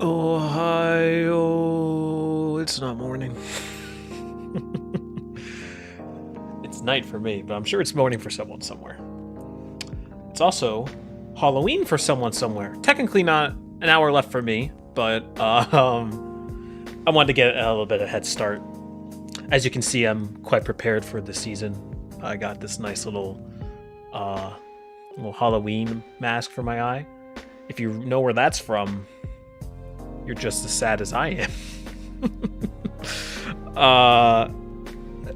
Ohio. It's not morning. It's night for me, but I'm sure it's morning for someone somewhere. It's also Halloween for someone somewhere. Technically not an hour left for me, but I wanted to get a little bit of head start. As you can see, I'm quite prepared for the season. I got this nice little Halloween mask for my eye. If you know where that's from, you're just as sad as I am.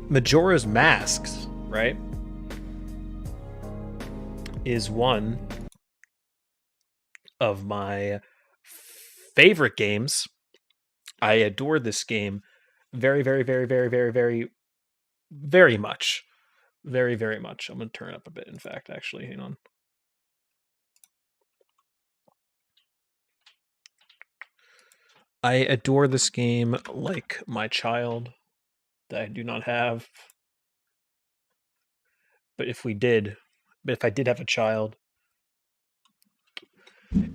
Majora's Masks, right, is one of my favorite games. I adore this game very, very, very, very, very, very, very much. Very, very much. I'm going to turn it up a bit, in fact, actually. Hang on. I adore this game like my child that I do not have. But if I did have a child,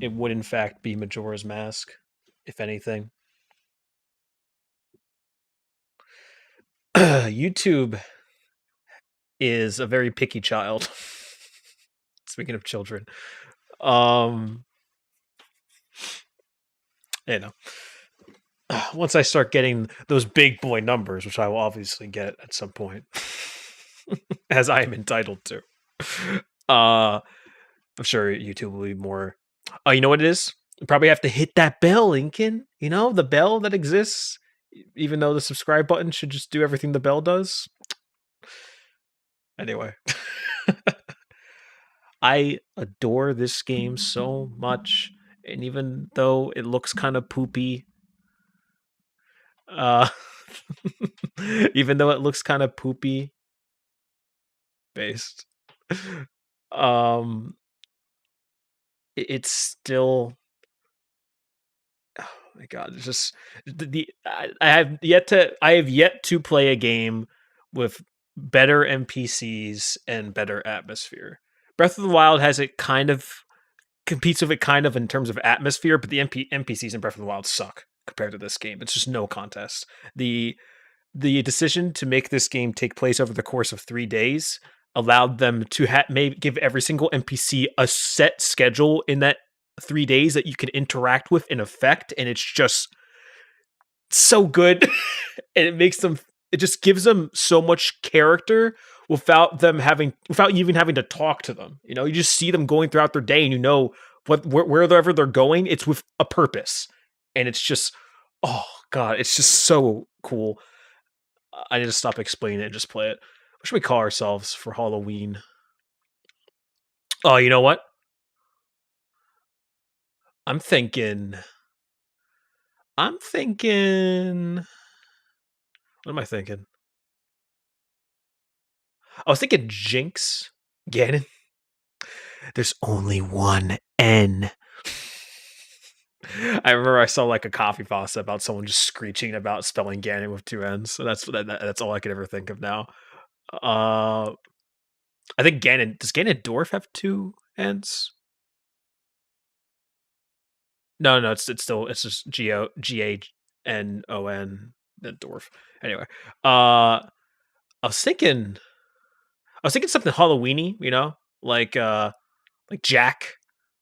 it would in fact be Majora's Mask, if anything. YouTube is a very picky child. Speaking of children. You know. Once I start getting those big boy numbers, which I will obviously get at some point, as I am entitled to, I'm sure YouTube will be more. You know what it is? You probably have to hit that bell, Lincoln. You know, the bell that exists, even though the subscribe button should just do everything the bell does. Anyway, I adore this game so much, and even though it looks kind of poopy, even though it looks kind of poopy based, it's still, oh my god, it's just I have yet to play a game with better NPCs and better atmosphere. Breath of the Wild has it kind of competes with it kind of in terms of atmosphere, but the NPCs in Breath of the Wild suck compared to this game. It's just no contest. The decision to make this game take place over the course of 3 days allowed them to give every single NPC a set schedule in that 3 days that you can interact with in effect, and it's just so good. And it just gives them so much character without you even having to talk to them. You know, you just see them going throughout their day, and you know wherever they're going, it's with a purpose, and it's just, oh god, it's just so cool. I need to stop explaining it and just play it. What should we call ourselves for Halloween? Oh, you know what? I'm thinking. What am I thinking? I was thinking Jinx. Ganon. There's only one N. I remember I saw like a coffee faucet about someone just screeching about spelling Ganon with 2 N's. So that's all I could ever think of now. I think Ganon, does Ganondorf have 2 N's? No, it's just Ganon, the dwarf. Anyway, I was thinking something Halloweeny, like Jack,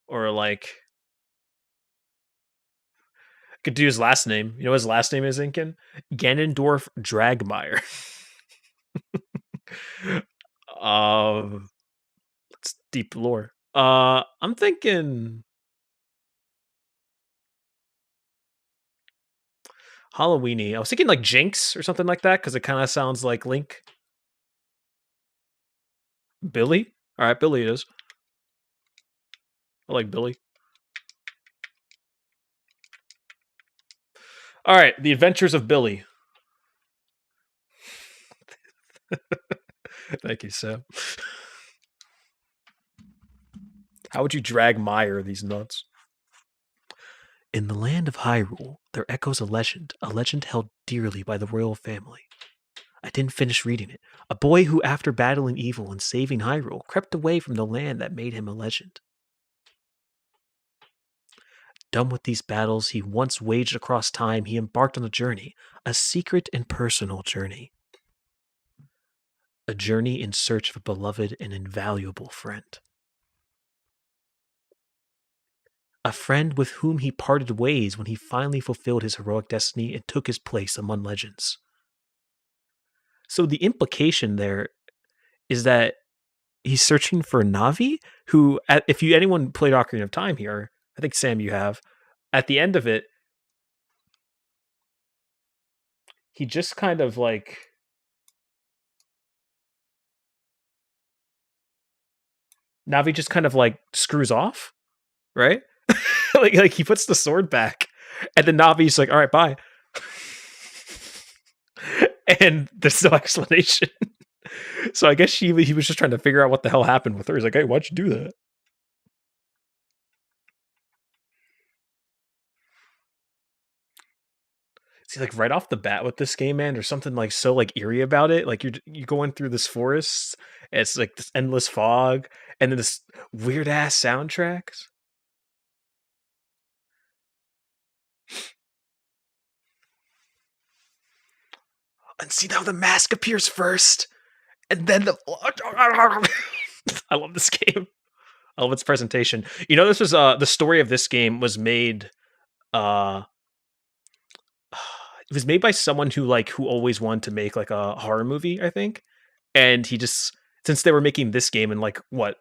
or like could do his last name. You know what his last name is, Incan? Ganondorf Dragmire. It's deep lore. I'm thinking Halloweeny. I was thinking like Jinx or something like that because it kind of sounds like Link. Billy? All right, Billy it is. I like Billy. All right, The Adventures of Billy. Thank you, Sam. How would you drag Mire these nuts? In the land of Hyrule, there echoes a legend held dearly by the royal family. I didn't finish reading it. A boy who, after battling evil and saving Hyrule, crept away from the land that made him a legend. Done with these battles he once waged across time, he embarked on a journey, a secret and personal journey. A journey in search of a beloved and invaluable friend. A friend with whom he parted ways when he finally fulfilled his heroic destiny and took his place among legends. So the implication there is that he's searching for Navi, who, if anyone played Ocarina of Time here, I think Sam you have, at the end of it, he just kind of like Navi just kind of like screws off, right? like he puts the sword back, and then Navi's like, "All right, bye," and there's no explanation. So I guess he was just trying to figure out what the hell happened with her. He's like, "Hey, why'd you do that?" See, like right off the bat with this game, man, there's something like so like eerie about it. Like you're going through this forest, and it's like this endless fog, and then this weird ass soundtracks. And see how the mask appears first, and then the. I love this game. I love its presentation. This was the story of this game was made. It was made by someone who always wanted to make like a horror movie, I think, and he just since they were making this game and they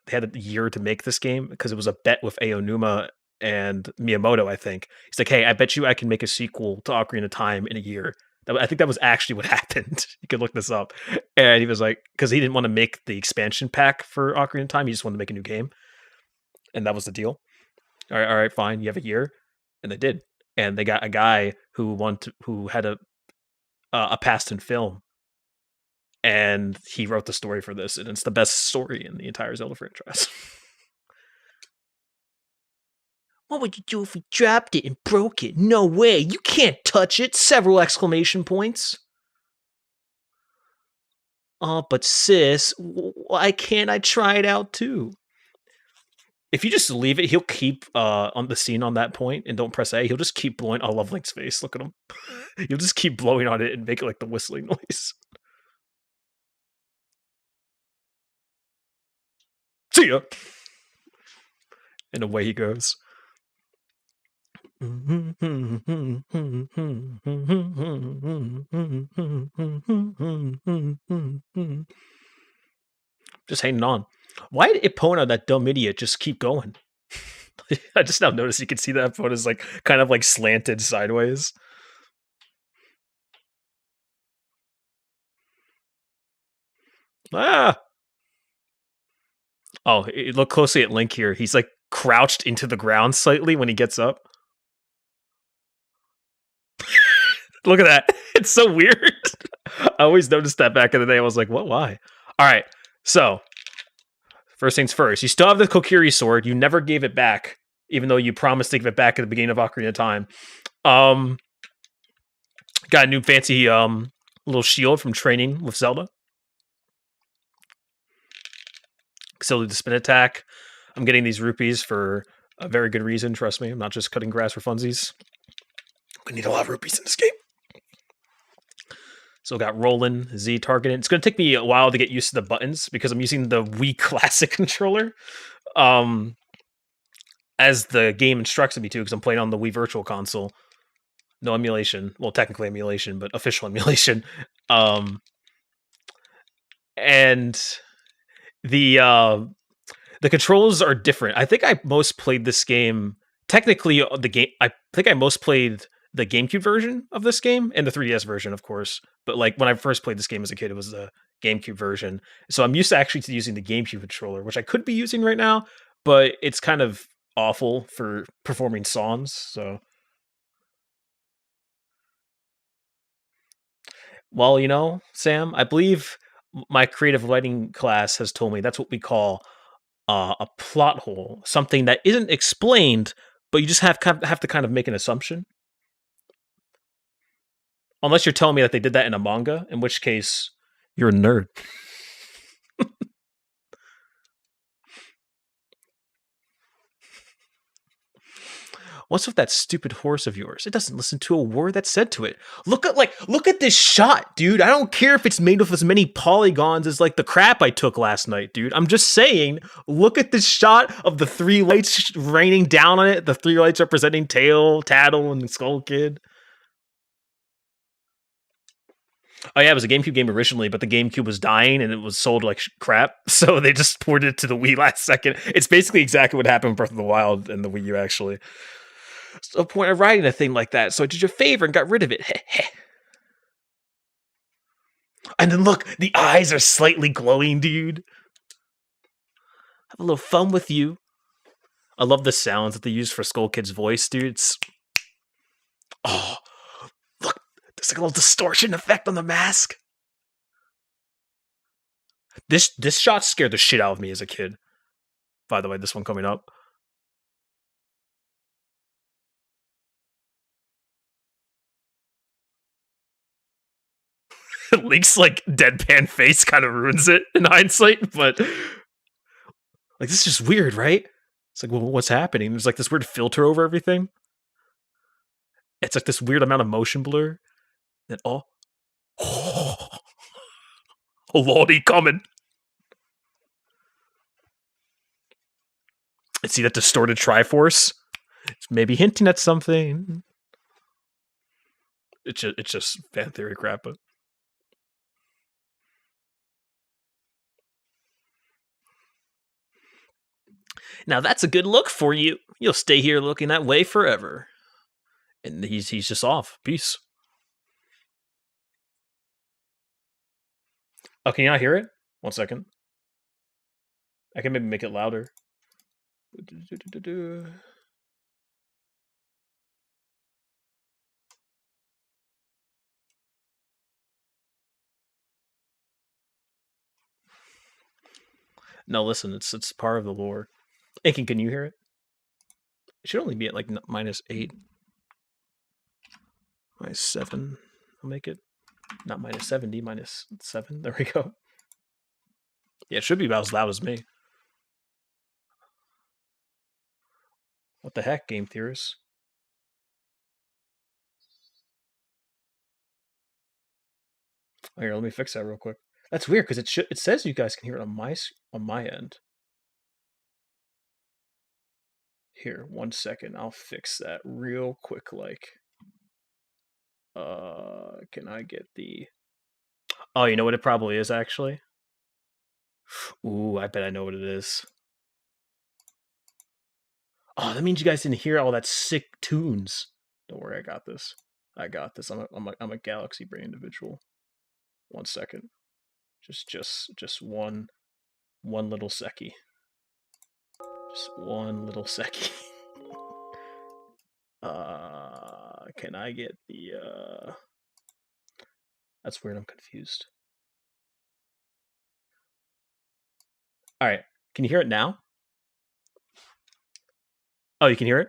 had a year to make this game because it was a bet with Aonuma and Miyamoto, I think. He's like, hey, I bet you I can make a sequel to Ocarina of Time in a year. I think that was actually what happened. You could look this up. And he was like, because he didn't want to make the expansion pack for Ocarina of Time, he just wanted to make a new game. And that was the deal. All right, fine. You have a year. And they did. And they got a guy who had a past in film, and he wrote the story for this, and it's the best story in the entire Zelda franchise. What would you do if we dropped it and broke it? No way, you can't touch it! Several exclamation points. Oh, but sis, why can't I try it out too? If you just leave it, he'll keep on the scene on that point and don't press A. He'll just keep blowing. I love Link's face. Look at him. He'll just keep blowing on it and make it like the whistling noise. See ya. And away he goes. Just hanging on. Why did Epona, that dumb idiot, just keep going? I just now noticed you can see that Epona's like kind of like slanted sideways. Ah! Oh, look closely at Link here. He's like crouched into the ground slightly when he gets up. Look at that. It's so weird. I always noticed that back in the day. I was like, what? Why? All right. So, first things first. You still have the Kokiri sword. You never gave it back, even though you promised to give it back at the beginning of Ocarina of Time. Got a new fancy little shield from training with Zelda. So the spin attack. I'm getting these rupees for A very good reason, trust me. I'm not just cutting grass for funsies. We need a lot of rupees in this game. So got rolling, Z targeting. It's going to take me a while to get used to the buttons because I'm using the Wii Classic controller. As the game instructs me to, because I'm playing on the Wii Virtual Console. No emulation. Well, technically emulation, but official emulation. And the controls are different. I think I most played this game. Technically, I think I most played the GameCube version of this game and the 3DS version, of course. But like when I first played this game as a kid, it was the GameCube version. So I'm used to actually to using the GameCube controller, which I could be using right now, but it's kind of awful for performing songs. So, well, Sam, I believe my creative writing class has told me that's what we call a plot hole, something that isn't explained, but you just have to kind of make an assumption. Unless you're telling me that they did that in a manga, in which case you're a nerd. What's with that stupid horse of yours? It doesn't listen to a word that's said to it. Look at this shot, dude. I don't care if it's made with as many polygons as like the crap I took last night, dude. I'm just saying, look at this shot of the three lights raining down on it. The three lights representing Tail, Tattle, and Skull Kid. Oh yeah, it was a GameCube game originally, but the GameCube was dying and it was sold like crap, so they just ported it to the Wii last second. It's basically exactly what happened with Breath of the Wild and the Wii U, actually. What's the point of writing a thing like that? So I did you a favor and got rid of it. And then look, the eyes are slightly glowing, dude. Have a little fun with you. I love the sounds that they use for Skull Kid's voice, dude. Oh, look, there's like a little distortion effect on the mask. This shot scared the shit out of me as a kid. By the way, this one coming up. Link's like deadpan face kind of ruins it in hindsight, but like this is just weird, right? It's like, well, what's happening? There's like this weird filter over everything. It's like this weird amount of motion blur. That oh lordy coming. And see that distorted Triforce? It's maybe hinting at something. It's just fan theory crap, but now that's a good look for you. You'll stay here looking that way forever. And he's just off. Peace. Oh, can you not hear it? 1 second. I can maybe make it louder. No, listen, it's part of the lore. Inking, can you hear it? It should only be at like -8. -7. I'll make it. Not -70, -7. There we go. Yeah, it should be about as loud as me. What the heck, game theorists? Oh, here, let me fix that real quick. That's weird because it says you guys can hear it on my end. Here, 1 second. I'll fix that real quick. Like, can I get the? Oh, you know what it probably is actually. Ooh, I bet I know what it is. Oh, that means you guys didn't hear all that sick tunes. Don't worry, I got this. I'm a galaxy brain individual. 1 second. Just one little secchi. Just one little secchi. Can I get the That's weird, I'm confused. Alright. Can you hear it now? Oh, you can hear it?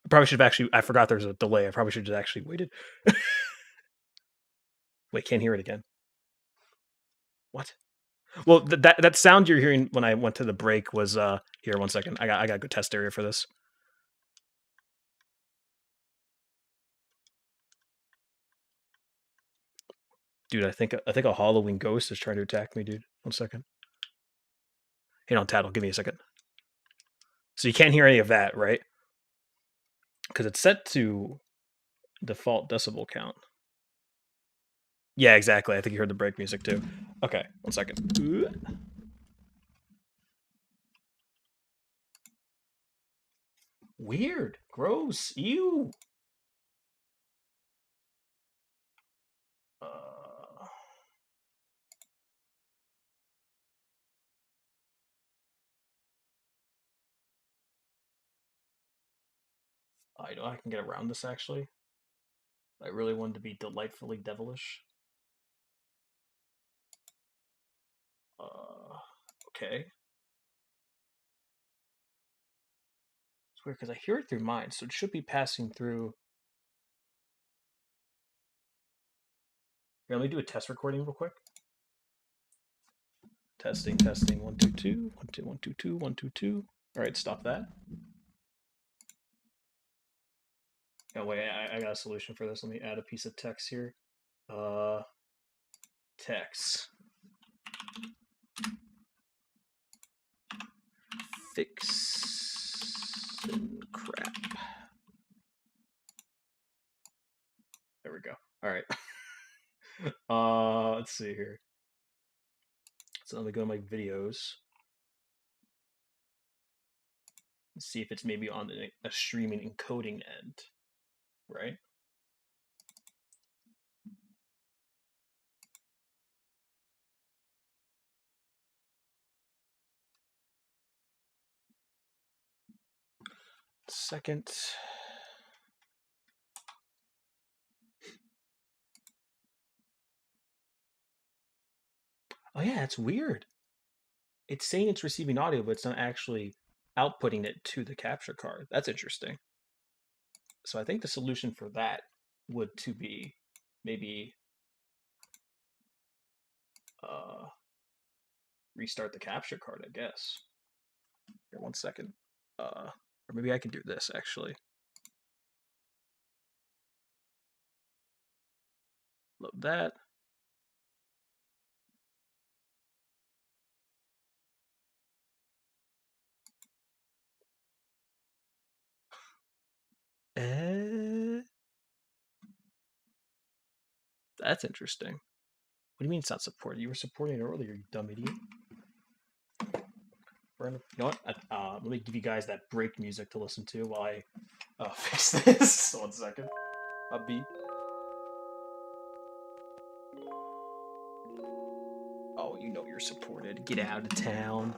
I probably should have actually I forgot there's a delay. I probably should have just actually waited. Wait, can't hear it again. What? Well, that sound you're hearing when I went to the break was here. 1 second. I got a good test area for this. Dude, I think a Halloween ghost is trying to attack me, dude. 1 second. Hey, on Tattle, give me a second. So you can't hear any of that, right? Because it's set to default decibel count. Yeah, exactly. I think you heard the break music too. Okay, 1 second. Weird. Gross. Ew. I know I can get around this actually. I really wanted to be delightfully devilish. Okay. It's weird because I hear it through mine, so it should be passing through. Here, let me do a test recording real quick. Testing, 1 2 2, 1 2 1 2 2 1 2 2. All right, stop that. Oh wait, I got a solution for this. Let me add a piece of text here. Text. Fixin' crap. There we go. All right. Let's see here. So let me go to my videos. Let's see if it's maybe on a streaming encoding end, right? Second. Oh yeah, it's weird. It's saying it's receiving audio, but it's not actually outputting it to the capture card. That's interesting. So I think the solution for that would to be maybe restart the capture card, I guess. Here, 1 second. Or maybe I can do this actually. Load that. That's interesting. What do you mean it's not supported? You were supporting it earlier, you dumb idiot. You know what? Let me give you guys that break music to listen to while I fix this. 1 second. A beat. Oh, you know you're supported. Get out of town.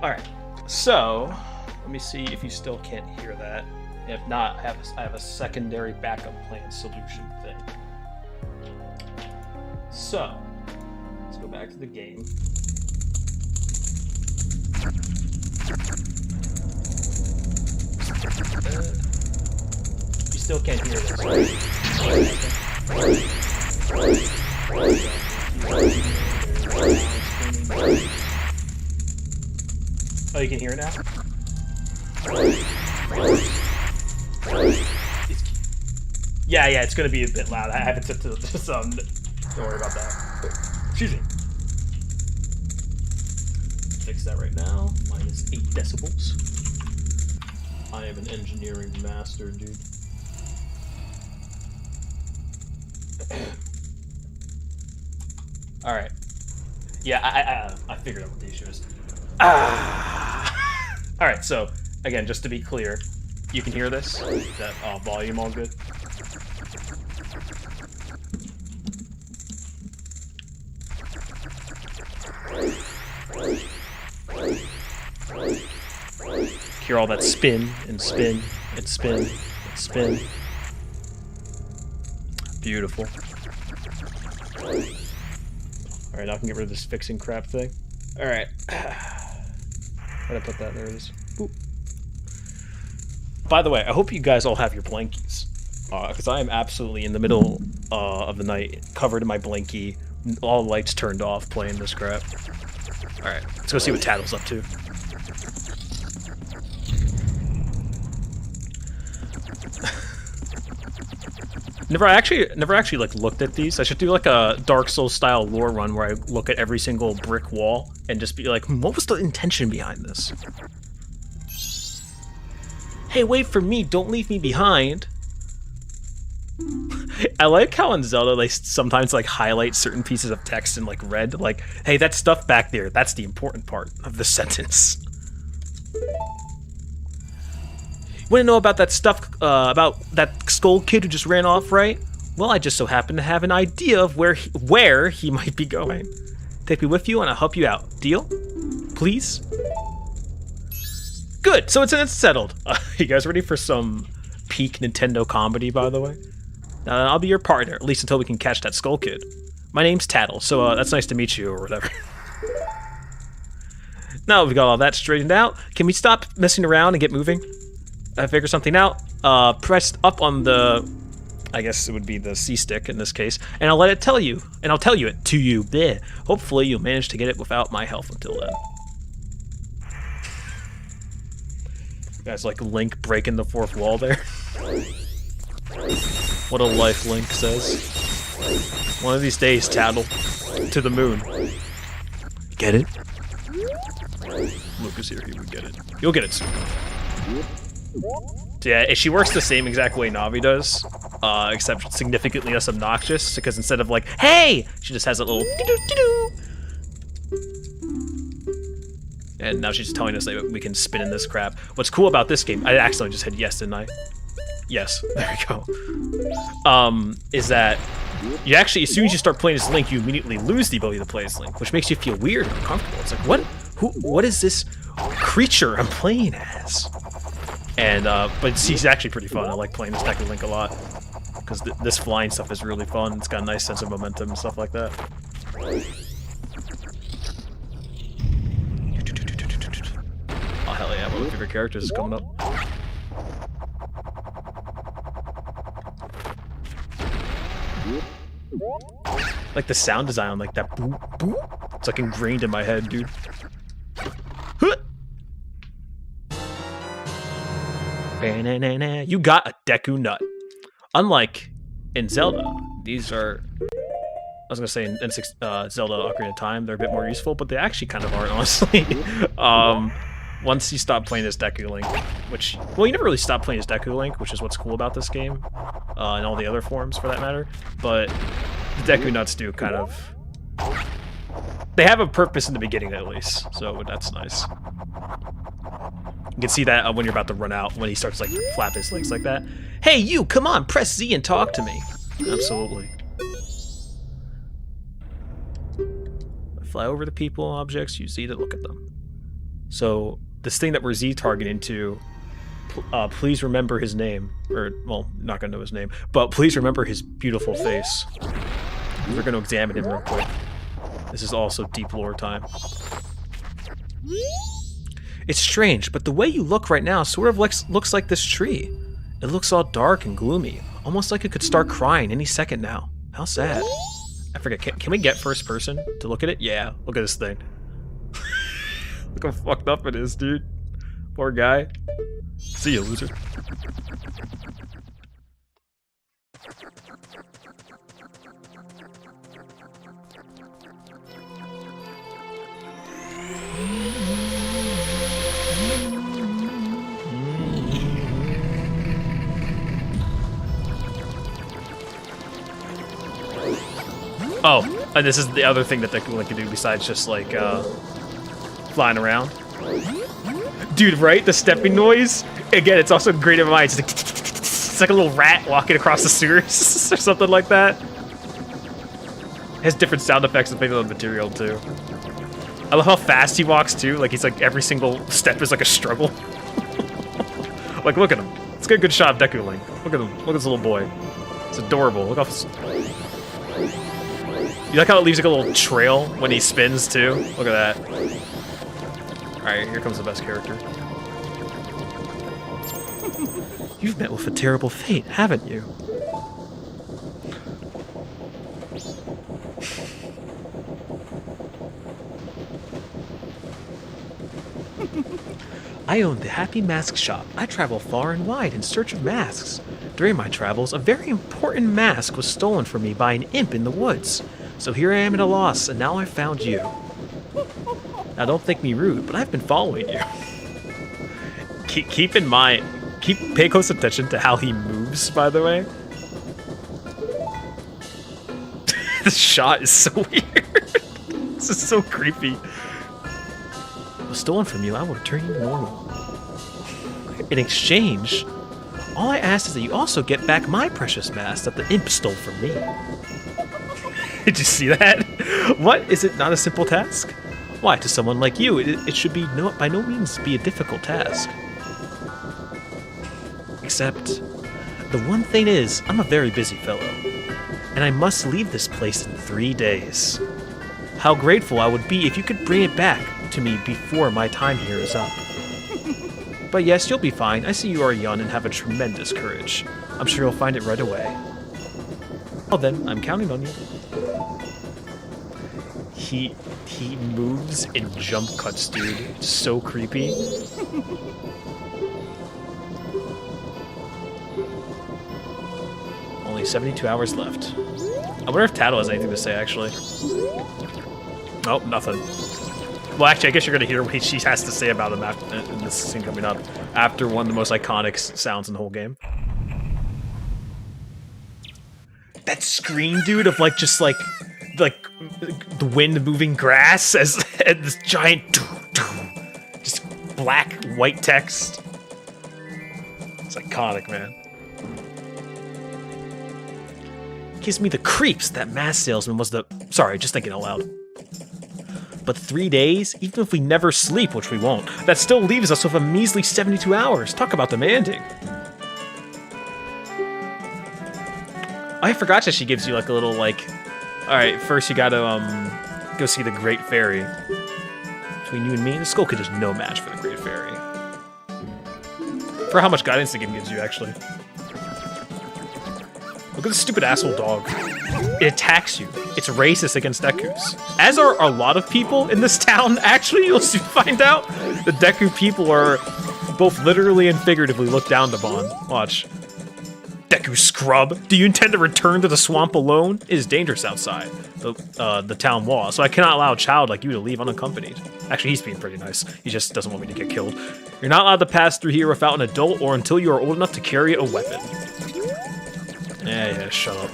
All right, so let me see if you still can't hear that. If not, I have a secondary backup plan solution thing. So let's go back to the game. You still can't hear this, right? Oh, you can hear it now? Yeah, it's gonna be a bit loud. I have it set to some. Don't worry about that. Excuse me. Fix that right now. Minus 8 decibels. I am an engineering master, dude. All right. Yeah, I figured out what the issue is. All right. So again, just to be clear, you can hear this. Is that volume all good? Hear all that spin and spin and spin and spin. Beautiful. Alright, now I can get rid of this fixing crap thing. Alright. Where'd I put that? There it is. Boop. By the way, I hope you guys all have your blankies. Because I am absolutely in the middle of the night, covered in my blankie, all lights turned off, playing this crap. Alright, let's go see what Tattle's up to. Never actually like looked at these. I should do like a Dark Souls style lore run where I look at every single brick wall and just be like, what was the intention behind this? Hey, wait for me! Don't leave me behind. I like how in Zelda they sometimes like highlight certain pieces of text in like red, like, hey, that stuff back there, that's the important part of the sentence. Want to know about that stuff, about that skull kid who just ran off, right? Well, I just so happen to have an idea of where he might be going. Take me with you and I'll help you out. Deal? Please? Good, so it's settled. You guys ready for some peak Nintendo comedy, by the way? I'll be your partner, at least until we can catch that skull kid. My name's Tattle, so that's nice to meet you, or whatever. Now that we got all that straightened out, can we stop messing around and get moving? I figure something out. Press up on the, I guess it would be the C stick in this case, and I'll let it tell you, and I'll tell you it to you. Bleh. Hopefully you'll manage to get it without my help until then. You guys like Link breaking the fourth wall there? What a life, Link says. One of these days, Tattle. To the moon. Get it? Lucas here, he would get it. You'll get it soon. So yeah, she works the same exact way Navi does, except significantly less obnoxious, because instead of like, hey! She just has a little doo-doo-doo-doo. And now she's telling us that we can spin in this crap. What's cool about this game, I accidentally just hit yes, didn't I? Yes, there we go. Is that you actually, as soon as you start playing as Link, you immediately lose the ability to play as Link, which makes you feel weird and uncomfortable. It's like, what is this creature I'm playing as? And, but he's actually pretty fun. I like playing this Deku Link a lot. Because this flying stuff is really fun. It's got a nice sense of momentum and stuff like that. Oh, hell yeah, one of my favorite characters is coming up. Like the sound design, like that boop, boop. It's like ingrained in my head, dude. You got a Deku Nut. Unlike in Zelda, these are, I was gonna say in Zelda Ocarina of Time, they're a bit more useful, but they actually kind of aren't, honestly. Once you stop playing as Deku Link, which, well, you never really stop playing as Deku Link, which is what's cool about this game, and all the other forms for that matter, but the Deku Nuts do kind of, they have a purpose in the beginning at least, so that's nice. You can see that when you're about to run out, when he starts like flap his legs like that. Hey you, come on, press Z and talk to me. Absolutely. Fly over the people and objects, use Z to look at them. So this thing that we're Z targeting to, please remember his name, or, well, not gonna know his name, but please remember his beautiful face. We're gonna examine him real quick. This is also deep lore time. It's strange, but the way you look right now sort of looks like this tree. It looks all dark and gloomy, almost like it could start crying any second now. How sad. I forget, can we get first person to look at it? Yeah, look at this thing. Look how fucked up it is, dude. Poor guy. See ya, loser. Oh, and this is the other thing that Deku can do besides just like flying around. Dude, right? The stepping noise. Again, it's also great in my mind. It's like a little rat walking across the sewers or something like that. It has different sound effects depending on the material too. I love how fast he walks too. Like he's like every single step is like a struggle. Like look at him. Let's get a good shot of Deku Link. Look at him. Look at this little boy. It's adorable. Look how. You like how it leaves like a little trail when he spins too? Look at that. Alright, here comes the best character. You've met with a terrible fate, haven't you? I own the Happy Mask Shop. I travel far and wide in search of masks. During my travels, a very important mask was stolen from me by an imp in the woods. So here I am at a loss, and now I've found you. Now don't think me rude, but I've been following you. Keep in mind, pay close attention to how he moves, by the way. This shot is so weird. This is so creepy. It was stolen from you, I will return you to normal. In exchange, all I ask is that you also get back my precious mask that the imp stole from me. Did you see that? What? Is it not a simple task? Why, to someone like you, it should be by no means be a difficult task. Except, the one thing is, I'm a very busy fellow, and I must leave this place in 3 days. How grateful I would be if you could bring it back to me before my time here is up. But yes, you'll be fine. I see you are young and have a tremendous courage. I'm sure you'll find it right away. Well then, I'm counting on you. He moves in jump cuts, dude. It's so creepy. Only 72 hours left. I wonder if Tattle has anything to say, actually. Nope, nothing. Well, actually, I guess you're gonna hear what she has to say about him after, in this scene coming up, after one of the most iconic sounds in the whole game. That scream, dude, of like just like the wind moving grass as and this giant just black white text. It's iconic, man. Gives me the creeps that mask salesman was the... Sorry, just thinking out loud. But 3 days, even if we never sleep, which we won't, that still leaves us with a measly 72 hours. Talk about demanding. I forgot that she gives you like a little like... Alright, first you gotta go see the Great Fairy. Between you and me, the Skull Kid is no match for the Great Fairy. For how much guidance the game gives you, actually. Look at this stupid asshole dog. It attacks you. It's racist against Dekus. As are a lot of people in this town, actually, you'll soon find out. The Deku people are both literally and figuratively looked down upon. Watch. Deku scrub, do you intend to return to the swamp alone? It is dangerous outside the town wall, so I cannot allow a child like you to leave unaccompanied. Actually, he's being pretty nice. He just doesn't want me to get killed. You're not allowed to pass through here without an adult or until you are old enough to carry a weapon. Yeah, shut up.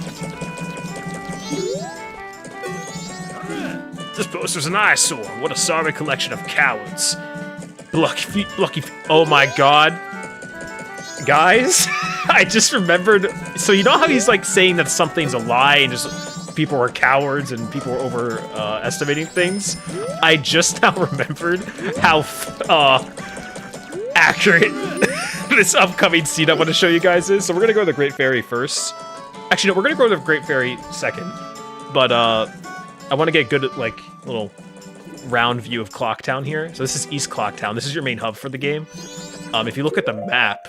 This poster's an eyesore. What a sorry collection of cowards. Lucky, oh my god. Guys, I just remembered, so you know how he's like saying that something's a lie and just people are cowards and people are overestimating things? I just now remembered how accurate this upcoming scene I want to show you guys is. So we're gonna go to the Great Fairy first. Actually, no, we're gonna go to the Great Fairy second. But I want to get a good like little round view of Clocktown here. So this is East Clocktown. This is your main hub for the game. If you look at the map,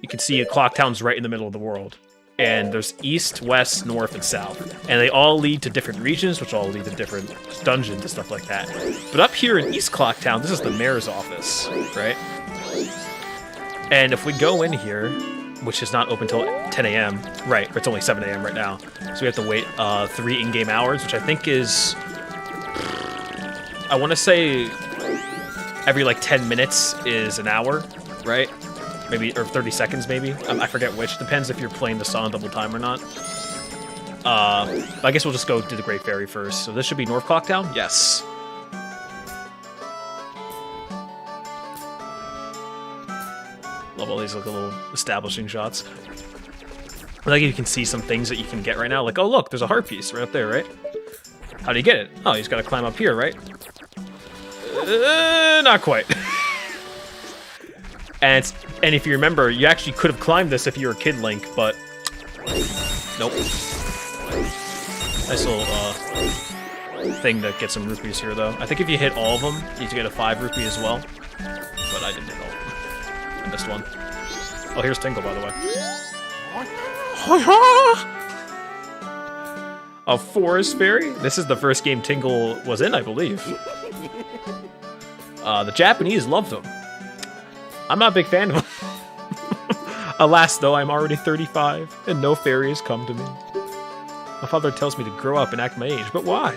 you can see Clock Town's right in the middle of the world. And there's east, west, north, and south. And they all lead to different regions, which all lead to different dungeons and stuff like that. But up here in East Clock Town, this is the mayor's office, right? And if we go in here, which is not open till 10 a.m., right, it's only 7 a.m. right now. So we have to wait 3 in-game hours, which I think is... I want to say every, like, 10 minutes is an hour, right? Maybe, or 30 seconds, maybe. I forget which. Depends if you're playing the song double time or not. I guess we'll just go do the Great Fairy first. So this should be North Clock Town? Yes. Love all these little establishing shots. I think you can see some things that you can get right now. Like, oh, look, there's a heart piece right up there, right? How do you get it? Oh, you just gotta climb up here, right? Not quite. And if you remember, you actually could have climbed this if you were Kid Link, but nope. Nice little thing to get some rupees here, though. I think if you hit all of them, you need to get a 5 rupee as well. But I didn't hit all of them. I missed one. Oh, here's Tingle, by the way. A forest fairy? This is the first game Tingle was in, I believe. The Japanese loved him. I'm not a big fan of him. Alas, though, I'm already 35, and no fairies come to me. My father tells me to grow up and act my age, but why?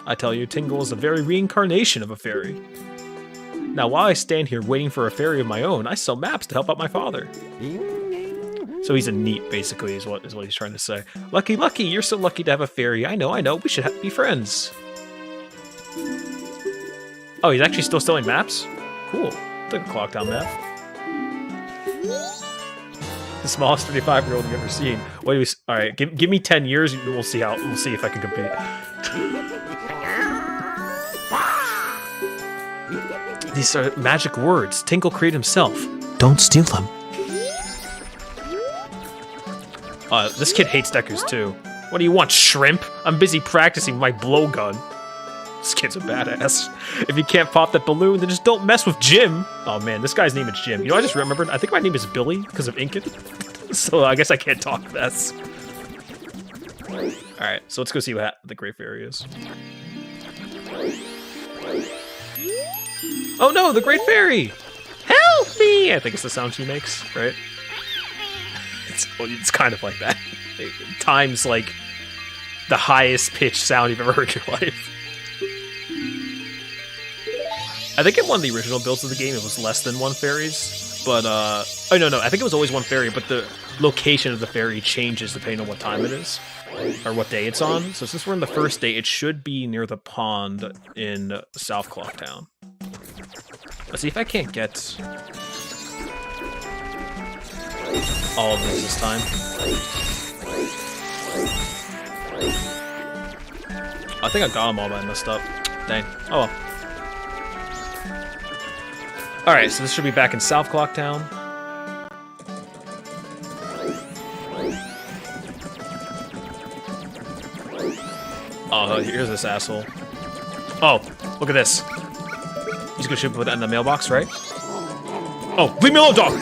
I tell you, Tingle is the very reincarnation of a fairy. Now, while I stand here waiting for a fairy of my own, I sell maps to help out my father. So he's a neat, basically, is what he's trying to say. Lucky, lucky, you're so lucky to have a fairy. I know, we should be friends. Oh, he's actually still selling maps? Cool. Take a Clock Town map. The smallest 35-year-old you've ever seen. What do we? All right, give me 10 years. We'll see if I can compete. These are magic words Tingle created himself. Don't steal them. This kid hates Deku's too. What do you want, shrimp? I'm busy practicing my blowgun. This kid's a badass. If you can't pop that balloon, then just don't mess with Jim. Oh man, this guy's name is Jim. You know, I just remembered. I think my name is Billy because of Inkin. So I guess I can't talk this. Alright, so let's go see what the Great Fairy is. Oh no, the Great Fairy! Help me! I think it's the sound she makes, right? It's kind of like that. Times like the highest pitched sound you've ever heard in your life. I think in one of the original builds of the game, it was less than 1 fairies, but, oh, no, I think it was always 1 fairy, but the location of the fairy changes depending on what time it is, or what day it's on. So since we're in the first day, it should be near the pond in South Clock Town. Let's see if I can't get all of these this time. I think I got them all, but I messed up. Dang. Oh well. Alright, so this should be back in South Clock Town. Oh, here's this asshole. Oh, look at this. He's gonna shoot put that in the mailbox, right? Oh, leave me alone, dog!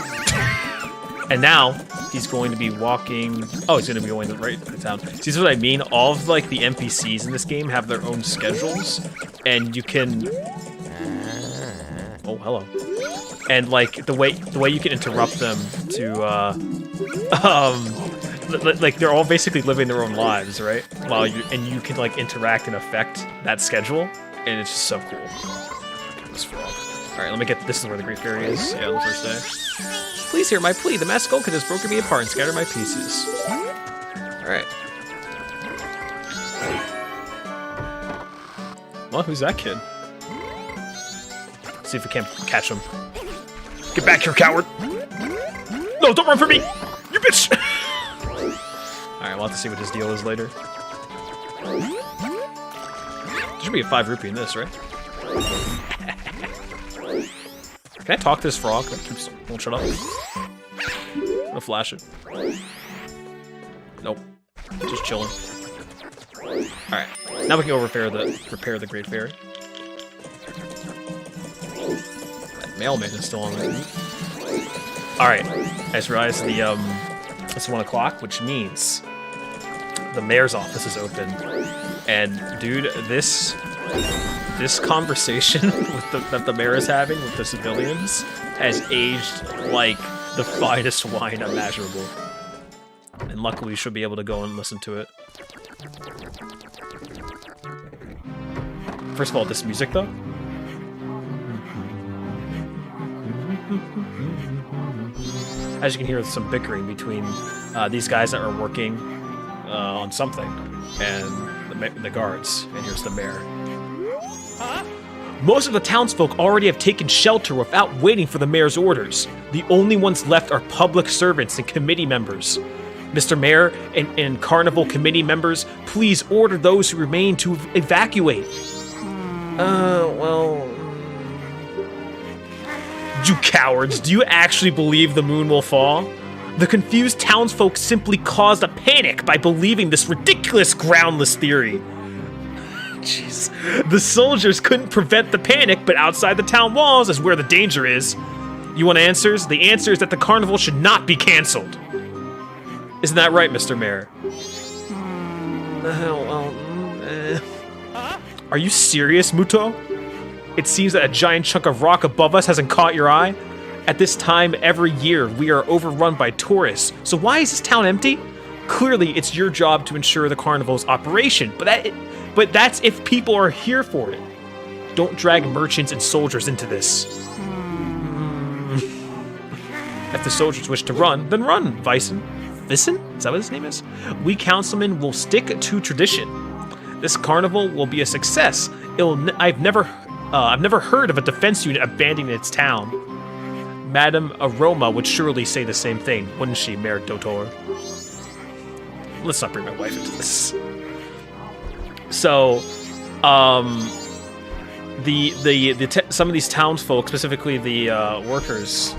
And now, he's going to be walking... Oh, he's gonna be going right to town. See, this is what I mean? All of, like, the NPCs in this game have their own schedules, and you can... Oh, hello. And like the way you can interrupt them to like they're all basically living their own lives, right? While you can like interact and affect that schedule, and it's just so cool. All right, let me get. This is where the Great Fairy is. Yeah, on the first day. Please hear my plea. The masked Skullkid has broken me apart and scattered my pieces. All right. Well, who's that kid? See if we can't catch him. Get back here, coward! No, don't run from me! You bitch! Alright, we'll have to see what his deal is later. There should be a 5 rupee in this, right? Can I talk to this frog that keeps... Won't shut up? I'm gonna flash it. Nope. Just chilling. Alright. Now we can go repair the Great Fairy. That mailman is still on there. All right, I just realized it's 1 o'clock, which means the mayor's office is open. And dude, this conversation that the mayor is having with the civilians has aged like the finest wine imaginable. And luckily, we should be able to go and listen to it. First of all, this music though. As you can hear, some bickering between these guys that are working on something and the guards. And here's the mayor. Huh? Most of the townsfolk already have taken shelter without waiting for the mayor's orders. The only ones left are public servants and committee members. Mr. Mayor and Carnival committee members, please order those who remain to evacuate. Well... You cowards, do you actually believe the moon will fall? The confused townsfolk simply caused a panic by believing this ridiculous, groundless theory. Jeez. The soldiers couldn't prevent the panic, but outside the town walls is where the danger is. You want answers? The answer is that the carnival should not be canceled. Isn't that right, Mr. Mayor? Are you serious, Muto? It seems that a giant chunk of rock above us hasn't caught your eye. At this time every year, we are overrun by tourists. So why is this town empty? Clearly, it's your job to ensure the carnival's operation, but that's if people are here for it. Don't drag merchants and soldiers into this. If the soldiers wish to run, then run, Vicen. Vicen? Is that what his name is? We councilmen will stick to tradition. This carnival will be a success. I've never heard of a defense unit abandoning its town. Madame Aroma would surely say the same thing, wouldn't she, Mayor Dotor? Let's not bring my wife into this. So, some of these townsfolk, specifically the workers,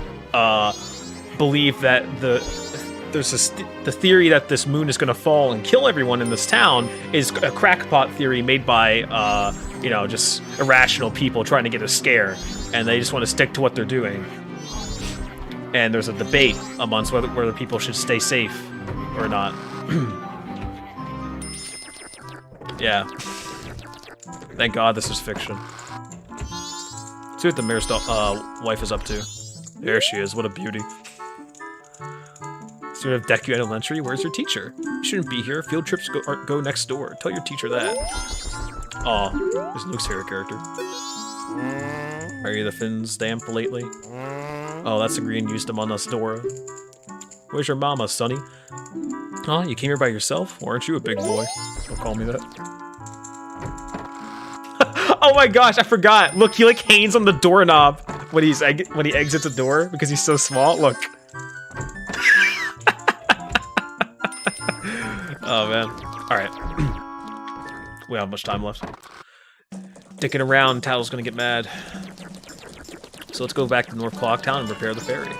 believe that the theory that this moon is going to fall and kill everyone in this town is a crackpot theory made by just irrational people trying to get a scare, and they just want to stick to what they're doing. And there's a debate amongst whether people should stay safe or not. Yeah. Thank God this is fiction. Let's see what the mayor's wife is up to. There she is. What a beauty. Student of Deku Elementary, where's your teacher? You shouldn't be here. Field trips go next door. Tell your teacher that. Aw, there's Luke's favorite character. Are you the fins damp lately? Oh, that's the green used them on us, Dora. Where's your mama, Sonny? Oh, you came here by yourself? Or aren't you a big boy? Don't call me that. Oh my gosh, I forgot. Look, he like hangs on the doorknob when he exits a door because he's so small. Look. Oh man. Alright. We don't have much time left. Dicking around, Tattle's gonna get mad. So let's go back to North Clocktown and repair the ferry.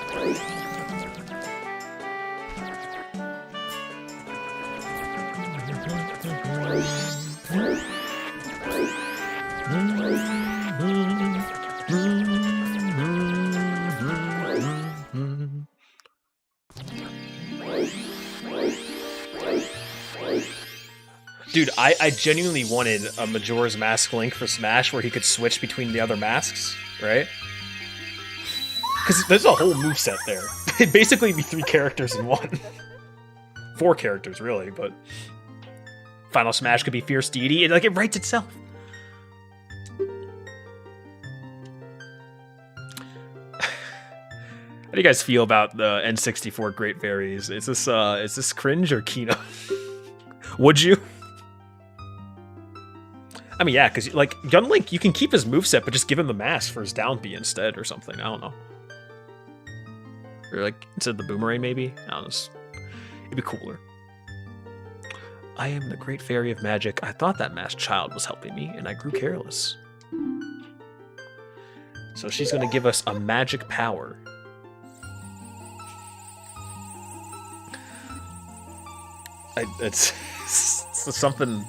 Dude, I genuinely wanted a Majora's Mask Link for Smash where he could switch between the other masks, right? Because there's a whole moveset there. It'd basically be 3 characters in one. 4 characters, really, but... Final Smash could be Fierce Deity, and like, it writes itself. How do you guys feel about the N64 Great Fairies? Is this cringe or Kino? Would you? I mean, yeah, because, like, Young Link, you can keep his moveset, but just give him the mask for his down B instead or something. I don't know. Or, like, instead of the boomerang, maybe? I don't know. It'd be cooler. I am the great fairy of magic. I thought that masked child was helping me, and I grew careless. So she's going to give us a magic power. It's something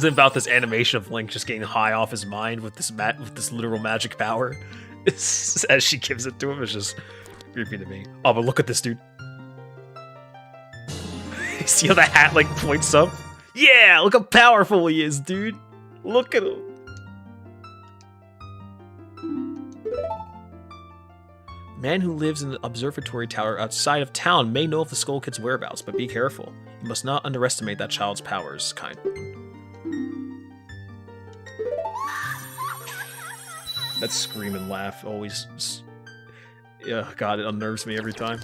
about this animation of Link just getting high off his mind with this literal magic power as she gives it to him. It's just creepy to me. Oh, but look at this dude. See how the hat like points up? Yeah, look how powerful he is, dude. Look at him. Man who lives in the observatory tower outside of town may know of the Skull Kid's whereabouts, but be careful. You must not underestimate that child's powers, kind. That scream and laugh always... Yeah, God, it unnerves me every time.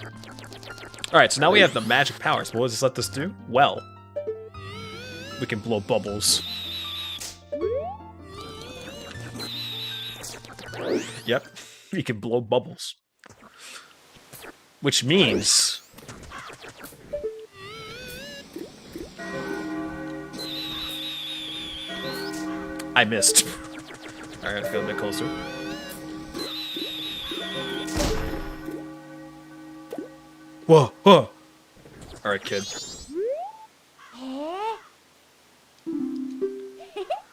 Alright, so now we have the magic powers. What does this let us do? Well, we can blow bubbles. Yep, we can blow bubbles. Which means... I missed. Alright, I feel a bit closer. Whoa, whoa! Alright, kid.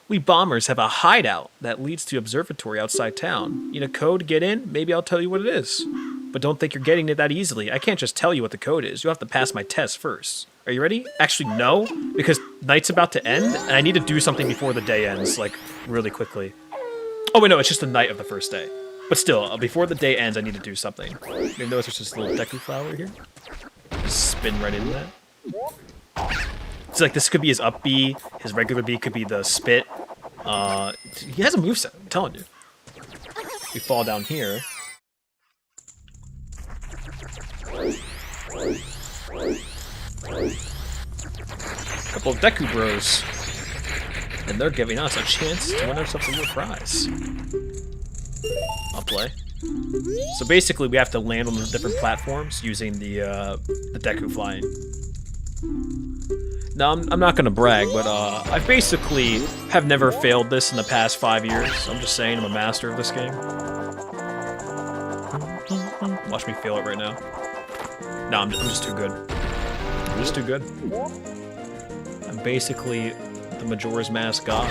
We bombers have a hideout that leads to observatory outside town. Need a code to get in? Maybe I'll tell you what it is. But don't think you're getting it that easily. I can't just tell you what the code is. You'll have to pass my test first. Are you ready? Actually, no, because night's about to end, and I need to do something before the day ends, like, really quickly. Oh, wait, no, it's just the night of the first day. But still, before the day ends, I need to do something. You notice there's this little Deku flower here? Just spin right into that. It's like, this could be his up B, his regular B could be the spit. He has a moveset, I'm telling you. We fall down here. Couple of Deku Bros. And they're giving us a chance to win ourselves a little prize. I'll play. So basically, we have to land on the different platforms using the Deku flying. Now, I'm not gonna brag, but I basically have never failed this in the past 5 years. I'm just saying, I'm a master of this game. Watch me fail it right now. No, I'm just too good. I'm just too good. I'm basically the Majora's Mask god.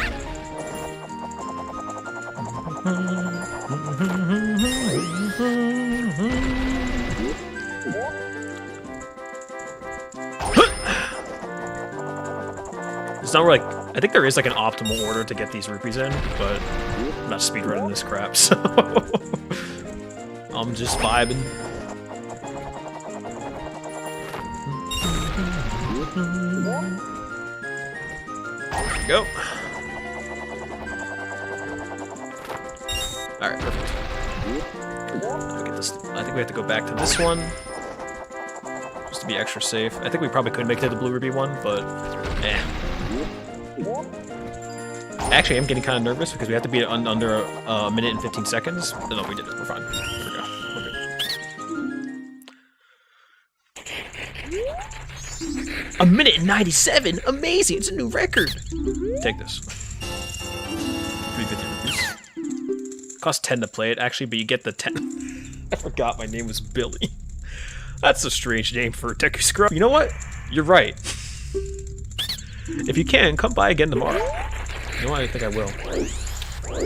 It's not like, I think there is like an optimal order to get these rupees in, but I'm not speedrunning this crap, so I'm just vibing. There we go. Alright, perfect. Get this. I think we have to go back to this one. Just to be extra safe. I think we probably could make it to the Blue Ruby one, but eh. Actually, I'm getting kind of nervous because we have to beat it under a minute and 15 seconds. No, we did it. We're fine. There we go. We're good. A minute and 97! Amazing! It's a new record! Take this. 350 rupees. Costs 10 to play it, actually, but you get the 10. I forgot my name was Billy. That's a strange name for a Deku Scrub. You know what? You're right. If you can, come by again tomorrow. You know what? I think I will.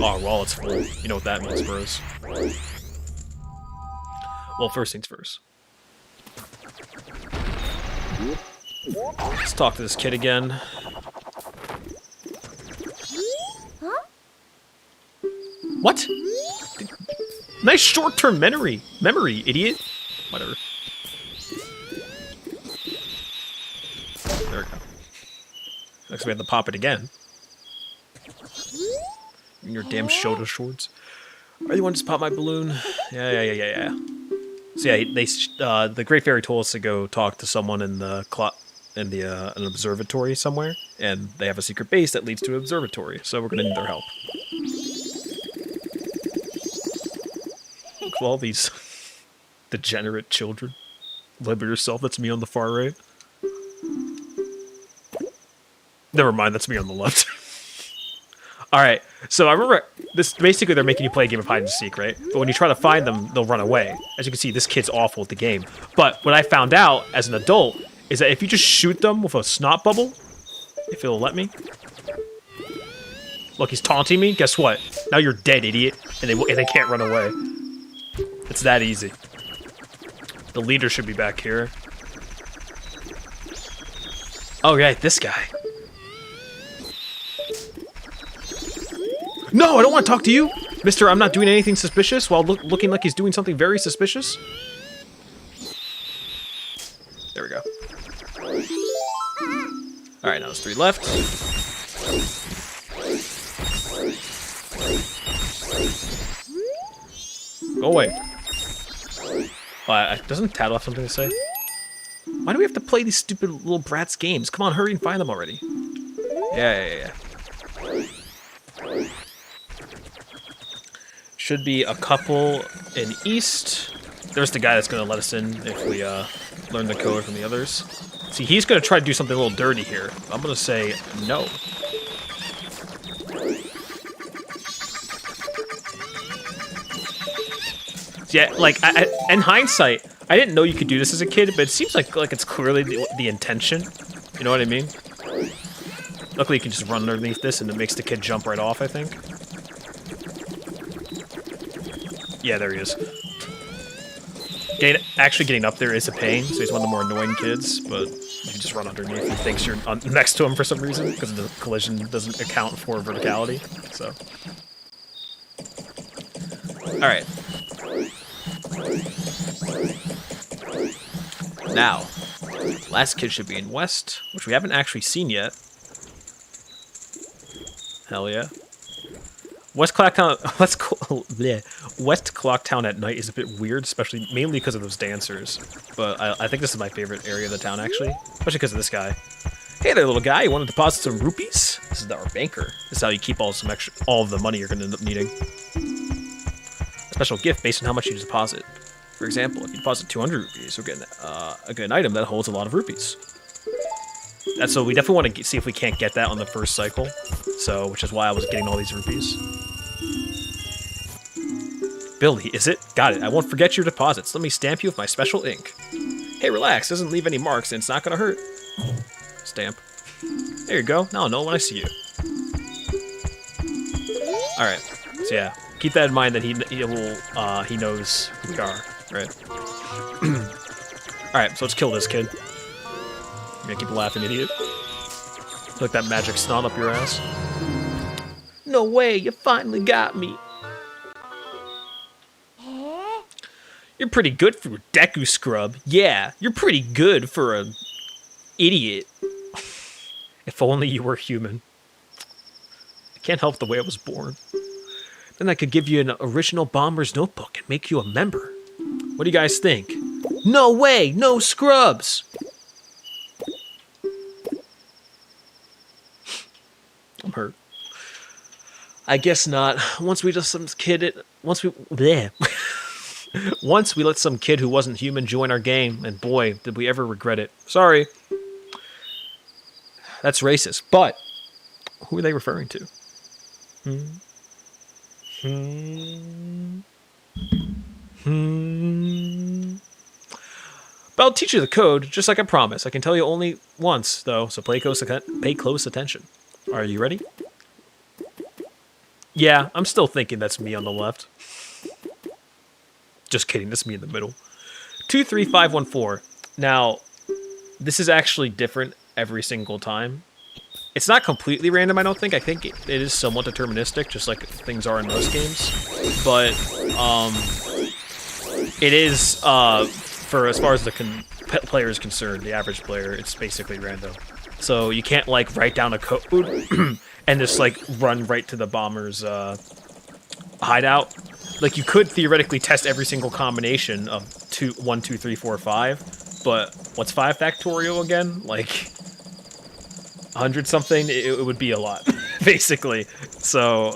Oh, wallet's full. You know what that means, bros. Well, first things first. Let's talk to this kid again. What? Nice short-term memory, idiot. Whatever. There we go. Next we have to pop it again. In your damn shoulder shorts. Are you want to just pop my balloon? Yeah. So yeah, the Great Fairy told us to go talk to someone in the an observatory somewhere, and they have a secret base that leads to an observatory. So we're gonna need their help. Look at all these degenerate children. Label yourself. That's me on the far right. Never mind. That's me on the left. All right. So I remember this. Basically, they're making you play a game of hide and seek, right? But when you try to find them, they'll run away. As you can see, this kid's awful at the game. But what I found out as an adult is that if you just shoot them with a snot bubble, if it'll let me. Look, he's taunting me. Guess what? Now you're dead, idiot. And they can't run away. It's that easy. The leader should be back here. Oh, right, this guy. No, I don't want to talk to you! Mister, I'm not doing anything suspicious while looking like he's doing something very suspicious. There we go. Alright, now there's 3 left. Go away. Doesn't Tattle have something to say? Why do we have to play these stupid little brats games? Come on, hurry and find them already. Yeah. Should be a couple in east. There's the guy that's going to let us in if we learn the code from the others. See, he's going to try to do something a little dirty here. I'm going to say no. Yeah, like, in hindsight, I didn't know you could do this as a kid, but it seems like it's clearly the intention. You know what I mean? Luckily, you can just run underneath this, and it makes the kid jump right off, I think. Yeah, there he is. Actually getting up there is a pain, so he's one of the more annoying kids, but you can just run underneath. He thinks you're next to him for some reason, because the collision doesn't account for verticality, so. Alright. Now, last kid should be in west, which we haven't actually seen yet. Hell yeah. West Clocktown at night is a bit weird, mainly because of those dancers. But I think this is my favorite area of the town, actually. Especially because of this guy. Hey there, little guy. You want to deposit some rupees? This is our banker. This is how you keep all of the money you're going to end up needing. A special gift based on how much you deposit. For example, if you deposit 200 rupees, you'll get an item that holds a lot of rupees. So we definitely want to see if we can't get that on the first cycle. So, which is why I was getting all these rupees. Billy, is it? Got it. I won't forget your deposits. Let me stamp you with my special ink. Hey, relax. Doesn't leave any marks, and it's not going to hurt. Stamp. There you go. Now I'll know when I see you. Alright. So yeah, keep that in mind that he knows who we are, right? Alright, so let's kill this kid. You're gonna keep laughing, idiot. Like that magic snot up your ass. No way, you finally got me. You're pretty good for a Deku scrub. Yeah, you're pretty good for an idiot. If only you were human. I can't help the way I was born. Then I could give you an original Bomber's notebook and make you a member. What do you guys think? No way, no scrubs. I'm hurt. I guess not. Once we let some kid who wasn't human join our game, and boy, did we ever regret it. Sorry. That's racist, but who are they referring to? But I'll teach you the code, just like I promised. I can tell you only once, though, so pay close attention. Are you ready? Yeah, I'm still thinking that's me on the left. Just kidding, that's me in the middle. 23514. Now, this is actually different every single time. It's not completely random, I don't think. I think it is somewhat deterministic, just like things are in most games. But, it is, for as far as the player is concerned, the average player, it's basically random. So you can't, like, write down a code and just, like, run right to the bomber's hideout. Like, you could theoretically test every single combination of 1, 2, 3, 4, 5, but what's 5 factorial again? Like, 100 something? It would be a lot, basically. So,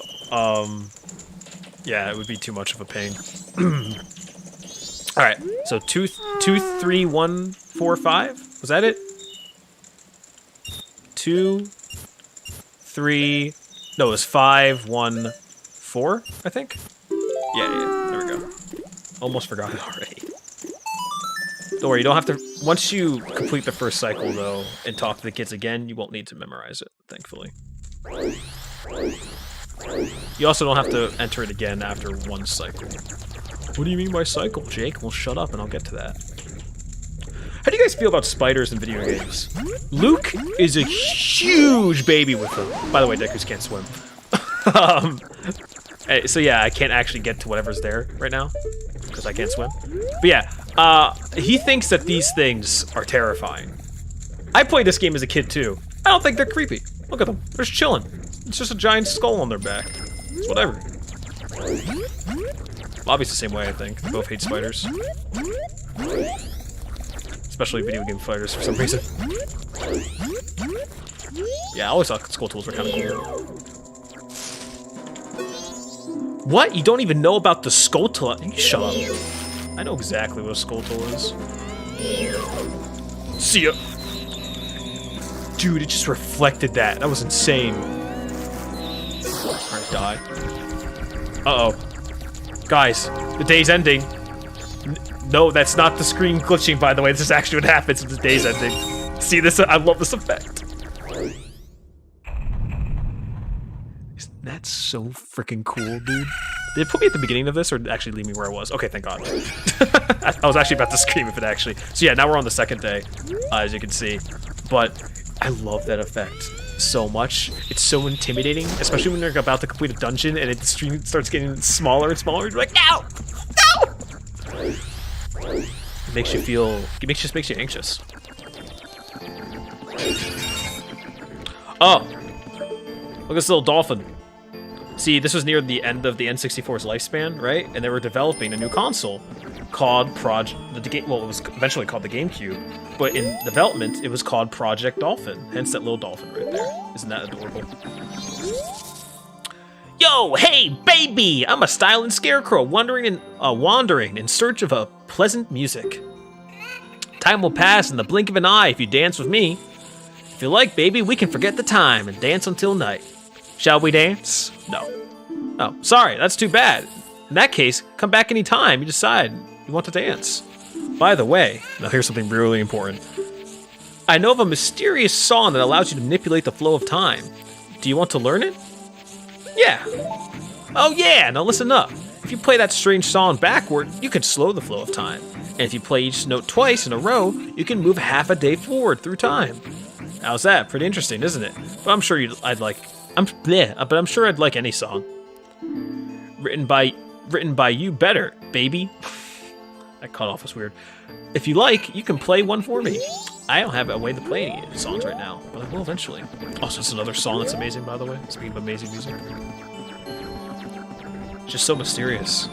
yeah, it would be too much of a pain. Alright, so 2, 3, 1, 4, 5? Was that it? 2, 3... No, it was 5, 1, 4, I think? Yeah, there we go. Almost forgot it already. Don't worry, you don't have to... Once you complete the first cycle, though, and talk to the kids again, you won't need to memorize it, thankfully. You also don't have to enter it again after one cycle. What do you mean by cycle, Jake? Well, shut up and I'll get to that. How do you guys feel about spiders in video games? Luke is a huge baby with them. By the way, Deku's can't swim. So yeah, I can't actually get to whatever's there right now because I can't swim. But yeah, he thinks that these things are terrifying. I played this game as a kid too. I don't think they're creepy. Look at them. They're just chilling. It's just a giant skull on their back. It's whatever. Bobby's the same way, I think. They both hate spiders. Especially video game fighters for some reason. Yeah, I always thought skull tools were kind of cool. What? You don't even know about the skull tool? You shut up. I know exactly what a skull tool is. See ya. Dude, it just reflected that. That was insane. Alright, die. Uh-oh. Guys, the day's ending. No, that's not the screen glitching, by the way. This is actually what happens when the day's ending. See this? I love this effect. Isn't that so freaking cool, dude? Did it put me at the beginning of this, or actually leave me where I was? Okay, thank God. I was actually about to scream if it actually... So yeah, now we're on the second day, as you can see. But I love that effect so much. It's so intimidating, especially when you're about to complete a dungeon and the stream starts getting smaller and smaller. You're like, no! No! It makes you feel... It just makes you anxious. Oh! Look at this little dolphin. See, this was near the end of the N64's lifespan, right? And they were developing a new console called it was eventually called the GameCube, but in development, it was called Project Dolphin. Hence that little dolphin right there. Isn't that adorable? Yo, hey, baby! I'm a styling scarecrow wandering in search of a pleasant music. Time will pass in the blink of an eye if you dance with me. If you like, baby, we can forget the time and dance until night. Shall we dance? No. Oh, sorry, that's too bad. In that case, come back anytime you decide you want to dance. By the way, now here's something really important. I know of a mysterious song that allows you to manipulate the flow of time. Do you want to learn it? Yeah. Oh yeah, now listen up. If you play that strange song backward, you can slow the flow of time. And if you play each note twice in a row, you can move half a day forward through time. How's that? Pretty interesting, isn't it? But I'm sure I'm sure I'd like any song. Written by you better, baby. That cut off was weird. If you like, you can play one for me. I don't have a way to play any songs right now, but I will eventually. Also, it's another song that's amazing, by the way. Speaking of amazing music. It's just so mysterious.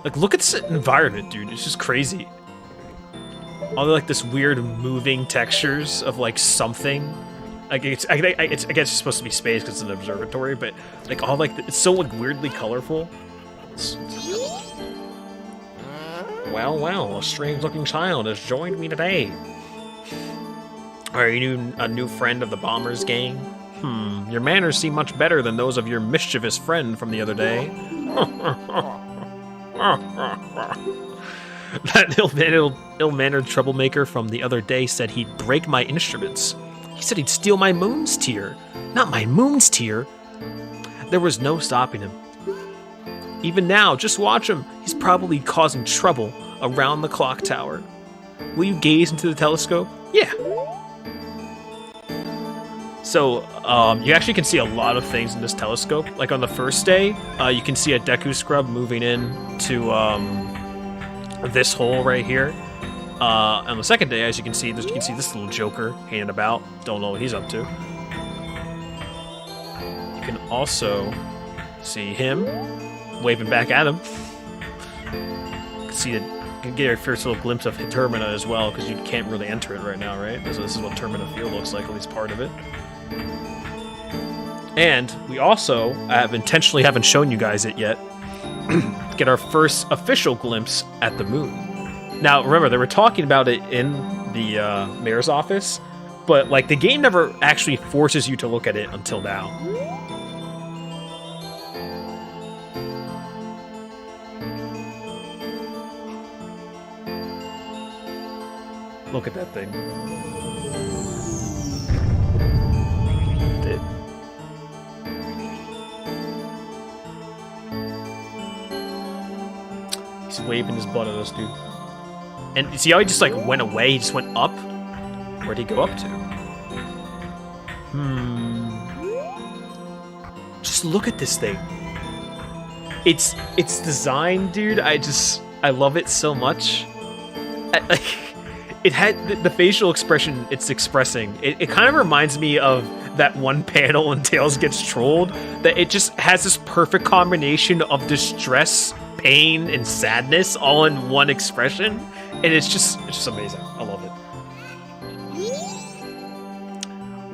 Like, look at this environment, dude. It's just crazy. All the, like, this weird moving textures of, like, something. Like, I guess it's supposed to be space because it's an observatory, but, like, all, like, it's so, like, weirdly colorful. Well, a strange-looking child has joined me today. Are you a new friend of the Bombers gang? Your manners seem much better than those of your mischievous friend from the other day. That ill-mannered troublemaker from the other day said he'd break my instruments. He said he'd steal my moon's tear. Not my moon's tear. There was no stopping him. Even now, just watch him. He's probably causing trouble around the clock tower. Will you gaze into the telescope? Yeah. So, you actually can see a lot of things in this telescope. Like on the first day, you can see a Deku scrub moving in to this hole right here. On the second day, as you can see this little Joker hanging about. Don't know what he's up to. You can also see him waving back at him. You can get your first little glimpse of Termina as well, because you can't really enter it right now, right? So this is what Termina Field looks like, at least part of it. And we also intentionally haven't shown you guys it yet. Get our first official glimpse at the moon. Now, remember, they were talking about it in the mayor's office, but like the game never actually forces you to look at it until now. Look at that thing. waving his butt at us, dude. And you see how he just like went away? He just went up? Where'd he go up to? Just look at this thing. It's design, dude. I love it so much. It had the facial expression it's expressing. It kind of reminds me of that one panel in Tails Gets Trolled, that it just has this perfect combination of distress, pain, and sadness all in one expression, and it's just amazing. I love it.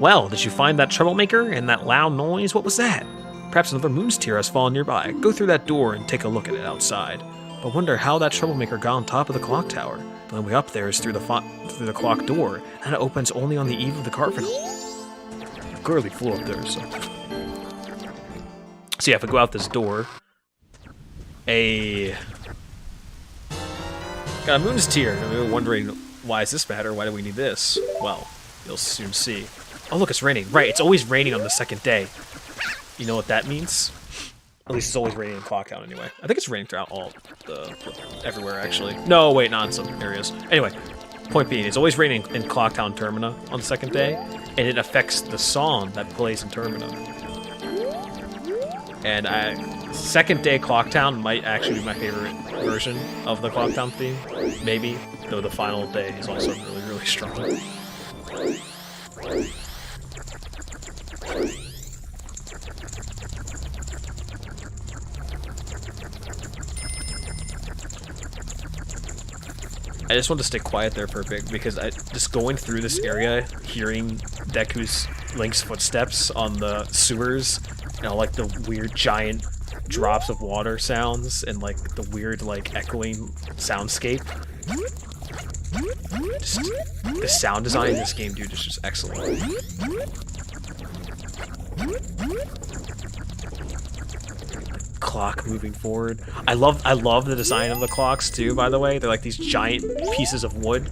Well, did you find that troublemaker and that loud noise? What was that? Perhaps another moon's tear has fallen nearby. Go through that door and take a look at it outside. But wonder how that troublemaker got on top of the clock tower. The only way up there is through the clock door, and it opens only on the eve of the carpet hole. Clearly flew up there, so yeah, if I go out this door, got a moon's tear. And we were wondering, why does this matter? Why do we need this? Well, you'll soon see. Oh, look, it's raining. Right, it's always raining on the second day. You know what that means? At least it's always raining in Clocktown anyway. I think it's raining throughout everywhere, actually. No, wait, not in some areas. Anyway, point being, it's always raining in Clocktown Termina on the second day, and it affects the song that plays in Termina. And second day Clocktown might actually be my favorite version of the Clocktown theme. Maybe, though the final day is also really, really strong. I just want to stay quiet there for a bit because just going through this area, hearing Link's footsteps on the sewers, and all like the weird giant drops of water sounds and like the weird like echoing soundscape. Just the sound design in this game, dude, is just excellent. Clock moving forward. I love the design of the clocks too, by the way. They're like these giant pieces of wood.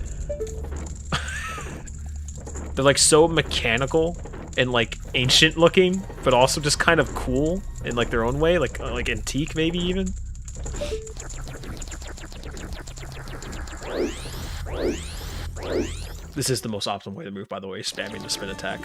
They're like so mechanical and like ancient looking, but also just kind of cool in like their own way, like antique maybe even. This is the most optimal way to move, by the way, spamming the spin attack.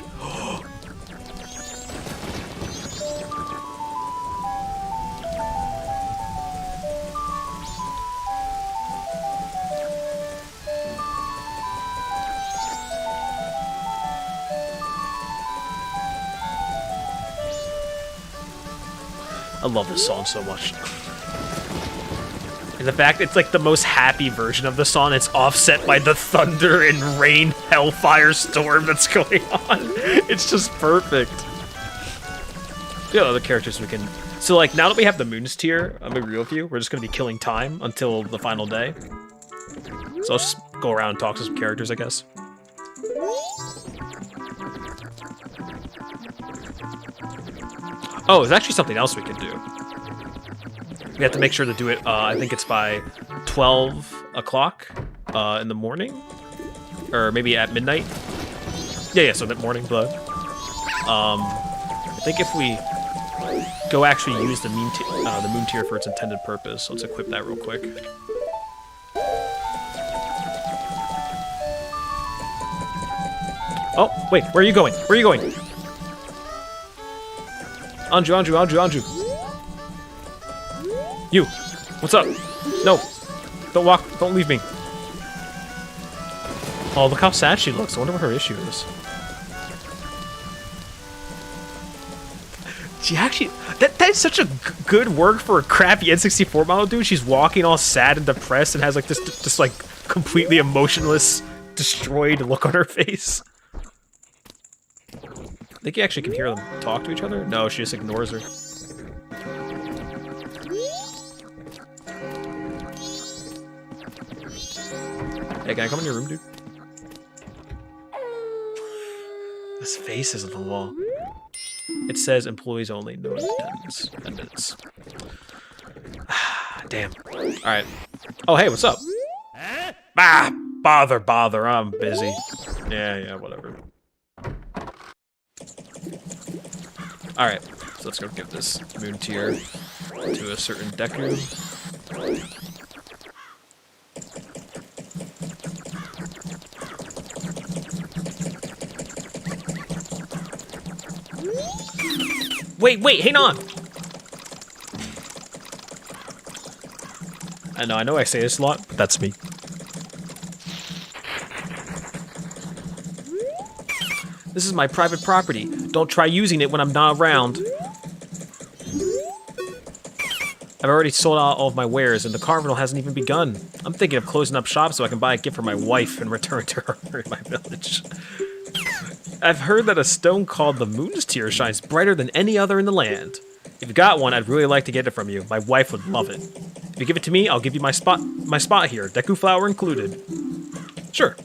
I love this song so much. And the fact it's like the most happy version of the song, it's offset by the thunder and rain hellfire storm that's going on. It's just perfect. The other characters we can... So like now that we have the Moon's Tier, I'm gonna be real with you, we're just gonna be killing time until the final day. So I'll just go around and talk to some characters, I guess. Oh, there's actually something else we can do. We have to make sure to do it, I think it's by 12 o'clock in the morning? Or maybe at midnight? Yeah, so mid-morning, blood. I think if we go actually use the Moon Tier for its intended purpose, let's equip that real quick. Oh, wait, where are you going? Where are you going? Anju. You, what's up? No, don't walk, don't leave me. Oh, look how sad she looks. I wonder what her issue is. She actually, that's such a good work for a crappy N64 model, dude. She's walking all sad and depressed and has like this just like completely emotionless, destroyed look on her face. I think you actually can hear them talk to each other. No, she just ignores her. Hey, can I come in your room, dude? This face is on the wall. It says employees only, no attendance. 10 minutes. Damn. Alright. Oh, hey, what's up? Ah, bother. I'm busy. Yeah, whatever. Alright, so let's go give this Moon Tier to a certain Deku. Wait, hang on! I know I say this a lot, but that's me. This is my private property. Don't try using it when I'm not around. I've already sold out all of my wares, and the carnival hasn't even begun. I'm thinking of closing up shop so I can buy a gift for my wife and return to her in my village. I've heard that a stone called the Moon's Tear shines brighter than any other in the land. If you got one, I'd really like to get it from you. My wife would love it. If you give it to me, I'll give you my spot here, Deku flower included. Sure.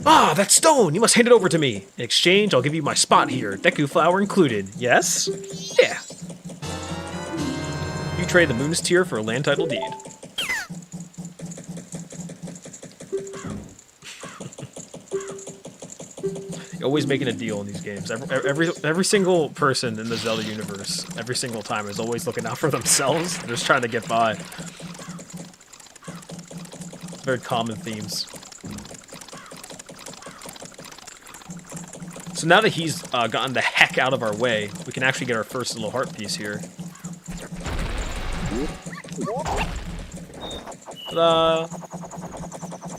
Ah, that stone! You must hand it over to me. In exchange, I'll give you my spot here, Deku flower included. Yes? Yeah. You trade the Moon's Tear for a land title deed. You're always making a deal in these games. Every single person in the Zelda universe, every single time, is always looking out for themselves. They're just trying to get by. Very common themes. So now that he's gotten the heck out of our way, we can actually get our first little heart piece here. Ta-da!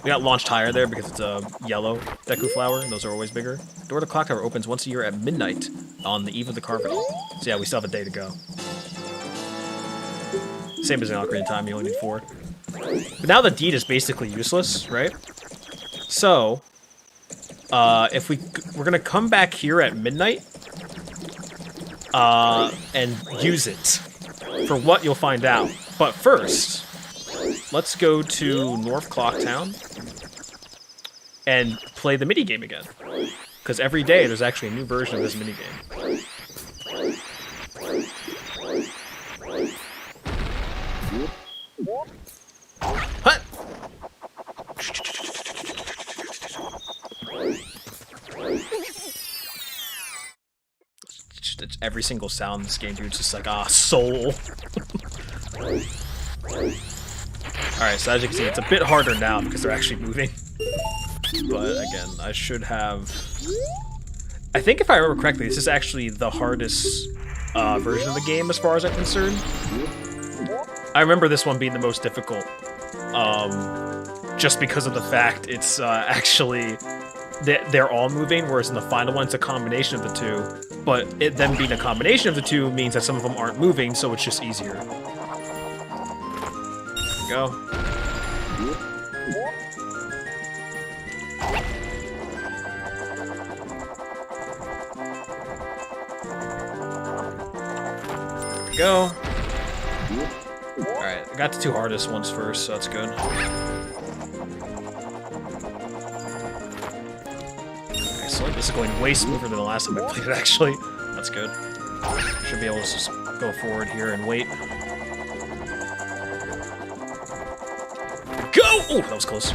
We got launched higher there because it's a yellow Deku flower, and those are always bigger. Door to Clock Tower opens once a year at midnight on the eve of the carnival. So yeah, we still have a day to go. Same as in Ocarina of Time, you only need 4. But now the deed is basically useless, right? So, if we're gonna come back here at midnight, and use it. For what, you'll find out. But first, let's go to North Clocktown and play the minigame again. Because every day there's actually a new version of this minigame. Hut! It's every single sound in this game, dude. It's just like, soul. Alright, so as you can see, it's a bit harder now because they're actually moving. But again, I should have... I think if I remember correctly, this is actually the hardest version of the game as far as I'm concerned. I remember this one being the most difficult. Just because of the fact it's actually... They're all moving, whereas in the final one, it's a combination of the two. But it then being a combination of the two means that some of them aren't moving, so it's just easier. There we go. There we go. Alright, I got the 2 hardest ones first, so that's good. Excellent. This is going way smoother than the last time I played it, actually. That's good. Should be able to just go forward here and wait. Go! Oh, that was close.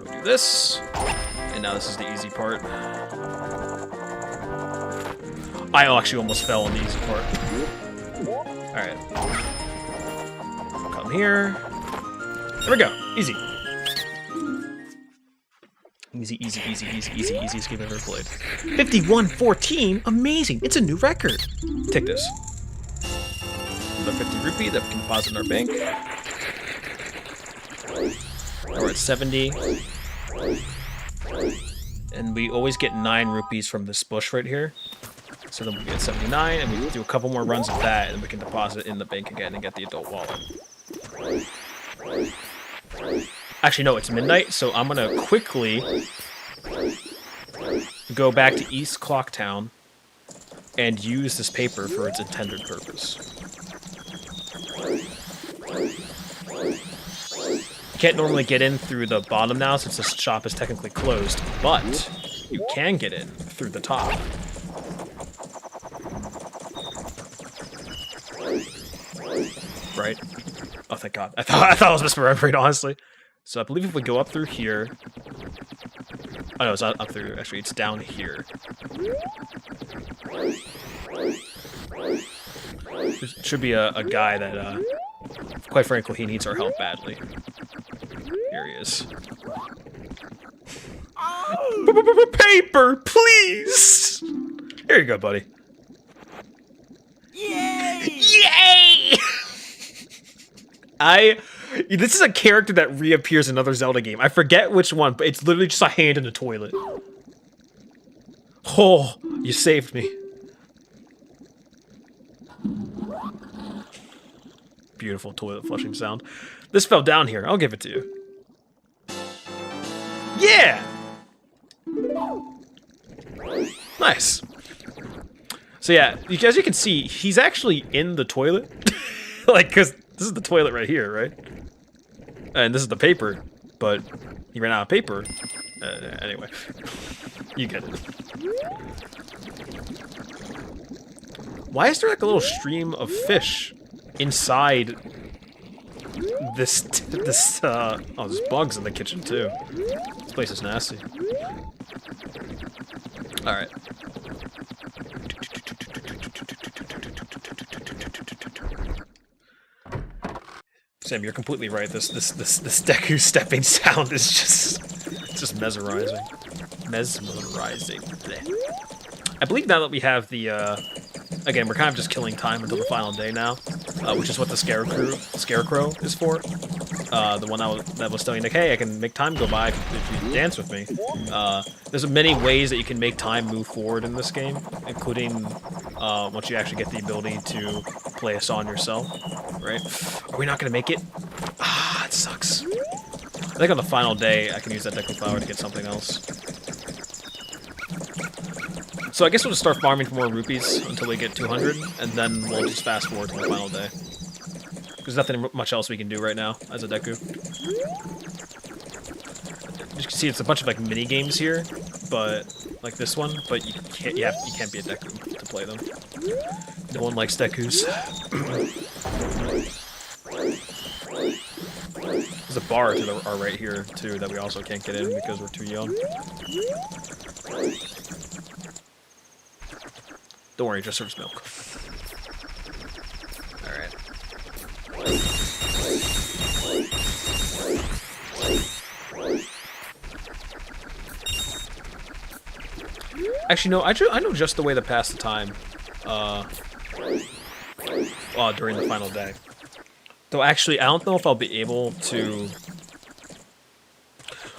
We'll do this. And now this is the easy part. I actually almost fell on the easy part. Alright. Come here. There we go. Easy. Easiest game I've ever played. 51-14? Amazing! It's a new record! Take this. The 50 rupee that we can deposit in our bank. We're at 70. And we always get 9 rupees from this bush right here. So then we get 79, and we can do a couple more runs of that, and we can deposit in the bank again and get the adult wallet. Actually, no, it's midnight, so I'm gonna quickly go back to East Clocktown and use this paper for its intended purpose. You can't normally get in through the bottom now since the shop is technically closed, but you can get in through the top. Right? Oh, thank God. I thought I was misremembering, honestly. So I believe if we go up through here... Oh no, it's not up through, actually, it's down here. There should be a guy that, quite frankly, he needs our help badly. Here he is. Paper, please. Here you go, buddy. Yay! Yay! This is a character that reappears in another Zelda game. I forget which one, but it's literally just a hand in the toilet. Oh, you saved me. Beautiful toilet flushing sound. This fell down here. I'll give it to you. Yeah! Nice. So yeah, as you can see, he's actually in the toilet. Like, because this is the toilet right here, right? And this is the paper, but he ran out of paper. Anyway, you get it. Why is there like a little stream of fish inside this? Oh, there's bugs in the kitchen too. This place is nasty. All right. Sam, you're completely right. This Deku stepping sound is just mesmerizing. Mesmerizing. I believe now that we have the again, we're kind of just killing time until the final day now, which is what the scarecrow is for. The one that was telling Nick, hey, I can make time go by if you dance with me. There's many ways that you can make time move forward in this game, including once you actually get the ability to play a song yourself, right? Are we not going to make it? Ah, it sucks. I think on the final day, I can use that Deku Flower to get something else. So I guess we'll just start farming for more rupees until we get 200, and then we'll just fast forward to the final day. There's nothing much else we can do right now as a Deku. You can see it's a bunch of like mini games here, but like this one, but you can't be a Deku to play them. No one likes Dekus. There's a bar to our right here too that we also can't get in because we're too young. Don't worry, just serves milk. Alright. Actually, no, I know just the way to pass the time. During the final day. Though actually, I don't know if I'll be able to...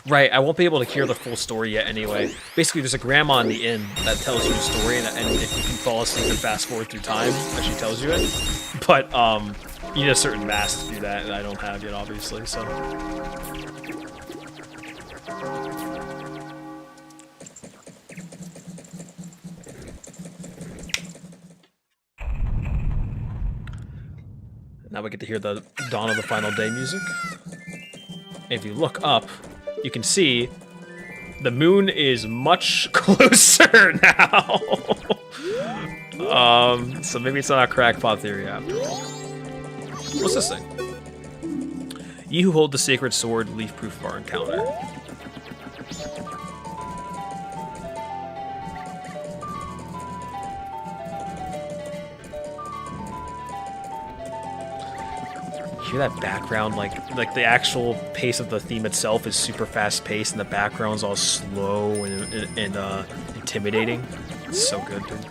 Right, I won't be able to hear the full story yet anyway. Basically, there's a grandma in the inn that tells you the story, and if you can fall asleep and fast forward through time, as she tells you it. But, you need a certain mask to do that, and I don't have yet, obviously, so... Now we get to hear the Dawn of the Final Day music. If you look up, you can see the moon is much closer now. So maybe it's not a crackpot theory after all. What's this thing? Ye who hold the sacred sword, leave proof of our encounter. Hear that background, like the actual pace of the theme itself is super fast paced, and the background's all slow and intimidating. It's so good, dude.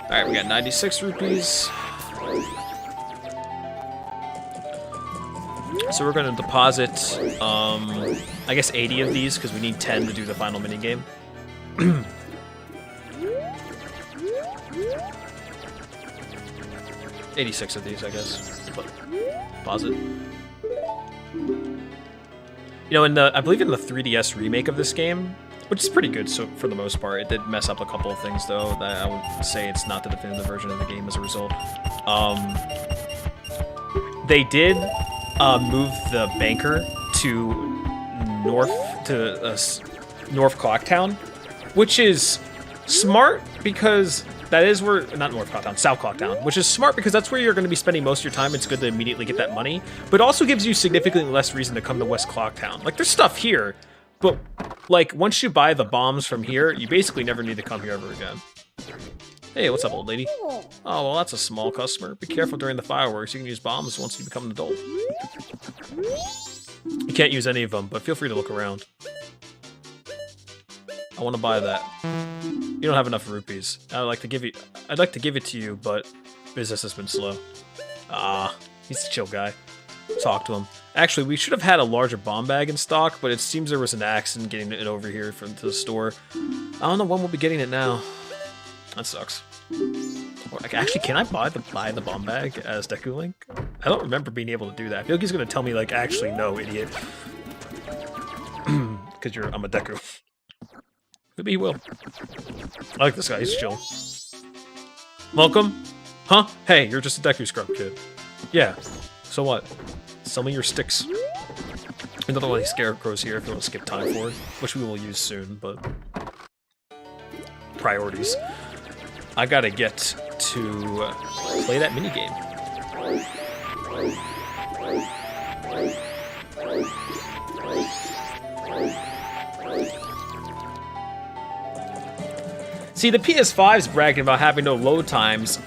Alright, we got 96 rupees. So we're going to deposit, I guess 80 of these, because we need 10 to do the final minigame. 86 of these, I guess. But deposit. You know, I believe in the 3DS remake of this game, which is pretty good so for the most part. It did mess up a couple of things, though, that I would say it's not the definitive version of the game as a result. They did... move the banker to North Clocktown, which is smart because that is where South Clocktown, which is smart because that's where you're going to be spending most of your time. It's good to immediately get that money, but also gives you significantly less reason to come to West Clocktown. Like there's stuff here, But, like, once you buy the bombs from here, you basically never need to come here ever again. Hey, what's up, old lady? Oh, well, that's a small customer. Be careful during the fireworks. You can use bombs once you become an adult. You can't use any of them, but feel free to look around. I want to buy that. You don't have enough rupees. I'd like to give it to you, but business has been slow. Ah, he's a chill guy. Talk to him. Actually, we should have had a larger bomb bag in stock, but it seems there was an accident getting it over here to the store. I don't know when we'll be getting it now. That sucks. Like, actually, can I buy the bomb bag as Deku Link? I don't remember being able to do that. I feel like he's gonna tell me, like, actually, no, idiot. Because I'm a Deku. Maybe he will. I like this guy, he's chill. Welcome? Huh? Hey, you're just a Deku Scrub kid. Yeah. So what? Sell me your sticks. Another one of these scarecrows here if you want to skip time for it, which we will use soon, but... Priorities. I gotta get to play that minigame. See, the PS5's bragging about having no load times.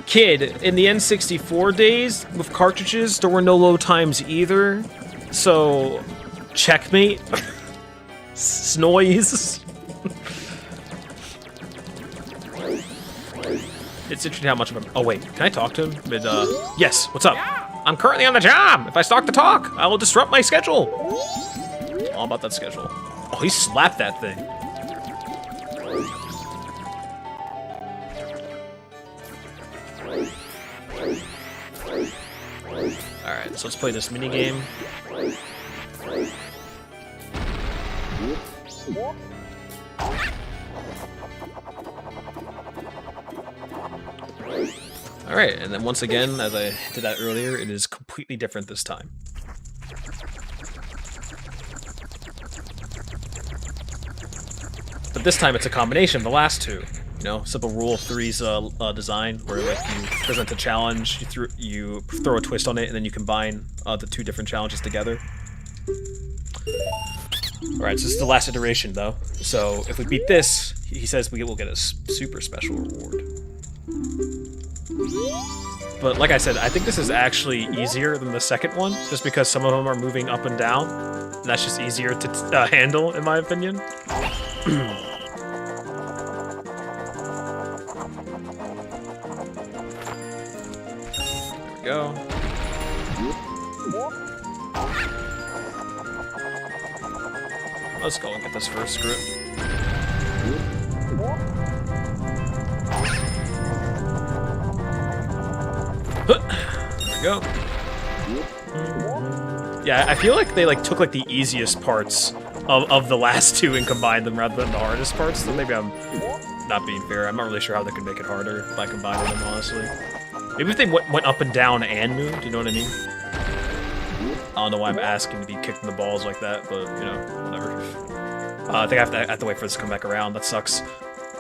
Kid, in the N64 days, with cartridges, there were no load times either. So, checkmate. Snoise. It's interesting how much of a... Oh, wait. Can I talk to him? But, yes, what's up? I'm currently on the job. If I start to talk, I will disrupt my schedule. All about that schedule. Oh, he slapped that thing. Alright, so let's play this minigame. Alright, and then once again, as I did that earlier, it is completely different this time. But this time it's a combination of the last two. You know, simple rule of three's design, where like you present a challenge, you throw a twist on it, and then you combine the two different challenges together. Alright, so this is the last iteration though. So if we beat this, he says we will get a super special reward. But like I said, I think this is actually easier than the second one, just because some of them are moving up and down, and that's just easier to handle, in my opinion. There we go. Let's go and get this first script. There we go. Yeah, I feel like they took the easiest parts of the last two and combined them rather than the hardest parts. So maybe I'm not being fair. I'm not really sure how they could make it harder by combining them, honestly. Maybe if they went up and down and moved, you know what I mean? I don't know why I'm asking to be kicked in the balls like that, but, you know, whatever. I think I have to wait for this to come back around. That sucks.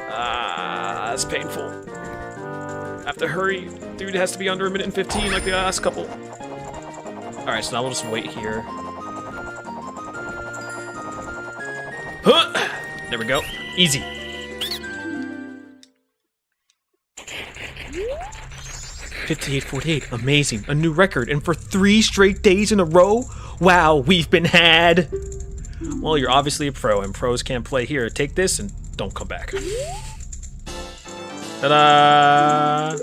That's painful. I have to hurry. Dude, it has to be under 1:15 like the last couple. Alright, so now we'll just wait here. Huh! There we go. Easy. $58.48. Amazing. A new record. And for 3 straight days in a row? Wow, we've been had. Well, you're obviously a pro, and pros can't play here. Take this and don't come back. Ta-da!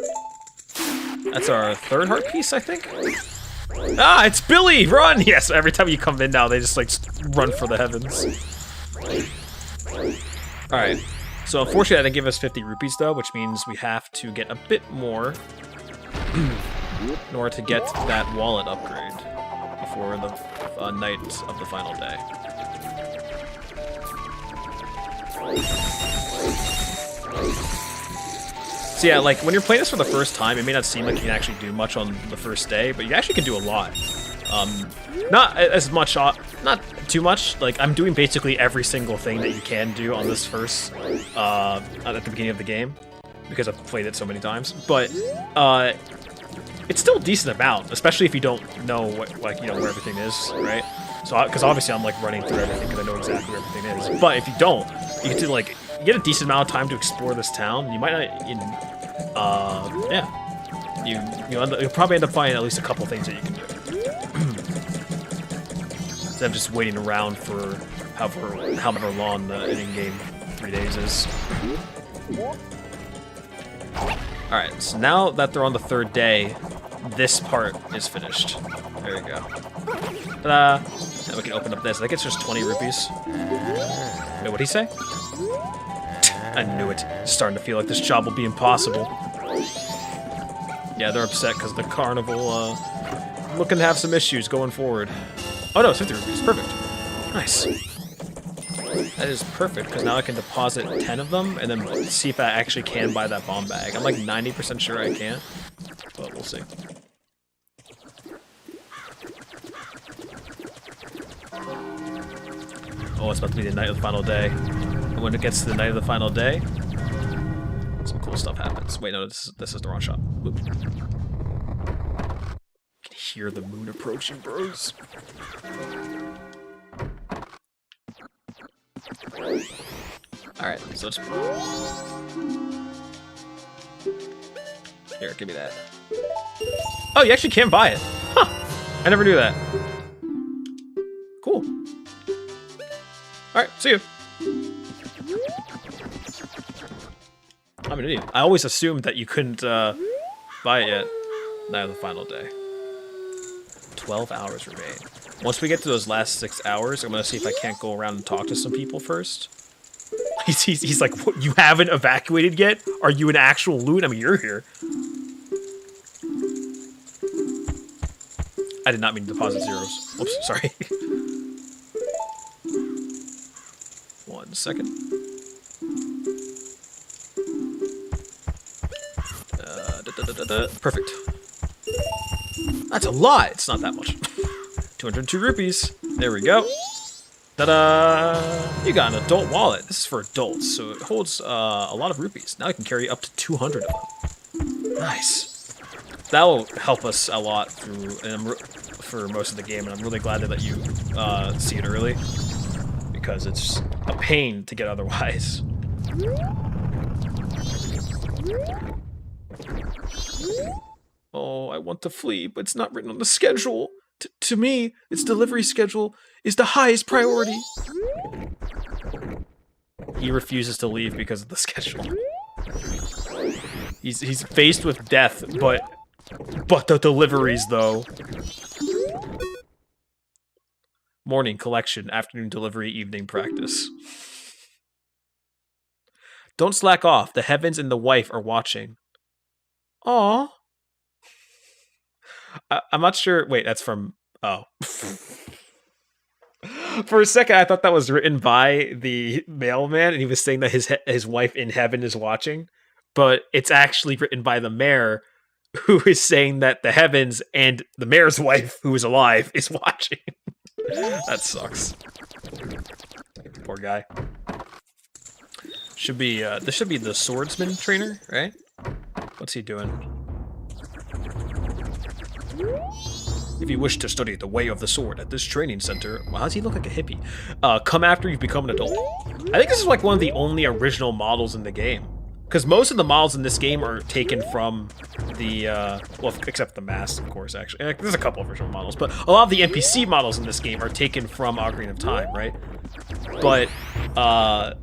That's our third heart piece, I think. Ah, it's Billy! Run! Yes, every time you come in now, they just run for the heavens. Alright, so unfortunately that didn't give us 50 rupees though, which means we have to get a bit more in order to get that wallet upgrade before the night of the final day. So yeah, when you're playing this for the first time, it may not seem like you can actually do much on the first day, but you actually can do a lot. Not as much, not too much. I'm doing basically every single thing that you can do on this first, at the beginning of the game, because I've played it so many times. But it's still a decent amount, especially if you don't know where everything is, right? So, because obviously I'm like running through everything because I know exactly where everything is. But if you don't, you get to like get a decent amount of time to explore this town. You might not, yeah. You'll probably end up finding at least a couple things that you can do. Instead of just waiting around for however long the in-game 3 days is. Alright, so now that they're on the 3rd day, this part is finished. There we go. Ta-da! Now we can open up this. I think it's just 20 rupees. Wait, what'd he say? I knew it. It's starting to feel like this job will be impossible. Yeah, they're upset because the carnival, looking to have some issues going forward. Oh no, it's 50 rupees. Perfect. Nice. That is perfect, because now I can deposit 10 of them, and then see if I actually can buy that bomb bag. I'm like 90% sure I can, but we'll see. Oh, it's about to be the night of the final day. And when it gets to the night of the final day, some cool stuff happens. Wait, no, this is the wrong shot. Whoop. You can hear the moon approaching, bros. Alright, so it's... Here, give me that. Oh, you actually can buy it. Huh. I never knew that. Cool. Alright, see you. I'm an idiot. I always assumed that you couldn't buy it yet. Now the final day. 12 hours remain. Once we get to those last 6 hours, I'm gonna see if I can't go around and talk to some people first. He's like, what, you haven't evacuated yet? Are you an actual loot? I mean, you're here. I did not mean to deposit zeros. Whoops, sorry. 1 second. Perfect. That's a lot. It's not that much. 202 rupees. There we go. Ta-da! You got an adult wallet. This is for adults, so it holds a lot of rupees. Now I can carry up to 200 of them. Nice. That will help us a lot for most of the game, and I'm really glad they let you see it early, because it's a pain to get otherwise. Oh, I want to flee, but it's not written on the schedule. To me, its delivery schedule is the highest priority. He refuses to leave because of the schedule. He's faced with death, but the deliveries though. Morning collection, afternoon delivery, evening practice. Don't slack off. The heavens and the wife are watching. Aww. I'm not sure. Wait, that's from... Oh. For a second, I thought that was written by the mailman, and he was saying that his wife in heaven is watching. But it's actually written by the mayor, who is saying that the heavens and the mayor's wife, who is alive, is watching. That sucks. Poor guy. Should be this should be the swordsman trainer, right? What's he doing? If you wish to study the way of the sword at this training center, well, how does he look like a hippie? Come after you've become an adult. I think this is like one of the only original models in the game, because most of the models in this game are taken from the well, except the mask, of course. Actually, there's a couple of original models, but a lot of the NPC models in this game are taken from Ocarina of Time, right? But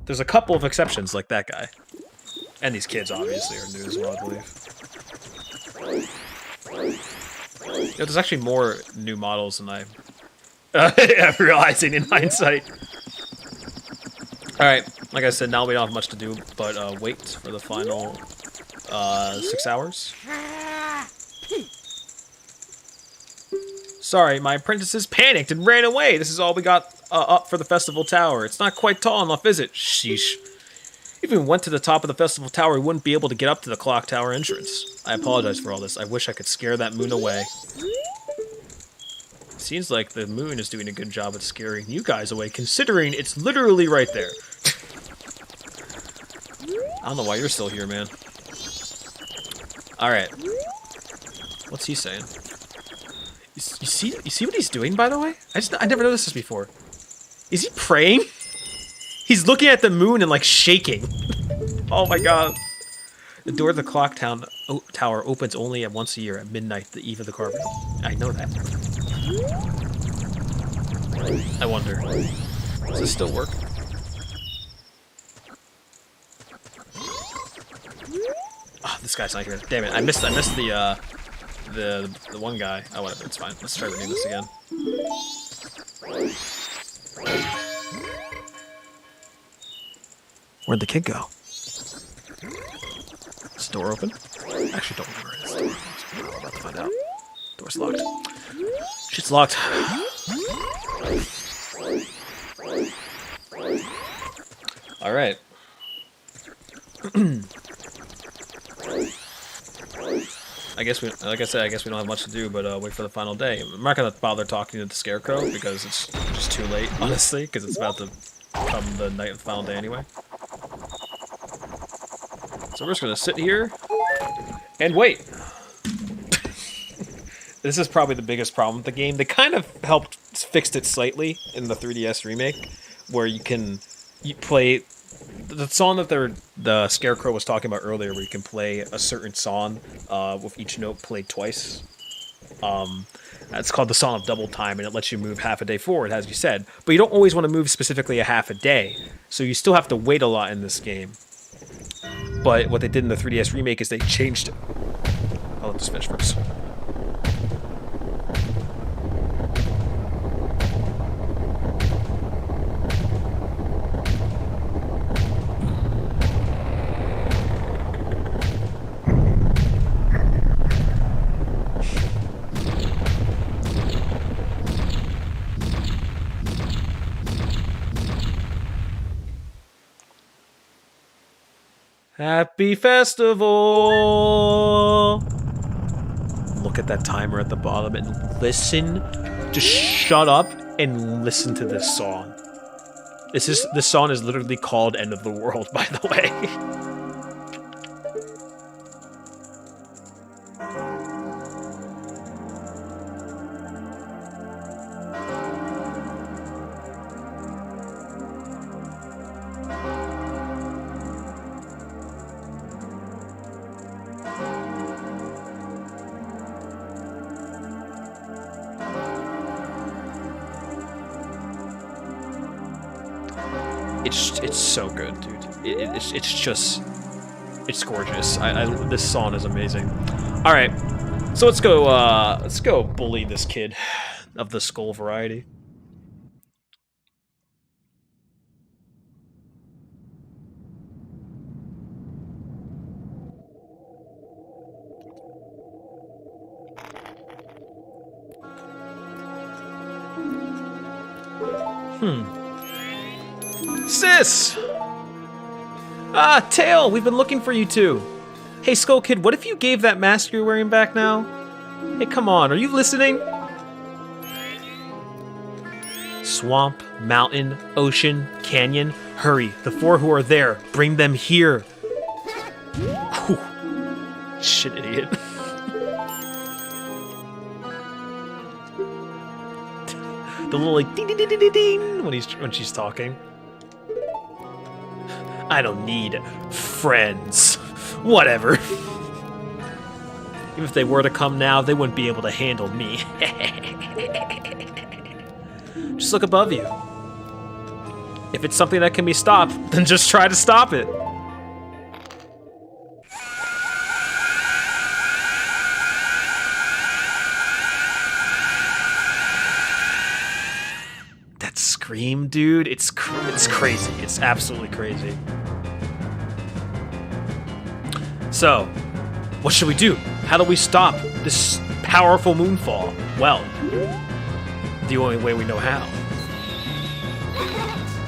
there's a couple of exceptions, like that guy, and these kids obviously are new as well, I believe. Yeah, there's actually more new models than I'm realizing in hindsight. Alright, like I said, now we don't have much to do, but wait for the final 6 hours. Sorry, my apprentices panicked and ran away. This is all we got up for the festival tower. It's not quite tall enough, is it? Sheesh. If we went to the top of the festival tower, we wouldn't be able to get up to the clock tower entrance. I apologize for all this. I wish I could scare that moon away. Seems like the moon is doing a good job at scaring you guys away, considering it's literally right there. I don't know why you're still here, man. Alright. What's he saying? You see what he's doing, by the way? I never noticed this before. Is he praying? He's looking at the moon and like shaking. Oh my god. The door of the clock tower opens only at once a year at midnight, the eve of the carpet. I know that. I wonder, does this still work? Oh, this guy's not here. Damn it! I missed the one guy. Oh, whatever. It's fine. Let's try renewing this again. Where'd the kid go? Is the door open? I actually don't know where it is. We're about to find out. Door's locked. Shit's locked. All right. I guess we, like I said, I guess we don't have much to do, but wait for the final day. I'm not gonna bother talking to the Scarecrow because it's just too late, honestly, because it's about to come the night of the final day anyway. So we're just gonna sit here and wait. This is probably the biggest problem with the game. They kind of helped fixed it slightly in the 3DS remake, where you play the song that the Scarecrow was talking about earlier, where you can play a certain song with each note played twice. It's called the Song of Double Time, and it lets you move half a day forward, as you said. But you don't always want to move specifically a half a day, so you still have to wait a lot in this game. But what they did in the 3DS remake is they changed it. I'll let this finish first. Happy festival! Look at that timer at the bottom and listen. Just shut up and listen to this song. This song is literally called End of the World, by the way. It's so good, dude. It's gorgeous. This song is amazing. All right, so let's go bully this kid of the skull variety. Sis! Ah, Tail, we've been looking for you two. Hey, Skull Kid, what if you gave that mask you're wearing back now? Hey, come on, are you listening? Swamp, mountain, ocean, canyon. Hurry, the four who are there, bring them here. Whew. Shit, idiot. The little like ding ding ding ding ding when she's talking. I don't need friends. Whatever. Even if they were to come now, they wouldn't be able to handle me. Just look above you. If it's something that can be stopped, then just try to stop it. That scream, dude, it's crazy. It's absolutely crazy. So, what should we do? How do we stop this powerful moonfall? Well, the only way we know how.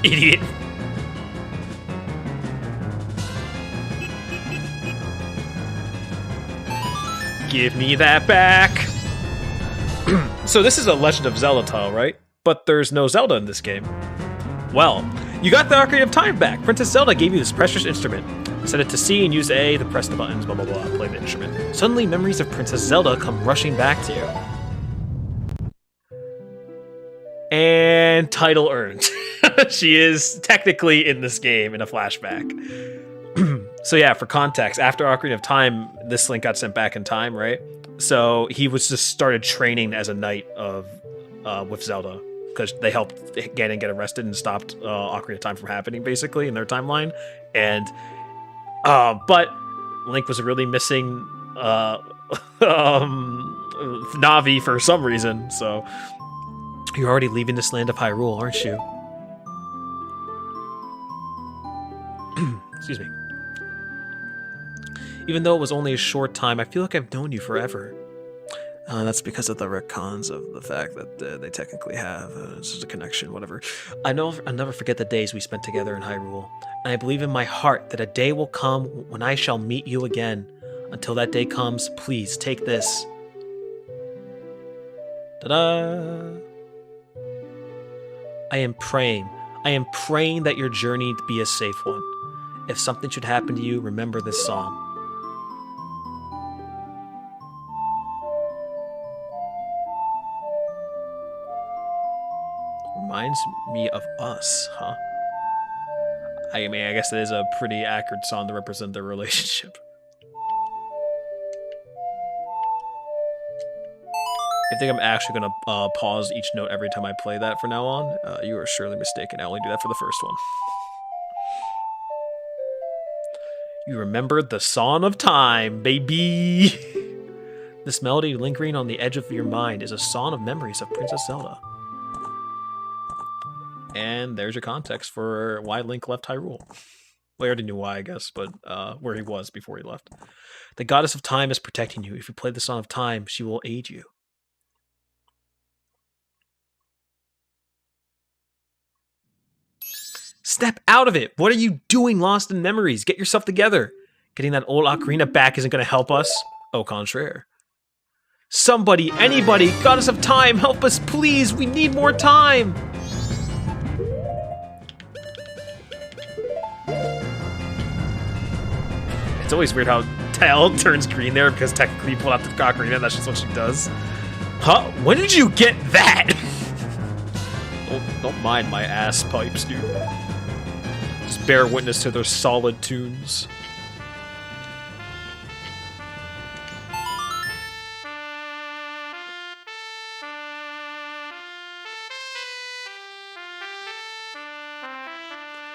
Idiot. Give me that back. So this is a Legend of Zelda tile, right? But there's no Zelda in this game. Well, you got the Ocarina of Time back. Princess Zelda gave you this precious instrument. Set it to C and use A to press the buttons, blah blah blah, play the instrument. Suddenly, memories of Princess Zelda come rushing back to you. title earned. She is technically in this game in a flashback. So yeah, for context, after Ocarina of Time, this Link got sent back in time, right? So he was just started training as a knight of with Zelda, because they helped Ganon get arrested and stopped Ocarina of Time from happening, basically, in their timeline. And but Link was really missing Navi for some reason, so you're already leaving this land of Hyrule, aren't you? Excuse me. Even though it was only a short time, I feel like I've known you forever. That's because of the retcons of the fact that they technically have just a connection, whatever. I'll never forget the days we spent together in Hyrule, and I believe in my heart that a day will come when I shall meet you again. Until that day comes, please take this. Ta-da! I am praying that your journey be a safe one. If something should happen to you, remember this song. Reminds me of us, huh? I mean, I guess it is a pretty accurate song to represent their relationship. I think I'm actually going to pause each note every time I play that from now on. You are surely mistaken. I only do that for the first one. You remembered the Song of Time, baby! This melody lingering on the edge of your mind is a song of memories of Princess Zelda. And there's your context for why Link left Hyrule. Well, I already knew why, I guess, but where he was before he left. The Goddess of Time is protecting you. If you play the Song of Time, she will aid you. Step out of it! What are you doing lost in memories? Get yourself together! Getting that old ocarina back isn't going to help us. Au contraire. Somebody, anybody, Goddess of Time, help us, please! We need more time! It's always weird how Tail turns green there, because technically you pull out the ocarina, that's just what she does. Huh? When did you get that? Don't mind my ass pipes, dude. Just bear witness to their solid tunes.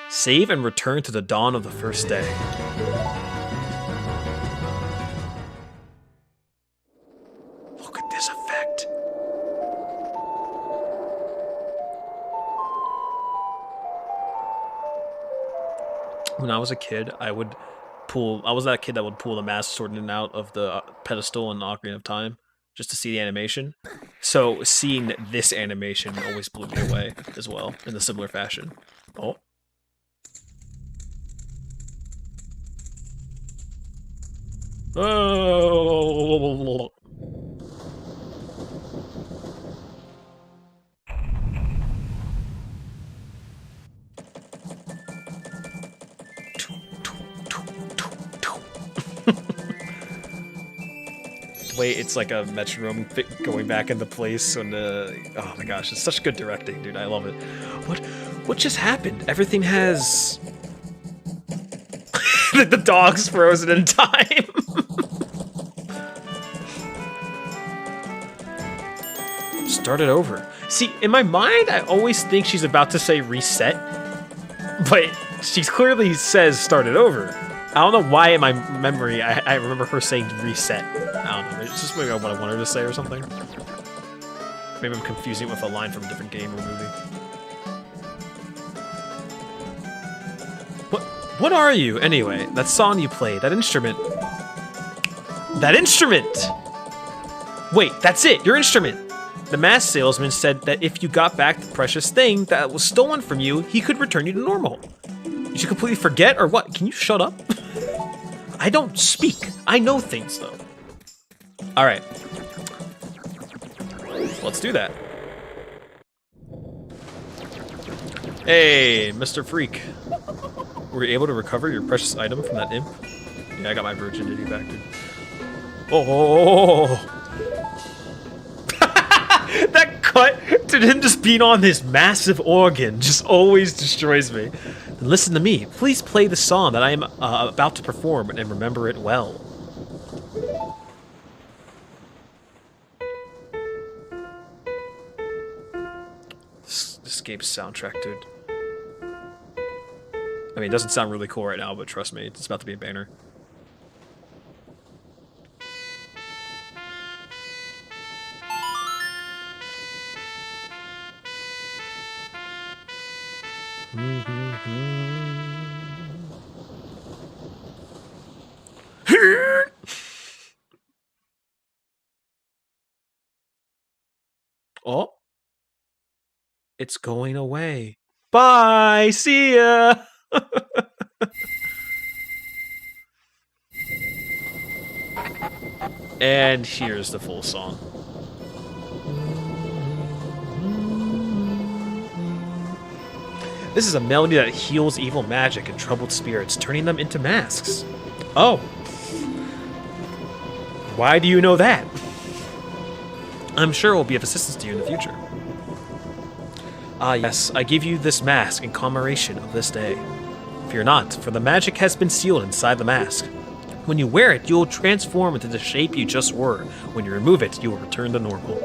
Save and return to the dawn of the first day. Look at this effect. When I was a kid, I was that kid that would pull the Master Sword in and out of the pedestal in Ocarina of Time just to see the animation. So seeing this animation always blew me away as well in a similar fashion. Oh. Oh. Wait, it's like a metronome going back into place, and oh my gosh, it's such good directing, dude. I love it. What just happened? Everything has the dog's frozen in time. Start it over. See, in my mind, I always think she's about to say reset, but she clearly says start it over. I don't know why in my memory I remember her saying reset. I don't know. It's just maybe what I wanted her to say or something. Maybe I'm confusing it with a line from a different game or movie. What are you, anyway? That song you played, that instrument. That instrument! Wait, that's it, your instrument! The masked salesman said that if you got back the precious thing that was stolen from you, he could return you to normal. You should completely forget, or what? Can you shut up? I don't speak. I know things, though. Alright. Let's do that. Hey, Mr. Freak. Were you able to recover your precious item from that imp? Yeah, I got my virginity back, dude. Oh! That cut Dude, him just being on this massive organ just always destroys me. Then listen to me. Please play the song that I am about to perform and remember it well. This game's soundtrack, dude. I mean, it doesn't sound really cool right now, but trust me, it's about to be a banger. Oh. It's going away. Bye! See ya! And here's the full song. This is a melody that heals evil magic and troubled spirits, turning them into masks. Oh. Why do you know that? I'm sure it will be of assistance to you in the future. Ah, yes, I give you this mask in commemoration of this day. Fear not, for the magic has been sealed inside the mask. When you wear it, you will transform into the shape you just were. When you remove it, you will return to normal.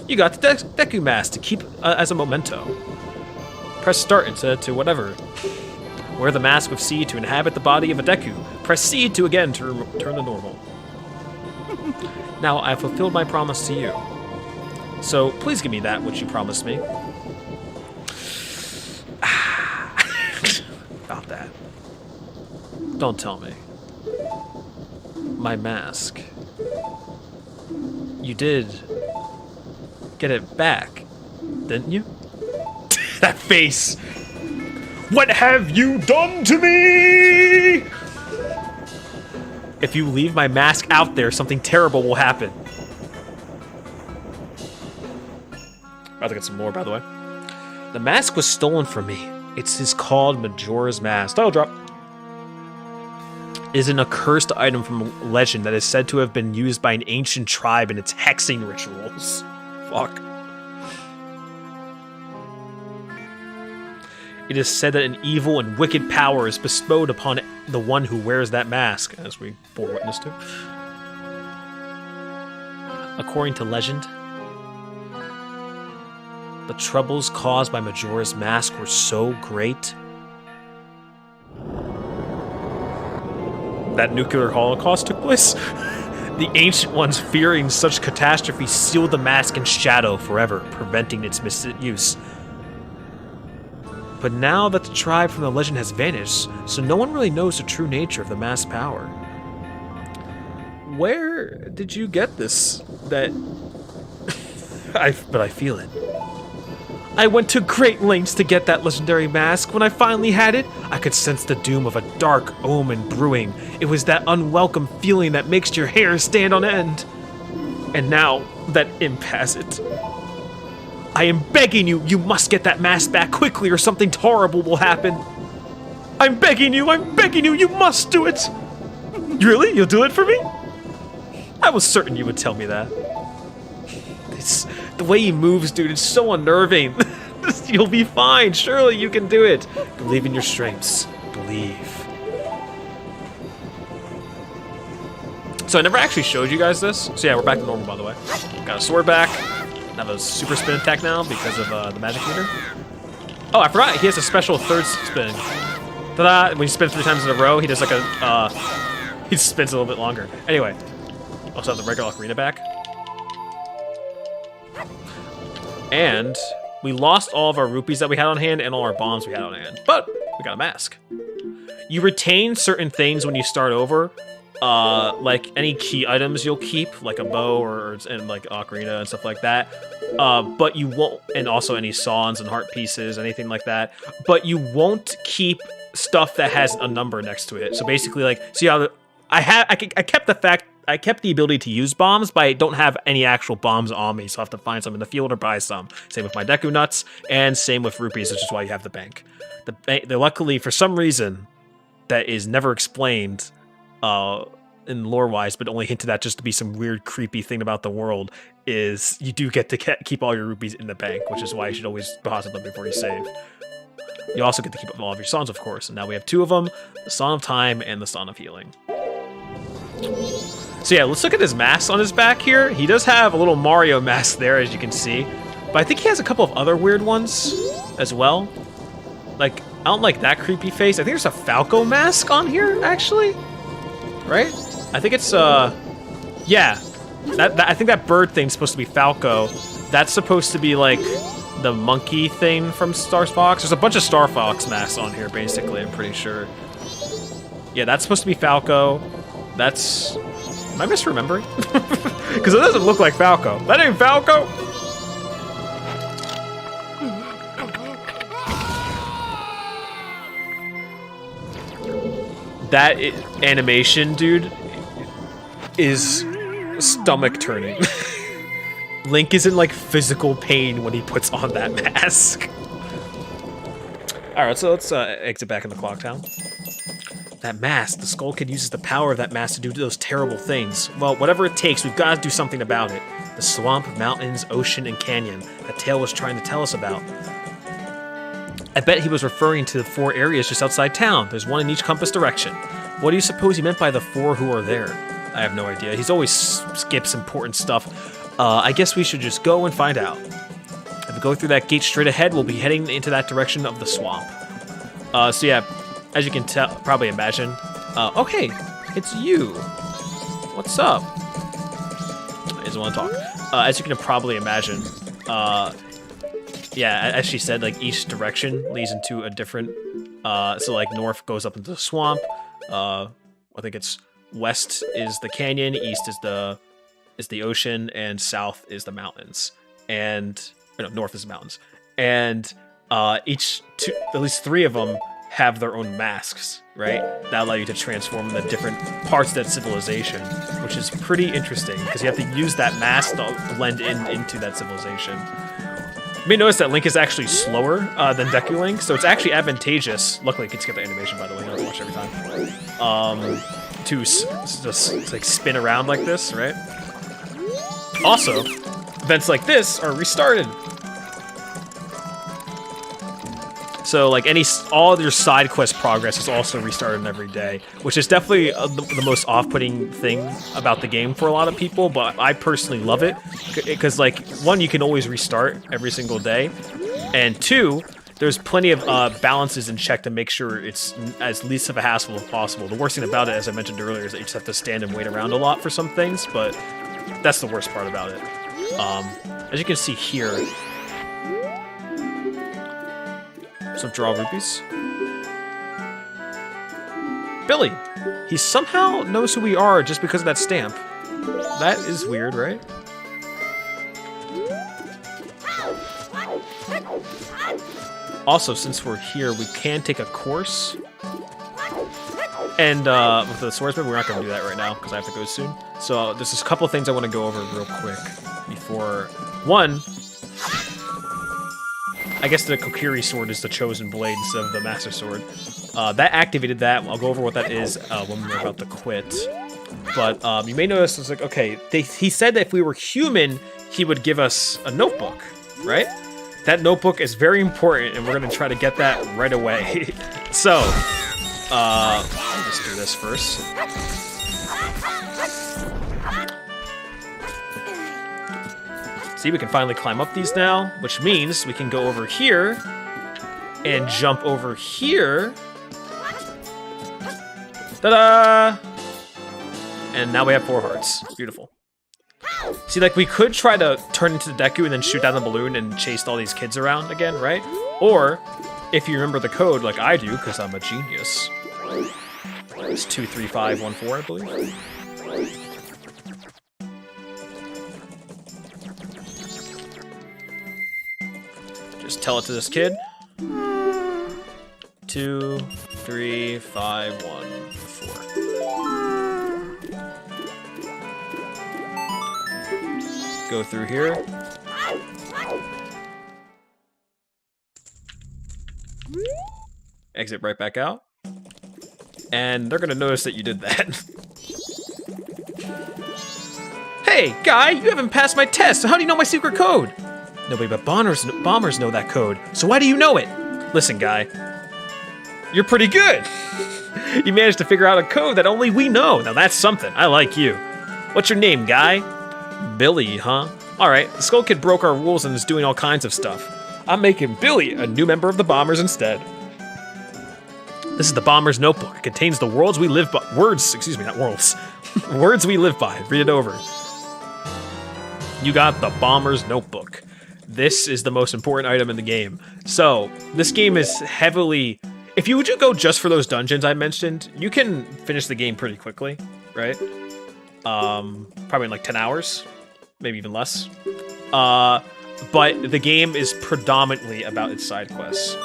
You got the Deku mask to keep as a memento. Press start to whatever. Wear the mask with C to inhabit the body of a Deku. Press C to again to return to normal. Now I have fulfilled my promise to you. So please give me that which you promised me. About that. Don't tell me. My mask. You did get it back, didn't you? That face! What have you done to me? If you leave my mask out there, something terrible will happen. About to get some more, by the way. The mask was stolen from me. It is called Majora's Mask. Title drop. It is an accursed item from legend that is said to have been used by an ancient tribe in its hexing rituals. Fuck. It is said that an evil and wicked power is bestowed upon the one who wears that mask, as we bore witness to. According to legend, the troubles caused by Majora's Mask were so great that nuclear holocaust took place. The ancient ones, fearing such catastrophe, sealed the mask in shadow forever, preventing its misuse. But now that the tribe from the legend has vanished, so no one really knows the true nature of the mask's power. Where did you get this? But I feel it. I went to great lengths to get that legendary mask. When I finally had it, I could sense the doom of a dark omen brewing. It was that unwelcome feeling that makes your hair stand on end. And now that imp has it. I am begging you, you must get that mask back quickly or something horrible will happen. I'm begging you, you must do it. Really? You'll do it for me? I was certain you would tell me that. The way he moves, dude, it's so unnerving. You'll be fine. Surely you can do it. Believe in your strengths. Believe. So I never actually showed you guys this. So yeah, we're back to normal, by the way. Got a sword back. Have a super spin attack now because of the magic meter. Oh, I forgot. He has a special third spin. Ta-da! When you spin 3 times in a row, he does like a... he spins a little bit longer. Anyway. Also have the regular ocarina back. And we lost all of our rupees that we had on hand and all our bombs we had on hand. But we got a mask. You retain certain things when you start over. Like any key items you'll keep, like a bow and like ocarina and stuff like that. But you won't, and also any songs and heart pieces, anything like that. But you won't keep stuff that has a number next to it. So basically, like, see how I kept the ability to use bombs, but I don't have any actual bombs on me, so I have to find some in the field or buy some. Same with my Deku Nuts, and same with rupees, which is why you have the bank. They luckily, for some reason that is never explained, in lore-wise, but only hinted at just to be some weird, creepy thing about the world, is you do get to keep all your rupees in the bank, which is why you should always deposit them before you save. You also get to keep all of your songs, of course, and now we have 2 of them, the Song of Time and the Song of Healing. So yeah, let's look at his mask on his back here. He does have a little Mario mask there, as you can see, but I think he has a couple of other weird ones as well. Like, I don't like that creepy face. I think there's a Falco mask on here, actually, right? I think it's, yeah, I think that bird thing's supposed to be Falco. That's supposed to be, like, the monkey thing from Star Fox. There's a bunch of Star Fox masks on here, basically, I'm pretty sure. Yeah, that's supposed to be Falco. That's... Am I misremembering? Because it doesn't look like Falco. That ain't Falco! That animation, dude, is stomach-turning. Link is in, like, physical pain when he puts on that mask. Alright, so let's exit back in the Clock Town. That mask, the Skull Kid uses the power of that mask to do those terrible things. Well, whatever it takes, we've got to do something about it. The swamp, mountains, ocean, and canyon that Tail was trying to tell us about. I bet he was referring to the 4 areas just outside town. There's one in each compass direction. What do you suppose he meant by the 4 who are there? I have no idea. He's always skips important stuff. I guess we should just go and find out. If we go through that gate straight ahead, we'll be heading into that direction of the swamp. So yeah, as you can probably imagine. Oh hey, it's you. What's up? He doesn't want to talk. As you can probably imagine, yeah, as she said, like each direction leads into a different. So like north goes up into the swamp. I think it's west is the canyon, east is the ocean, and south is the mountains. And no, north is the mountains. And at least 3 of them have their own masks, right? That allow you to transform the different parts of that civilization, which is pretty interesting because you have to use that mask to blend into that civilization. You may notice that Link is actually slower than Deku Link, so it's actually advantageous. Luckily, you can skip the animation, by the way. You don't have to watch every time. To just like spin around like this, right? Also, events like this are restarted. So like all your side quest progress is also restarted every day, which is definitely the most off-putting thing about the game for a lot of people, but I personally love it because like 1, you can always restart every single day, and 2, there's plenty of balances in check to make sure it's as least of a hassle as possible. The worst thing about it, as I mentioned earlier, is that you just have to stand and wait around a lot for some things, but that's the worst part about it. As you can see here, some draw rupees. Billy! He somehow knows who we are just because of that stamp. That is weird, right? Also, since we're here, we can take a course. And with the swordsman, we're not going to do that right now because I have to go soon. So there's just a couple of things I want to go over real quick before... 1, I guess the Kokiri sword is the chosen blade instead of the Master Sword. That activated that. I'll go over what that is when we're about to quit. But you may notice it's like, okay, he said that if we were human, he would give us a notebook, right? That notebook is very important, and we're going to try to get that right away. So, let's do this first. See, we can finally climb up these now, which means we can go over here and jump over here. Ta-da! And now we have 4 hearts. Beautiful. See, like, we could try to turn into the Deku and then shoot down the balloon and chase all these kids around again, right? Or, if you remember the code like I do, because I'm a genius, it's 23514, I believe. Just tell it to this kid. 2, 3, 5, 1, 4. Go through here. Exit right back out. And they're gonna notice that you did that. Hey, guy, you haven't passed my test, so how do you know my secret code? Nobody but bombers know that code, so why do you know it? Listen, guy, you're pretty good. You managed to figure out a code that only we know. Now that's something. I like you. What's your name, guy? Billy, huh? Alright, the Skull Kid broke our rules and is doing all kinds of stuff. I'm making Billy a new member of the Bombers instead. This is the Bomber's Notebook. It contains the words we live by. Words we live by. Read it over. You got the Bomber's Notebook. This is the most important item in the game. So, this game is heavily... If you would go just for those dungeons I mentioned, you can finish the game pretty quickly, right? Probably in like 10 hours, maybe even less. But the game is predominantly about its side quests.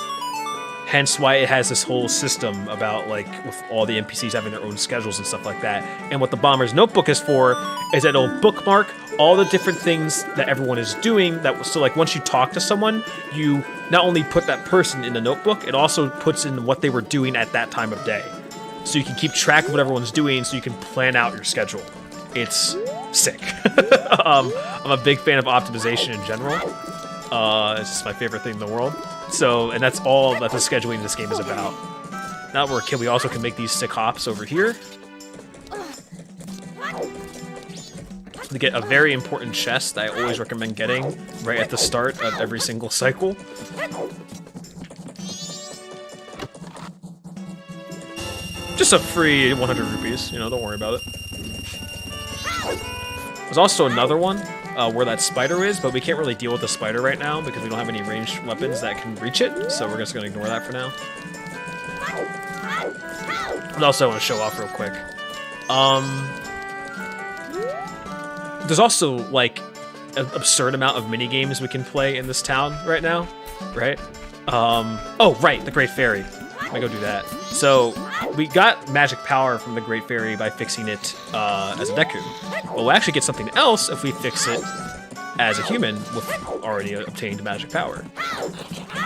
Hence why it has this whole system about, like, with all the NPCs having their own schedules and stuff like that. And what the Bomber's Notebook is for is that it'll bookmark all the different things that everyone is doing. So, like, once you talk to someone, you not only put that person in the notebook, it also puts in what they were doing at that time of day. So you can keep track of what everyone's doing so you can plan out your schedule. It's sick. I'm a big fan of optimization in general. It's just my favorite thing in the world. So, and that's all that the scheduling in this game is about. Now we're a kid, we also can make these sick hops over here. To get a very important chest that I always recommend getting right at the start of every single cycle. Just a free 100 rupees, you know, don't worry about it. There's also another one where that spider is, but we can't really deal with the spider right now because we don't have any ranged weapons that can reach it, so we're just going to ignore that for now. And also I want to show off real quick. There's also, like, an absurd amount of mini-games we can play in this town right now, right? Oh, right, the Great Fairy. Let me go do that. So, we got magic power from the Great Fairy by fixing it as a Deku. But we'll actually get something else if we fix it as a human with already obtained magic power.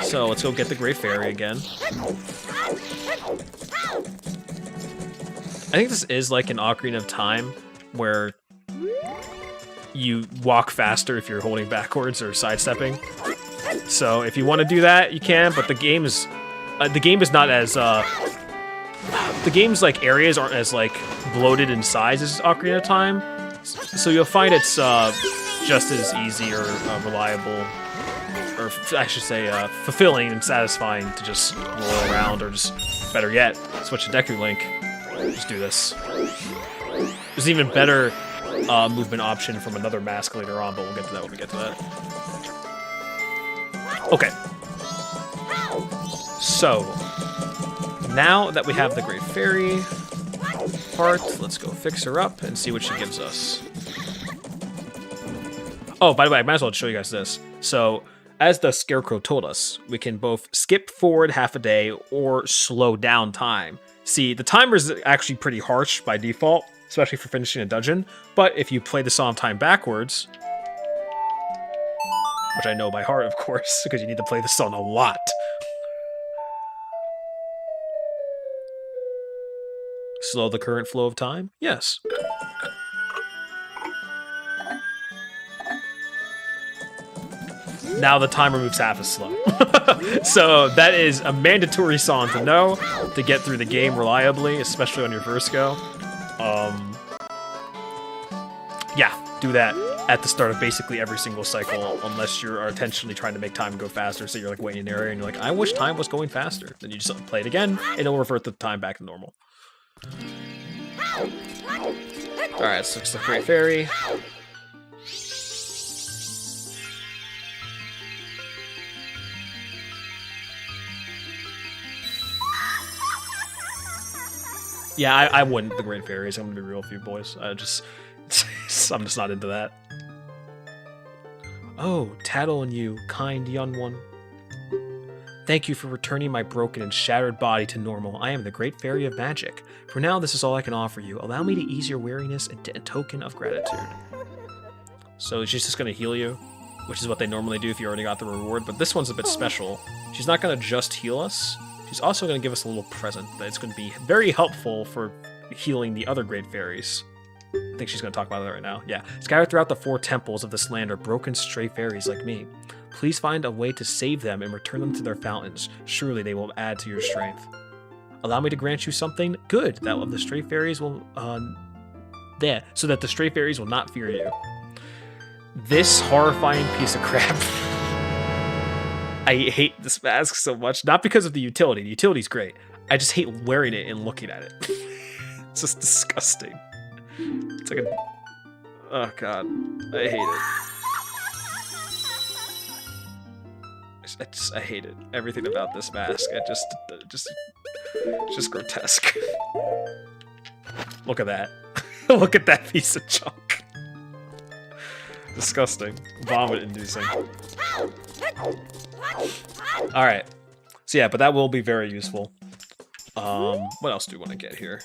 So, let's go get the Great Fairy again. I think this is like an Ocarina of Time where you walk faster if you're holding backwards or sidestepping. So if you want to do that, you can, but the game is not as the game's like areas aren't as like bloated in size as Ocarina of Time, so you'll find it's just as easy or reliable, or I should say fulfilling and satisfying to just roll around, or just better yet, switch to Deku Link. Just do this. There's an even better movement option from another mask later on, but we'll get to that when we get to that. Okay. So, now that we have the Great Fairy part, let's go fix her up and see what she gives us. Oh, by the way, I might as well show you guys this. So, as the Scarecrow told us, we can both skip forward half a day or slow down time. See, the timer is actually pretty harsh by default, especially for finishing a dungeon, but if you play the Song of Time backwards, which I know by heart, of course, because you need to play the song a lot. Slow the current flow of time? Yes. Now the timer moves half as slow. So that is a mandatory song to know to get through the game reliably, especially on your first go. Yeah, do that at the start of basically every single cycle, unless you are intentionally trying to make time go faster, so you're like waiting in an area and you're like, I wish time was going faster. Then you just play it again, and it'll revert the time back to normal. Alright, so it's the Great Fairy. Yeah, I wouldn't the Great Fairies. I'm gonna be real with you boys. I'm just not into that. Oh, Tattle and you, kind young one. Thank you for returning my broken and shattered body to normal. I am the Great Fairy of Magic. For now, this is all I can offer you. Allow me to ease your weariness and a token of gratitude. So she's just gonna heal you, which is what they normally do if you already got the reward, but this one's a bit special. She's not gonna just heal us. She's also going to give us a little present that's going to be very helpful for healing the other Great Fairies. I think she's going to talk about that right now. Yeah. Scattered throughout the 4 temples of this land are broken stray fairies like me. Please find a way to save them and return them to their fountains. Surely they will add to your strength. Allow me to grant you something good that of the stray fairies will so that the stray fairies will not fear you. This horrifying piece of crap. I hate this mask so much, not because of the utility. The utility's great. I just hate wearing it and looking at it. It's just disgusting. It's like a... Oh god, I hate it. I hate it. Everything about this mask. It's just grotesque. Look at that. Look at that piece of junk. Disgusting. Vomit-inducing. Alright. So yeah, but that will be very useful. What else do we want to get here?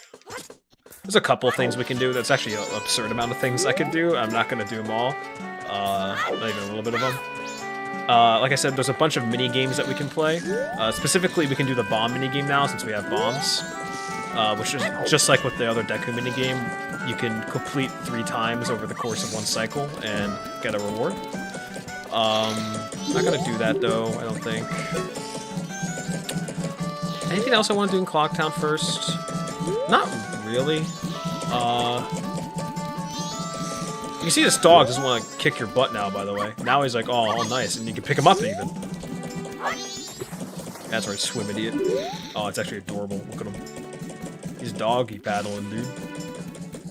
There's a couple of things we can do. That's actually an absurd amount of things I can do. I'm not going to do them all. Not even a little bit of them. Like I said, there's a bunch of mini games that we can play. Specifically, we can do the bomb mini game now since we have bombs, which is just like with the other Deku mini game. You can complete 3 times over the course of 1 cycle and get a reward. Not gonna do that though, I don't think. Anything else I want to do in Clocktown first? Not really. You can see this dog doesn't want to kick your butt now, by the way. Now he's like, oh, nice, and you can pick him up even. That's right, swim idiot. Oh, it's actually adorable. Look at him. He's doggy paddling, dude.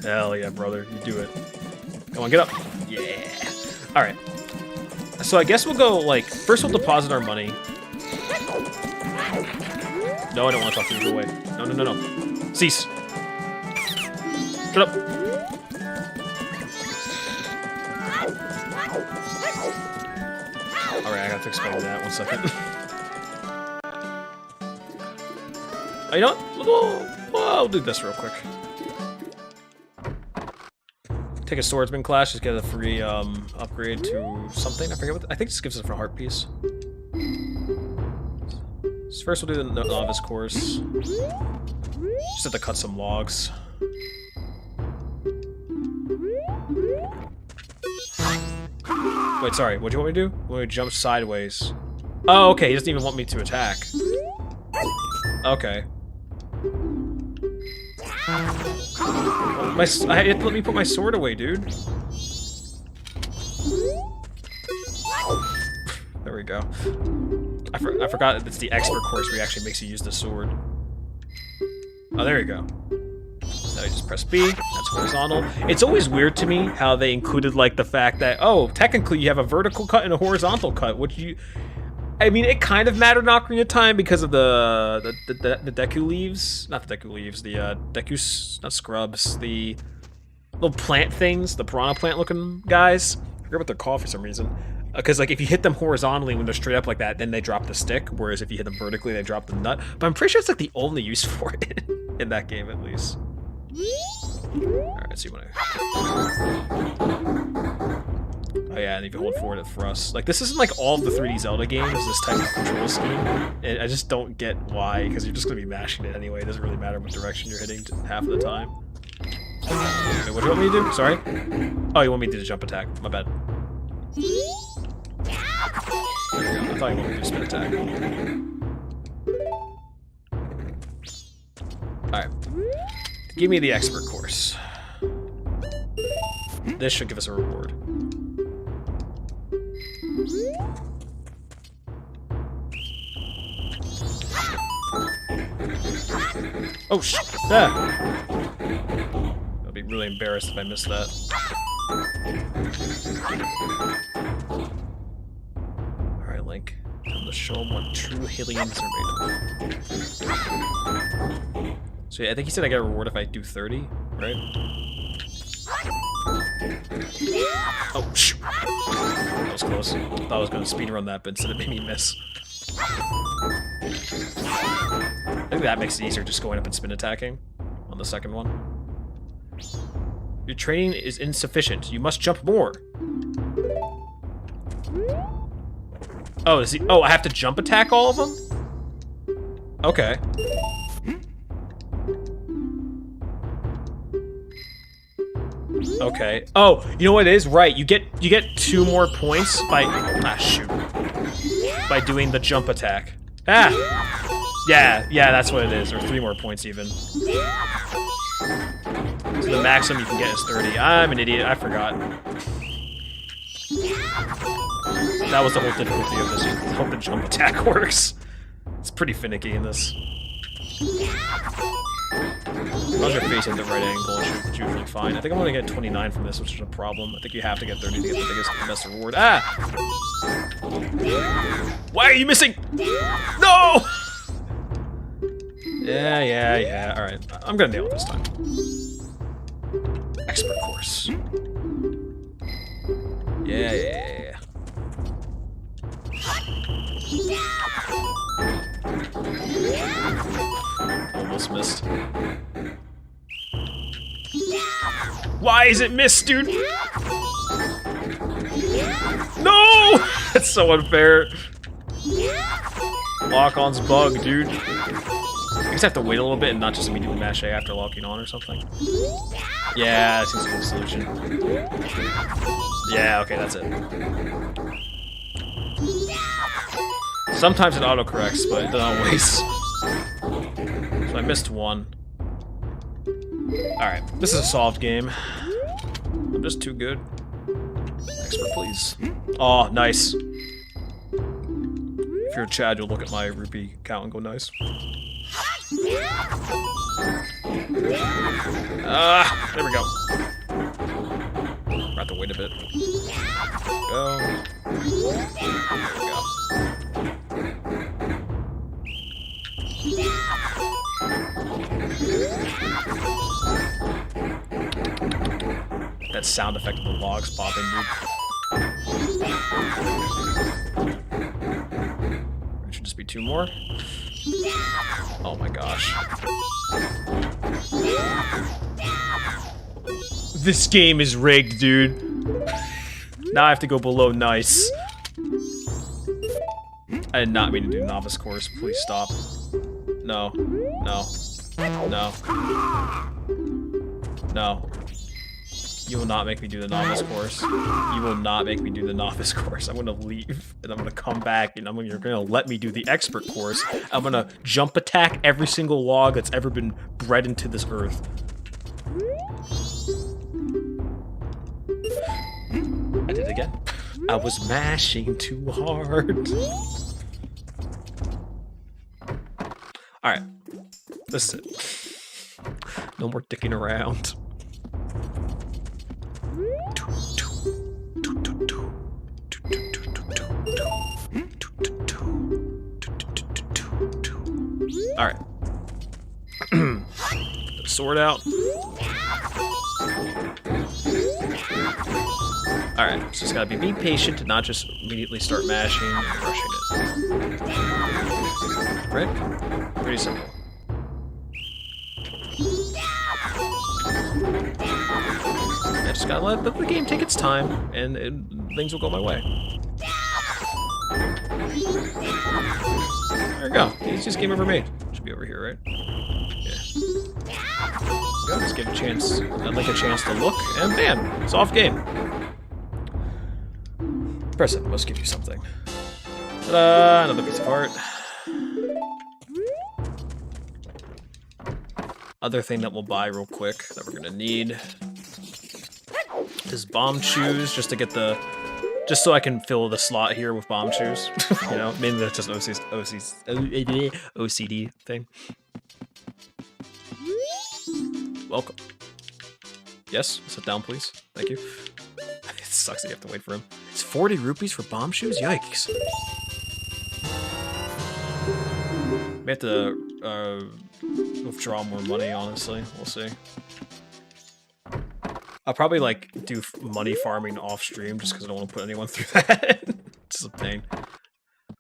Hell yeah, brother. You do it. Come on, get up. Yeah. Alright. So I guess we'll go, like, first we'll deposit our money. No, I don't want to talk to you. Go away. No, no, no, no. Cease. Shut up. Alright, I have to explain that. 1 second. Oh, you know what? I'll do this real quick. Take a swordsman class, just get a free upgrade to something. I forget what. I think this gives us a heart piece. So first, we'll do the novice course. Just have to cut some logs. Wait, sorry. What do you want me to do? Want me to jump sideways? Oh, okay. He doesn't even want me to attack. Okay. I had to let me put my sword away, dude. There we go. I forgot it's the expert course where he actually makes you use the sword. Oh, there you go. Now you just press B. That's horizontal. It's always weird to me how they included like the fact that, oh, technically you have a vertical cut and a horizontal cut, which you... I mean, it kind of mattered in Ocarina of Time because of the Deku leaves. Not the Deku leaves, the Deku... not scrubs, the little plant things, the piranha plant looking guys. I forget what they're called for some reason. Because like if you hit them horizontally when they're straight up like that, then they drop the stick, whereas if you hit them vertically, they drop the nut. But I'm pretty sure it's like the only use for it in that game at least. Alright, let's see what Oh yeah, and if you hold forward at thrust. Like, this isn't like all of the 3D Zelda games, this type of control scheme. And I just don't get why, because you're just going to be mashing it anyway. It doesn't really matter what direction you're hitting half of the time. Wait, what do you want me to do? Sorry? Oh, you want me to do the jump attack. My bad. There we go. I thought you wanted me to do spin attack. Alright. Give me the expert course. This should give us a reward. Oh, sh! Ah! I'd be really embarrassed if I missed that. Alright, Link. Time to show him what true Hylians are made of. So yeah, I think he said I get a reward if I do 30, right? Oh, sh! That was close. I thought I was going to speedrun that, but instead it made me miss. I think that makes it easier just going up and spin attacking on the second one. Your training is insufficient. You must jump more. Oh, is he? Oh, I have to jump attack all of them? Okay. Okay. Oh, you know what it is? Right. You get 2 more points by shoot. By doing the jump attack. Ah. Yeah, that's what it is. Or 3 more points even. So the maximum you can get is 30. I'm an idiot. I forgot. That was the whole difficulty of this. I hope the jump attack works. It's pretty finicky in this. As long as you're facing the right angle, it's usually fine. I think I'm gonna get 29 from this, which is a problem. I think you have to get 30 to get the best reward. Ah! Why are you missing? No! Yeah. Alright. I'm gonna nail it this time. Expert course. Yeah. Almost missed. Why is it missed, dude? No! That's so unfair. Lock-on's bug, dude. I guess I have to wait a little bit and not just immediately mash A after locking on or something. Yeah, that seems to be the solution. Yeah, okay, that's it. Sometimes it autocorrects, but it doesn't always. So I missed one. Alright, this is a solved game. I'm just too good. Expert, please. Oh, nice. If you're Chad, you'll look at my rupee count and go, nice. There we go. We'll have to wait a bit. Go. There we go. That sound effect of the logs popping, dude. It should just be 2 more. Oh my gosh. This game is rigged, dude. Now I have to go below nice. I did not mean to do novice course. Please stop. No. You will not make me do the novice course. You will not make me do the novice course. I'm gonna leave, and I'm gonna come back, and you're gonna let me do the expert course. I'm gonna jump attack every single log that's ever been bred into this earth. I did it again. I was mashing too hard. Alright. This is it. No more dicking around. Alright. Sword out. Alright, so just gotta be patient and not just immediately start mashing and rushing it. Right? Pretty simple. I just gotta let the game take its time, and things will go my way. There we go. Easiest game ever made. Should be over here, right? Yeah. Go. Let's give a chance. I'd like a chance to look, and bam! Soft game. Press it. Must give you something. Ta-da! Another piece of art. Other thing that we'll buy real quick that we're gonna need is bomb shoes, just to get the, just so I can fill the slot here with bomb shoes. You know, mainly that's just OCD thing. Welcome. Yes, sit down, please. Thank you. It sucks that you have to wait for him. It's 40 rupees for bomb shoes? Yikes. We have to withdraw more money, honestly. We'll see. I'll probably like do money farming off stream just because I don't want to put anyone through that. It's a pain.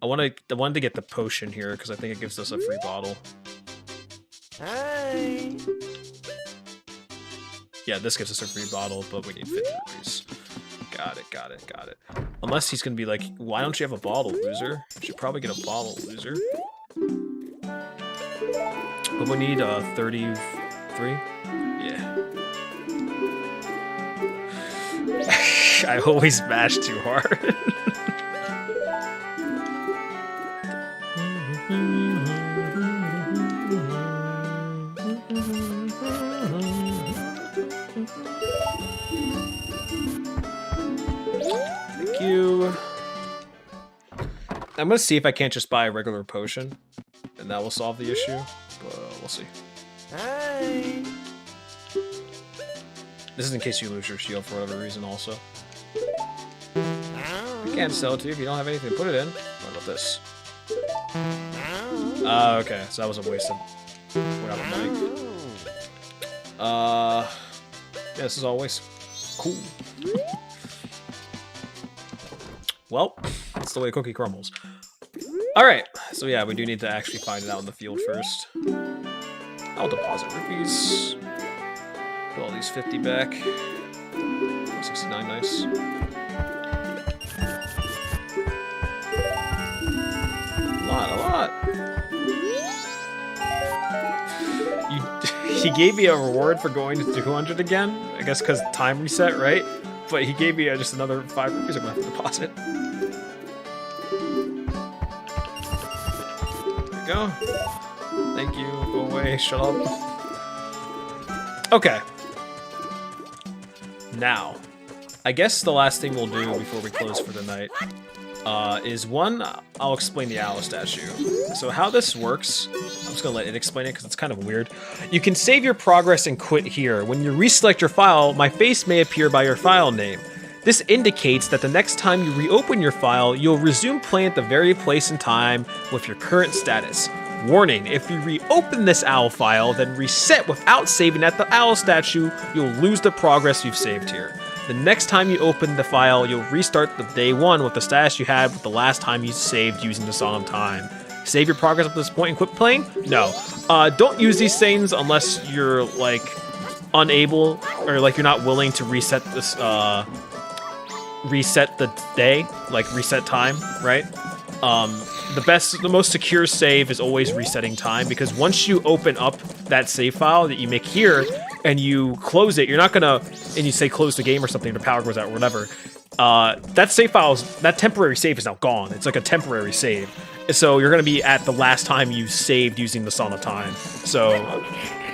I wanted to get the potion here because I think it gives us a free bottle. Hi. Yeah, this gives us a free bottle, but we need 50 rupees. Got it. Unless he's gonna be like, why don't you have a bottle, loser? You should probably get a bottle, loser. But we need 33. Yeah. I always mash too hard. Thank you. I'm gonna see if I can't just buy a regular potion, and that will solve the issue, but we'll see. Hi. This is in case you lose your shield for whatever reason also. You can't sell it to you if you don't have anything to put it in. What about this? Okay, so that was a waste of money. Yeah, this is all waste. Cool. Well, that's the way a cookie crumbles. Alright, so yeah, we do need to actually find it out in the field first. I'll deposit rupees. Put all these 50 back. 69, nice. A lot. He gave me a reward for going to 200 again. I guess because time reset, right? But he gave me just another 5 rupees I'm gonna have to deposit. There we go. Thank you. Go away. Shut up. Okay. Now, I guess the last thing we'll do before we close for the night is one, I'll explain the owl statue. So how this works, I'm just gonna let it explain it because it's kind of weird. You can save your progress and quit here. When you reselect your file, my face may appear by your file name. This indicates that the next time you reopen your file, you'll resume playing at the very place and time with your current status. Warning, if you reopen this owl file, then reset without saving at the owl statue, you'll lose the progress you've saved here. The next time you open the file, you'll restart the day one with the status you had with the last time you saved using the Song of Time. Save your progress up to this point and quit playing? No. Don't use these things unless you're, like, unable, or, like, you're not willing to reset this, reset the day, like, reset time, right? The most secure save is always resetting time, because once you open up that save file that you make here and you close it, you're not gonna, and you say close the game or something, the power goes out or whatever, that save file, that temporary save is now gone. It's like a temporary save. So you're gonna be at the last time you saved using the Song of Time. So,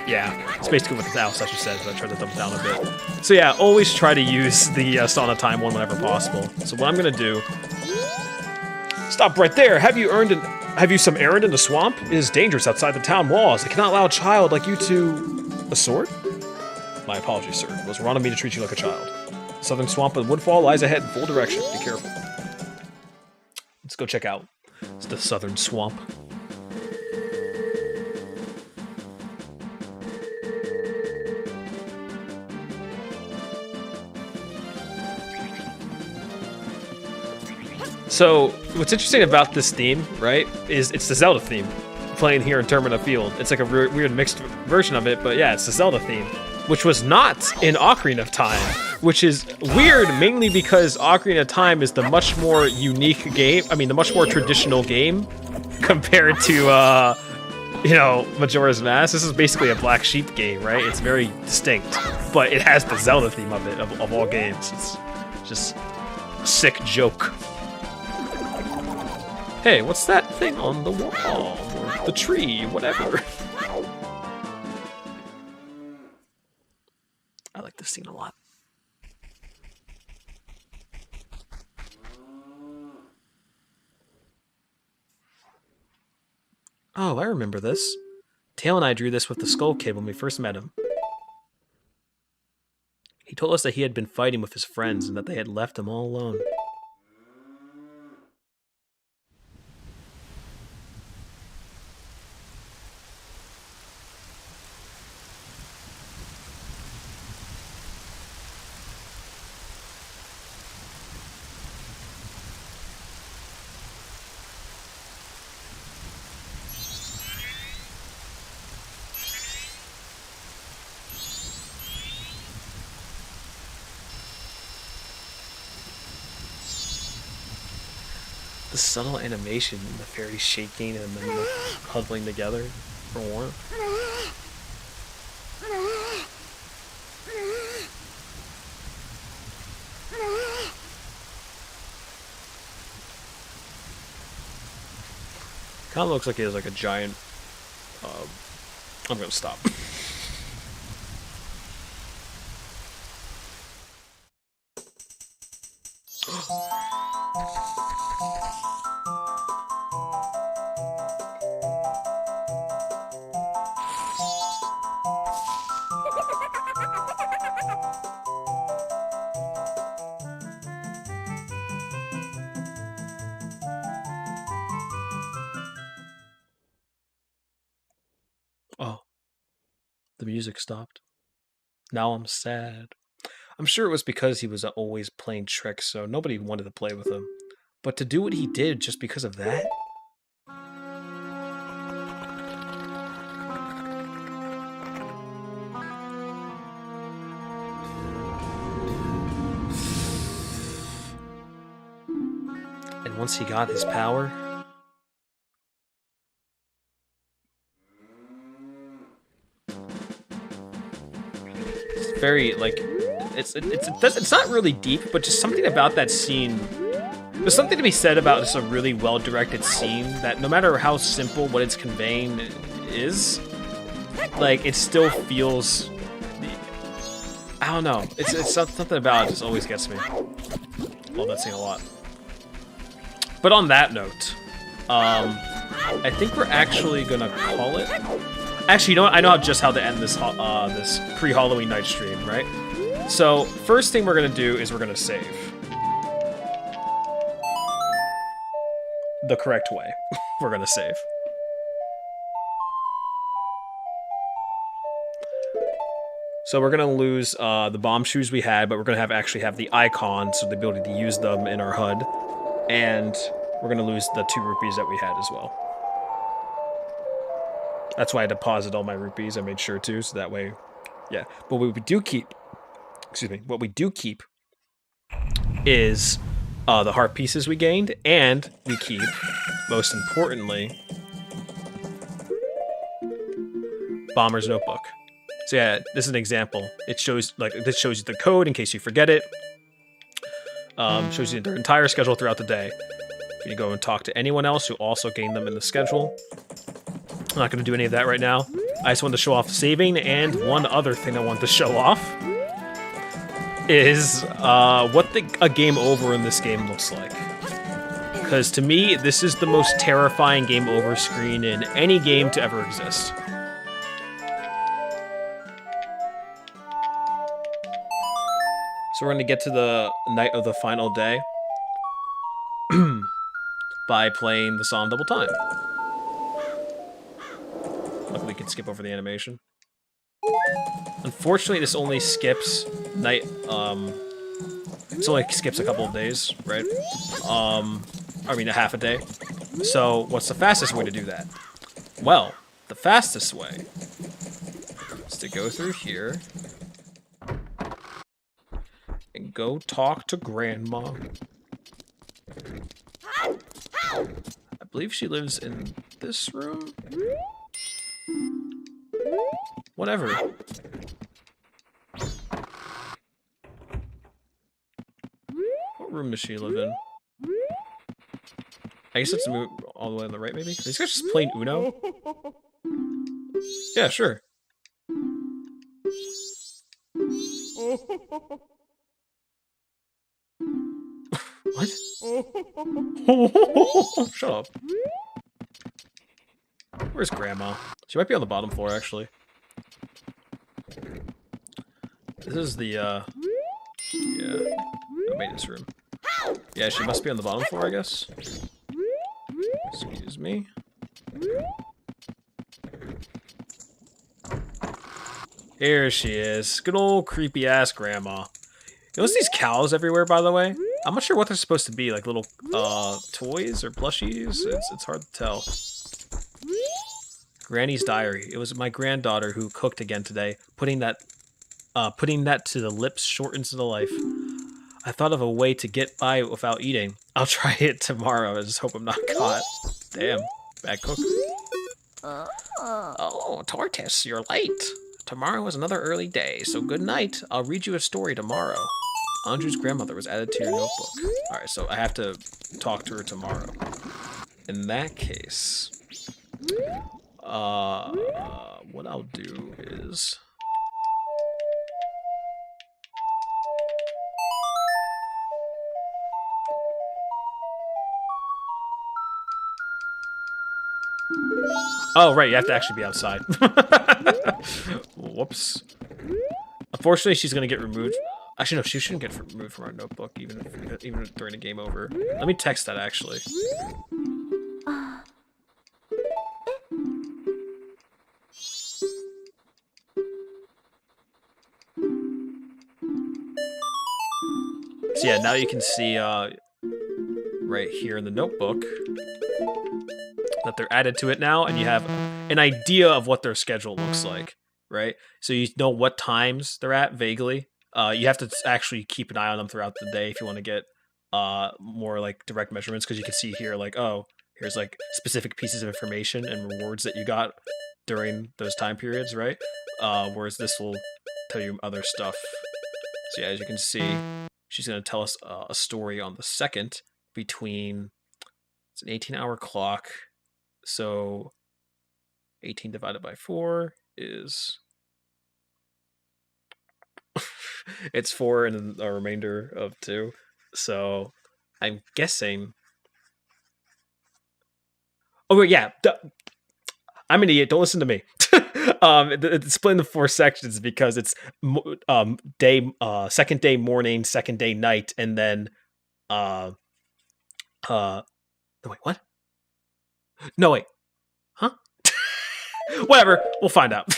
yeah, it's basically what the owl statue says, but I tried to dumb it down a bit. So yeah, always try to use the Song of Time one whenever possible. So what I'm gonna do... Stop right there! Have you some errand in the swamp? It is dangerous outside the town walls. I cannot allow a child like you to... A sword? My apologies, sir. It was wrong of me to treat you like a child. The southern swamp of Woodfall lies ahead in full direction. Be careful. Let's go check out the southern swamp. So, what's interesting about this theme, right, is it's the Zelda theme playing here in Termina Field. It's like a weird mixed version of it, but yeah, it's the Zelda theme, which was not in Ocarina of Time, which is weird mainly because Ocarina of Time is the much more unique game, the much more traditional game compared to, you know, Majora's Mask. This is basically a Black Sheep game, right? It's very distinct, but it has the Zelda theme of it, of all games. It's just a sick joke. Hey, what's that thing on the wall? Or the tree, whatever. I like this scene a lot. Oh, I remember this. Tail and I drew this with the Skull Kid when we first met him. He told us that he had been fighting with his friends and that they had left him all alone. The subtle animation, the fairies shaking and then the huddling together for warmth. Kind of looks like he has like a giant. I'm gonna stop. Oh, the music stopped. Now I'm sad. I'm sure it was because he was always playing tricks, so nobody wanted to play with him. But to do what he did just because of that? And once he got his power, it's very like it's not really deep, but just something about that scene. There's something to be said about just a really well-directed scene that no matter how simple what it's conveying is, like it still feels. I don't know. It's something about it just always gets me. Love that scene a lot. But on that note, I think we're actually gonna call it. Actually, you know what? I know just how to end this this pre-Halloween night stream, right? So first thing we're gonna do is we're gonna save the correct way. We're gonna save. So we're gonna lose the bomb shoes we had, but we're gonna actually have the icon, so the ability to use them in our HUD, and we're gonna lose the 2 rupees that we had as well. That's why I deposited all my rupees. I made sure to, so that way, yeah. But what we do keep, excuse me, what we do keep is the heart pieces we gained, and we keep, most importantly, Bomber's Notebook. So yeah, this is an example. It shows this shows you the code in case you forget it. Shows you their entire schedule throughout the day. You go and talk to anyone else who also gained them in the schedule. I'm not going to do any of that right now. I just wanted to show off saving, and one other thing I want to show off is what a game over in this game looks like. Because to me, this is the most terrifying game over screen in any game to ever exist. So we're going to get to the night of the final day by playing the song double time. Luckily, we can skip over the animation. Unfortunately, this only skips night. This only skips a couple of days, right? I mean, a half a day. So, what's the fastest way to do that? Well, the fastest way is to go through here and go talk to Grandma. I believe she lives in this room. Whatever. What room does she live in? I guess it's all the way on the right, maybe? Are these guys just playing Uno? Yeah, sure. What? Shut up. Where's Grandma? She might be on the bottom floor, actually. This is the, yeah, the maintenance room. Yeah, she must be on the bottom floor, I guess. Excuse me. Here she is. Good old creepy-ass Grandma. You notice these cows everywhere, by the way? I'm not sure what they're supposed to be, like little toys or plushies. It's hard to tell. Granny's diary. It was my granddaughter who cooked again today, putting that to the lips shortens the life. I thought of a way to get by without eating. I'll try it tomorrow. I just hope I'm not caught. Damn, bad cook. Oh, Tortoise, you're late. Tomorrow is another early day, so good night. I'll read you a story tomorrow. Andrew's grandmother was added to your notebook. Alright, so I have to talk to her tomorrow. In that case, What I'll do is... Oh, right, you have to actually be outside. Whoops. Unfortunately, she's gonna get removed. Actually, no, she shouldn't get removed from our notebook, even during a game over. Let me text that, actually. So yeah, now you can see right here in the notebook that they're added to it now, and you have an idea of what their schedule looks like, right? So you know what times they're at vaguely. You have to actually keep an eye on them throughout the day if you want to get more like direct measurements, because you can see here like, oh, here's like specific pieces of information and rewards that you got during those time periods, right? Whereas this will tell you other stuff. So yeah, as you can see, she's going to tell us a story on the 2nd between, it's an 18-hour clock, so 18 divided by 4 is... it's 4 and a remainder of 2. So I'm guessing... Oh, wait, yeah. I'm an idiot. Don't listen to me. It's split into 4 sections because it's second day morning, second day night, and then no, wait, what? No, wait. Huh? Whatever. We'll find out.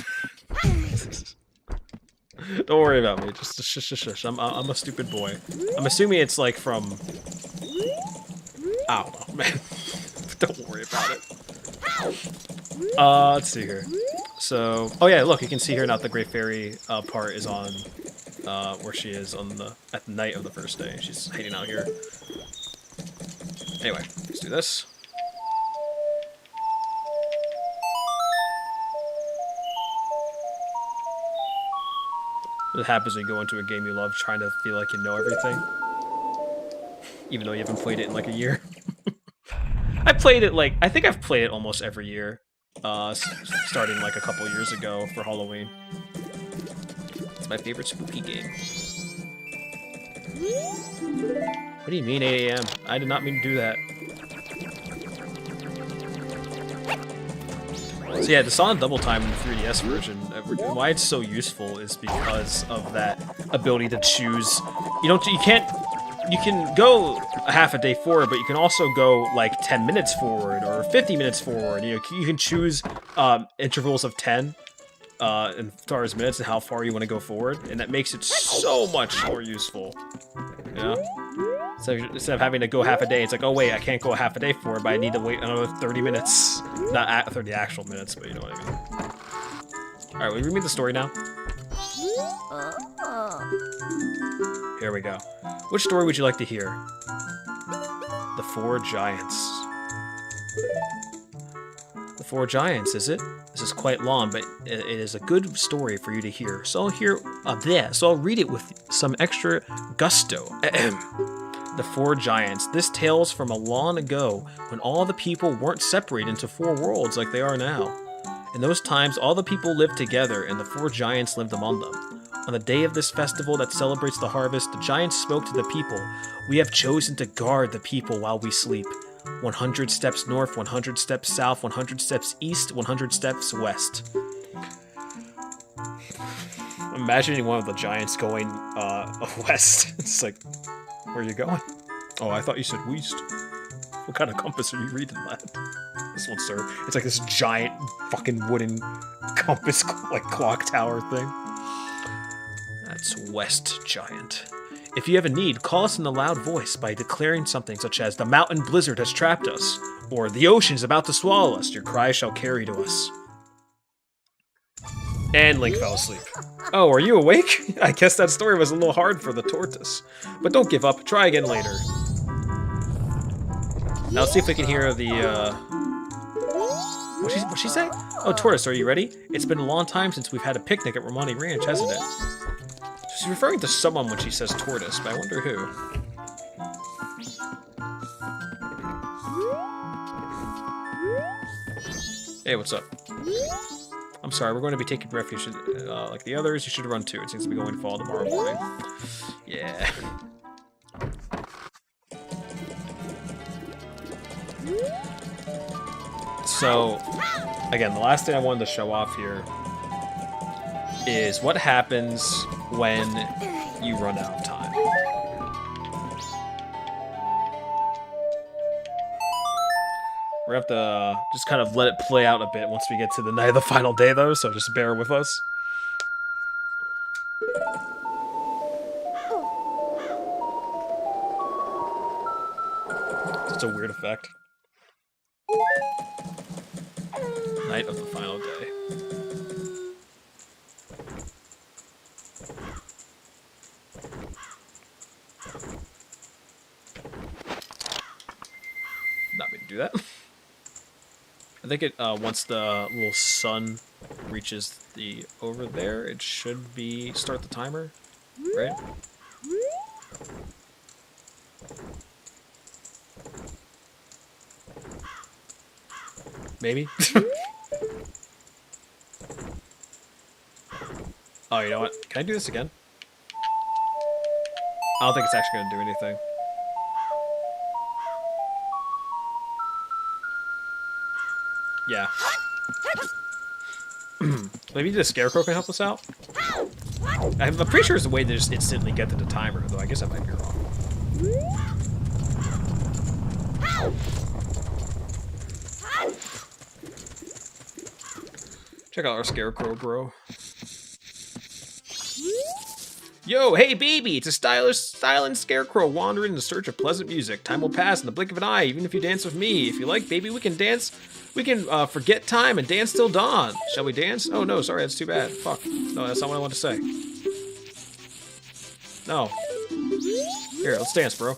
Don't worry about me. Just shush. I'm a stupid boy. I'm assuming it's like from... I don't know, man. Don't worry about it. Let's see here. So, oh yeah, look, you can see here now the Great Fairy part is on where she is on at the night of the first day. She's hanging out here. Anyway, let's do this. It happens when you go into a game you love trying to feel like you know everything. Even though you haven't played it in like a year. I played it like, I think I've played it almost every year. Starting like a couple years ago for Halloween. It's my favorite spooky game. What do you mean 8 AM? I did not mean to do that. So yeah, the Sonic Double Time in the 3DS version, why it's so useful is because of that ability to choose. You can go a half a day forward, but you can also go like 10 minutes forward or 50 minutes forward. You can choose intervals of 10 as far as minutes and how far you want to go forward, and that makes it so much more useful. Yeah. So instead of having to go half a day, it's like, oh wait, I can't go half a day forward, but I need to wait another 30 minutes. Not 30 actual minutes, but you know what I mean. Alright, will you read me the story now? Here we go. Which story would you like to hear? The Four Giants. The Four Giants, is it? This is quite long, but it is a good story for you to hear. So I'll read it with some extra gusto. The Four Giants. This tales from a long ago, when all the people weren't separated into 4 worlds like they are now. In those times, all the people lived together, and the 4 giants lived among them. On the day of this festival that celebrates the harvest, the giants spoke to the people. We have chosen to guard the people while we sleep. 100 steps north, 100 steps south, 100 steps east, 100 steps west. Imagining one of the giants going west. It's like, where are you going? Oh, I thought you said west. What kind of compass are you reading, lad? This one, sir. It's like this giant fucking wooden compass, like clock tower thing. That's West Giant. If you have a need, call us in a loud voice by declaring something such as, "The mountain blizzard has trapped us," or "The ocean's about to swallow us. Your cry shall carry to us." And Link fell asleep. Oh, are you awake? I guess that story was a little hard for the tortoise. But don't give up. Try again later. Now let's see if we can hear the, What'd she say? Oh, tortoise, are you ready? It's been a long time since we've had a picnic at Romani Ranch, hasn't it? She's referring to someone when she says tortoise, but I wonder who. Hey, what's up? I'm sorry, we're going to be taking refuge like the others. You should run too. It seems to be going to fall tomorrow morning. Yeah. So, again, the last thing I wanted to show off here is what happens when you run out of time. We're gonna have to just kind of let it play out a bit once we get to the night of the final day, though, so just bear with us. It's a weird effect. Night of the final day. Not mean to do that. I think it once the little sun reaches the over there, it should be start the timer, right? Maybe. Oh, you know what? Can I do this again? I don't think it's actually going to do anything. Yeah. Maybe the Scarecrow can help us out? I'm pretty sure there's a way to just instantly get to the timer, though I guess I might be wrong. Check out our Scarecrow, bro. Yo, hey baby, it's a styling scarecrow wandering in search of pleasant music. Time will pass in the blink of an eye, even if you dance with me. If you like, baby, we can dance. We can forget time and dance till dawn. Shall we dance? Oh no, sorry, that's too bad. Fuck. No, that's not what I want to say. No. Here, let's dance, bro.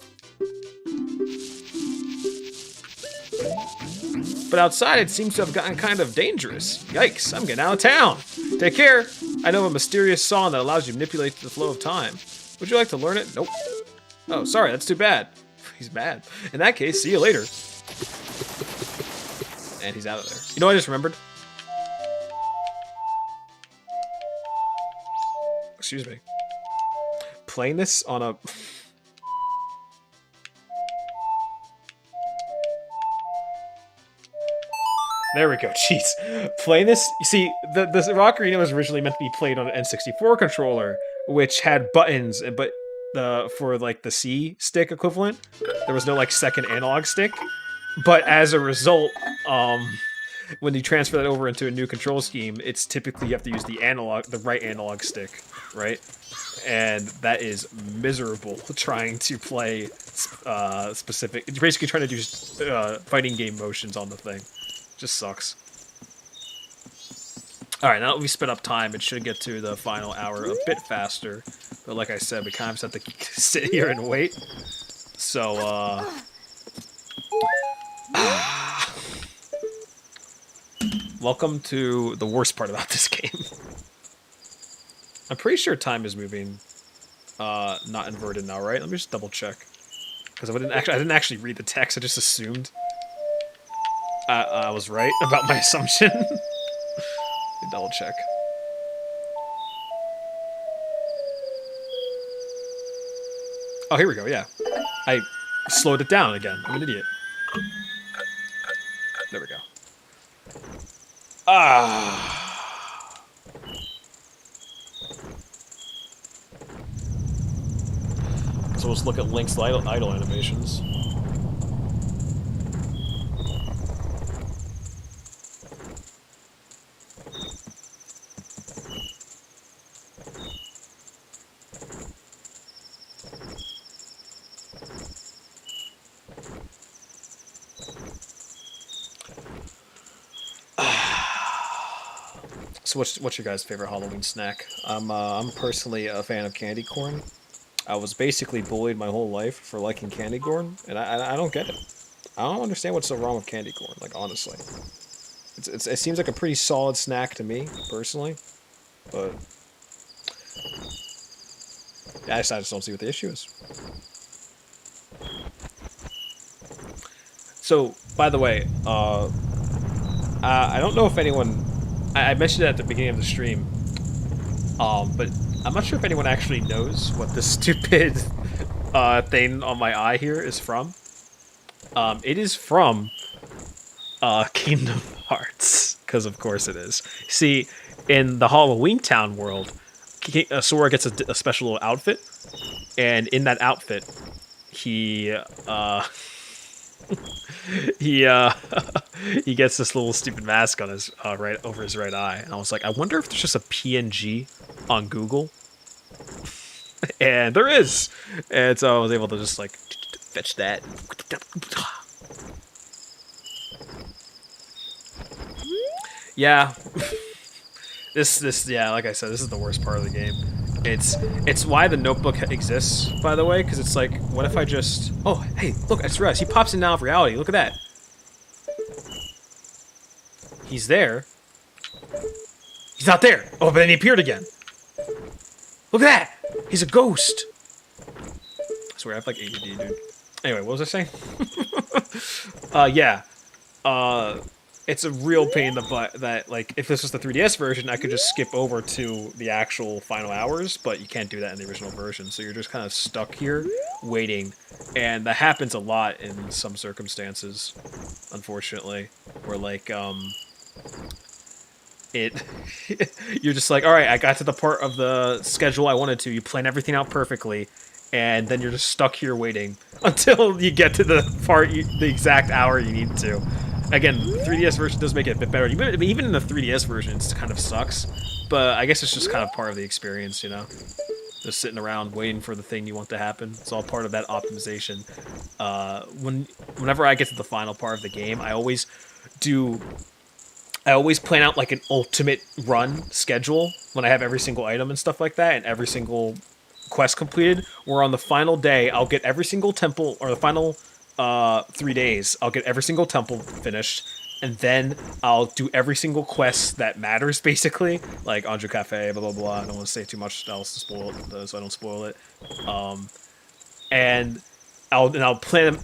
But outside, it seems to have gotten kind of dangerous. Yikes, I'm getting out of town. Take care. I know of a mysterious song that allows you to manipulate the flow of time. Would you like to learn it? Nope. Oh, sorry, that's too bad. He's mad. In that case, see you later. And he's out of there. You know what I just remembered? Excuse me. Playing this on a... There we go. Jeez. Playing this... You see, the Ocarina was originally meant to be played on an N64 controller, which had buttons, but for like the C stick equivalent, there was no like second analog stick. But as a result, when you transfer that over into a new control scheme, it's typically you have to use the right analog stick, right? And that is miserable trying to play specific... You're basically trying to do fighting game motions on the thing. Just sucks. Alright, now that we sped up time, it should get to the final hour a bit faster. But like I said, we kind of just have to sit here and wait. So, welcome to the worst part about this game. I'm pretty sure time is moving not inverted now, right? Let me just double check. Because I didn't actually read the text, I just assumed I was right about my assumption. Let me double check. Oh, here we go, yeah. I slowed it down again. I'm an idiot. There we go. So let's look at Link's idle animations. So what's your guys' favorite Halloween snack? I'm personally a fan of candy corn. I was basically bullied my whole life for liking candy corn, and I don't get it. I don't understand what's so wrong with candy corn. Like honestly, it seems like a pretty solid snack to me personally, but I just don't see what the issue is. So by the way, I don't know if anyone. I mentioned it at the beginning of the stream. But I'm not sure if anyone actually knows what this stupid thing on my eye here is from. It is from Kingdom Hearts, because of course it is. See, in the Halloween Town world, Sora gets a special little outfit, and in that outfit, he he he gets this little stupid mask on his right over his right eye, and I was like, I wonder if there's just a PNG on Google, and there is, and so I was able to just like fetch that. Yeah, this yeah, like I said, this is the worst part of the game. It's why the notebook exists, by the way, because it's like, what if I just... Oh, hey, look, it's Rez. He pops in now of reality. Look at that. He's there. He's not there. Oh, but then he appeared again. Look at that. He's a ghost. I swear, I have like ADD, dude. Anyway, what was I saying? Yeah. It's a real pain in the butt that, like, if this was the 3DS version, I could just skip over to the actual final hours, but you can't do that in the original version, so you're just kind of stuck here, waiting, and that happens a lot in some circumstances, unfortunately, where, like, you're just like, alright, I got to the part of the schedule I wanted to, you plan everything out perfectly, and then you're just stuck here waiting until you get to the part, the exact hour you need to. Again, the 3DS version does make it a bit better. Even in the 3DS version, it kind of sucks. But I guess it's just kind of part of the experience, you know? Just sitting around waiting for the thing you want to happen. It's all part of that optimization. Whenever I get to the final part of the game, I always plan out like an ultimate run schedule when I have every single item and stuff like that, and every single quest completed, where on the final day, I'll get every single temple, or the final... 3 days, I'll get every single temple finished, and then I'll do every single quest that matters, basically, like Anju Cafe, blah blah blah. I don't want to say too much else to spoil it, so I don't spoil it. And I'll plan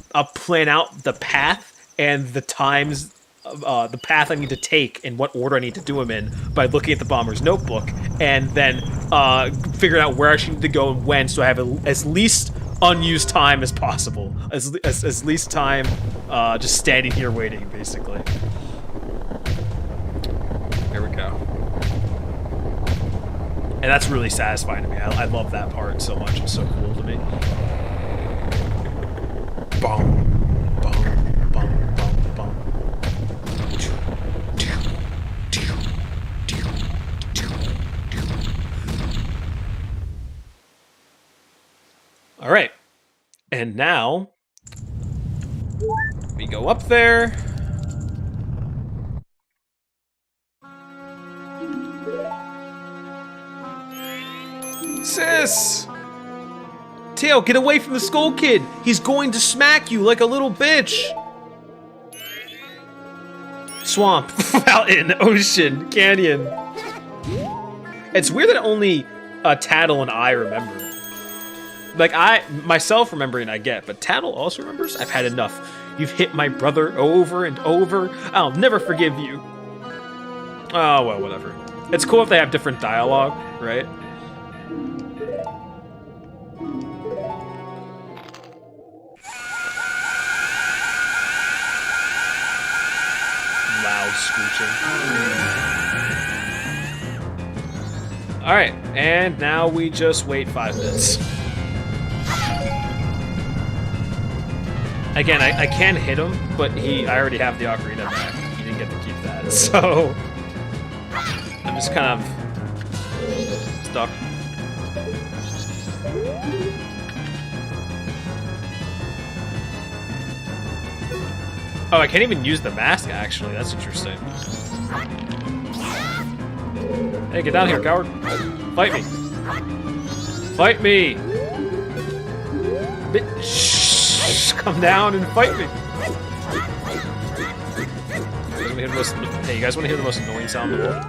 out the path and the times, the path I need to take and what order I need to do them in by looking at the bomber's notebook, and then figuring out where I should need to go and when, so I have as least unused time as possible, as least time just standing here waiting, basically. There we go. And that's really satisfying to me. I love that part so much. It's so cool to me. Boom, boom, boom, boom, boom. All right, and now we go up there. Sis! Tail, get away from the Skull Kid! He's going to smack you like a little bitch! Swamp, mountain, ocean, canyon. It's weird that only Tattle and I remember. Like, myself remembering I get, but Tattle also remembers? I've had enough. You've hit my brother over and over. I'll never forgive you. Oh, well, whatever. It's cool if they have different dialogue, right? Loud screeching. Alright, and now we just wait 5 minutes. Again, I can hit him, but I already have the ocarina back. He didn't get to keep that, so I'm just kind of stuck. Oh, I can't even use the mask, actually. That's interesting. Hey, get down here, coward. Fight me. Fight me. Bitch. Come down and fight me. Hey, you guys want to hear the most annoying sound in the world?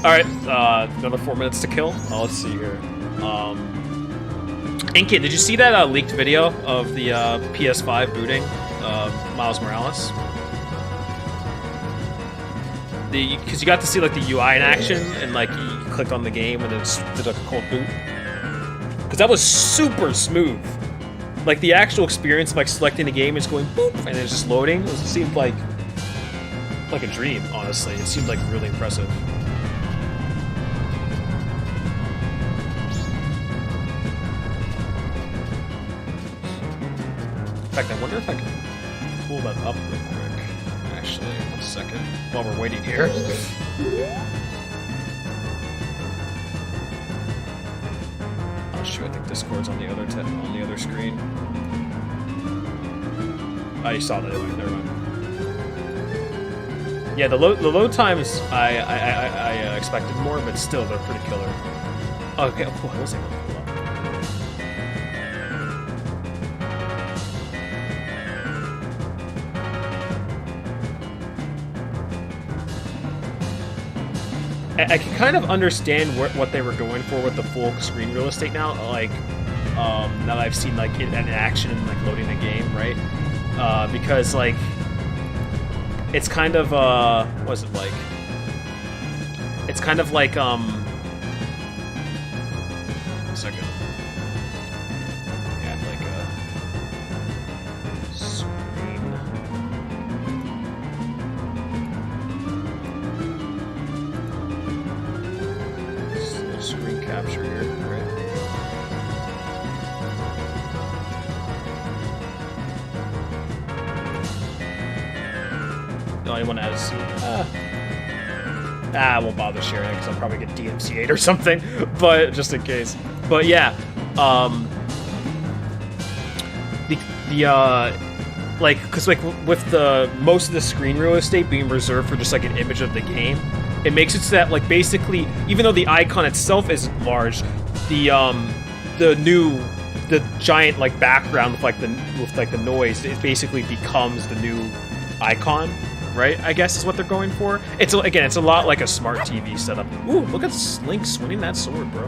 Alright, another 4 minutes to kill. Let's see here. Inkit, did you see that leaked video of the PS5 booting Miles Morales? Because you got to see like the UI in action, and like you clicked on the game and it did like a cold boot. Because that was super smooth. Like the actual experience of like selecting the game is going boop and it's just loading. It seemed like a dream, honestly. It seemed like really impressive. In fact, I wonder if I can pull that up real quick. Actually, 1 second. While we're waiting here. Oh shoot, I think Discord's on the other screen. Oh, you saw that anyway, never mind. Yeah, the load times I expected more, but still they're pretty killer. Okay, oh, cool. I was able to pull up. I can kind of understand what they were going for with the full screen real estate now. Like, now that I've seen like it in action and like loading a game, right? Because like it's kind of what is it like? It's kind of like 1 second. Yeah, like a screen. Screen capture here, right? No, I want to add a scene. I won't bother sharing it because I'll probably get DMCA'd or something, but just in case. But yeah, like, because like with the most of the screen real estate being reserved for just like an image of the game, it makes it so that like basically, even though the icon itself isn't large, the giant like background with the noise, it basically becomes the new icon, right? I guess is what they're going for. It's a lot like a smart TV setup. Ooh, look at Link swinging that sword, bro.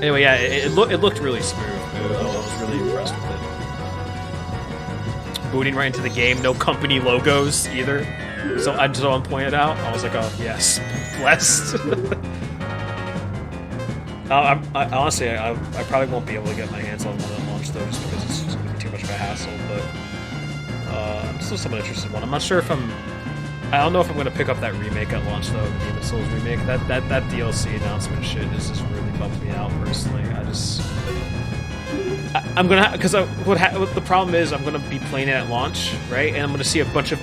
Anyway, yeah, it looked really smooth. I was really impressed with it. Booting right into the game, no company logos either. So I'm pointed out. I was like, oh yes, blessed. Honestly, I probably won't be able to get my hands on one at launch though, just because it's just going to be too much of a hassle. But I'm still somewhat interested in one. I'm not sure if I don't know if I'm going to pick up that remake at launch though, the Demon Souls remake. That DLC announcement shit is just really bumped me out personally. I'm gonna because the problem is I'm gonna be playing it at launch, right? And I'm gonna see a bunch of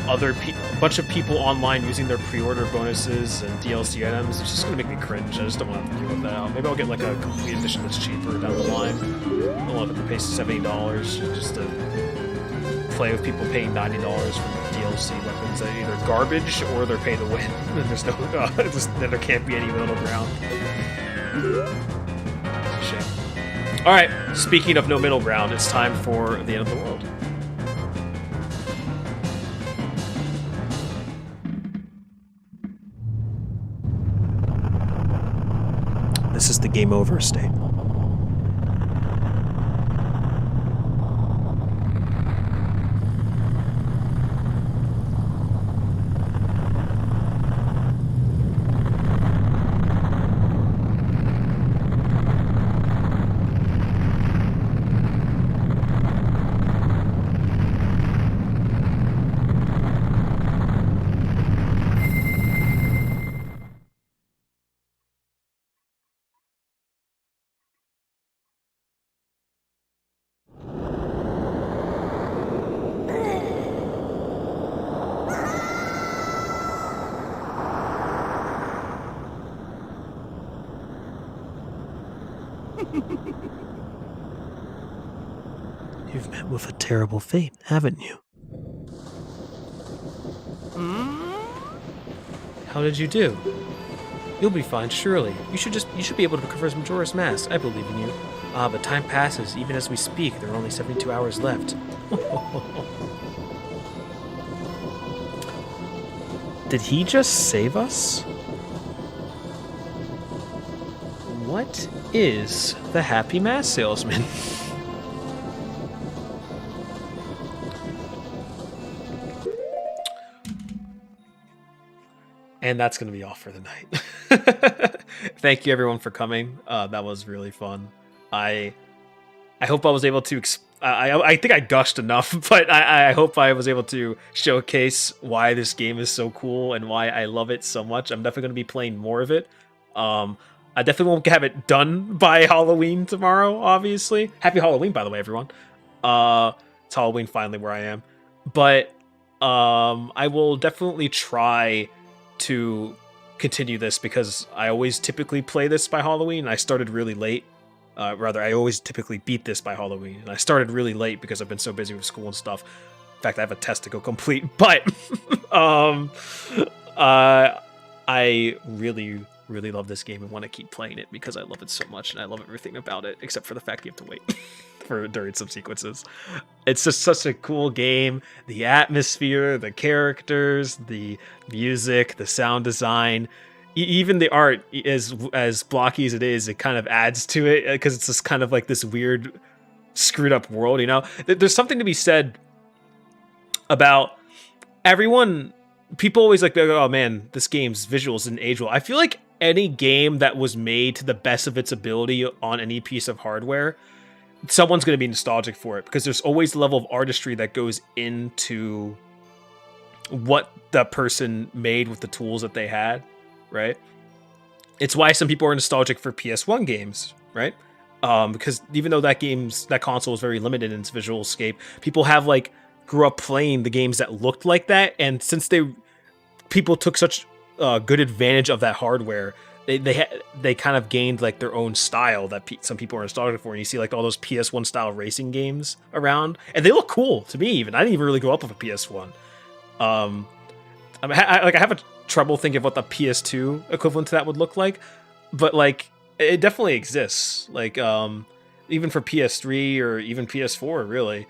people online using their pre-order bonuses and DLC items. It's just gonna make me cringe. I just don't want to deal with that out. Maybe I'll get like a complete edition that's cheaper down the line. I don't want to have to pay $70 just to play with people paying $90 for DLC weapons that are either garbage or they're pay to win. And there's no, there can't be any middle ground. It's a shame. All right, speaking of no middle ground, it's time for the end of the world. This is the game over state. You've met with a terrible fate, haven't you? How did you do? You'll be fine, surely. You should be able to recover Majora's mask. I believe in you. But time passes. Even as we speak, there are only 72 hours left. Did he just save us? What is the Happy Mask Salesman? And that's going to be all for the night. Thank you everyone for coming. That was really fun. I hope I was able to. I think I gushed enough, but I hope I was able to showcase why this game is so cool and why I love it so much. I'm definitely going to be playing more of it. I definitely won't have it done by Halloween tomorrow. Obviously, happy Halloween, by the way, everyone. It's Halloween finally where I am, but I will definitely try to continue this because I always typically play this by Halloween. I started really late. I always typically beat this by Halloween, and I started really late because I've been so busy with school and stuff. In fact, I have a test to go complete, but I really, really love this game and want to keep playing it because I love it so much, and I love everything about it, except for the fact you have to wait during some sequences. It's just such a cool game. The atmosphere, the characters, the music, the sound design, even the art, as blocky as it is, it kind of adds to it because it's just kind of like this weird, screwed up world. You know, there's something to be said about everyone. People always like, oh man, this game's visuals didn't age well. I feel like any game that was made to the best of its ability on any piece of hardware, someone's going to be nostalgic for it because there's always the level of artistry that goes into what the person made with the tools that they had, right? It's why some people are nostalgic for PS1 games, right? Because even though that console is very limited in its visual scape, people have like grew up playing the games that looked like that, and since people took such good advantage of that hardware, they kind of gained like their own style that some people are nostalgic for. And you see like all those PS1 style racing games around, and they look cool to me. Even I didn't even really grow up with a PS1. I have a trouble thinking of what the PS2 equivalent to that would look like, but like it definitely exists. Like even for PS3 or even PS4, really.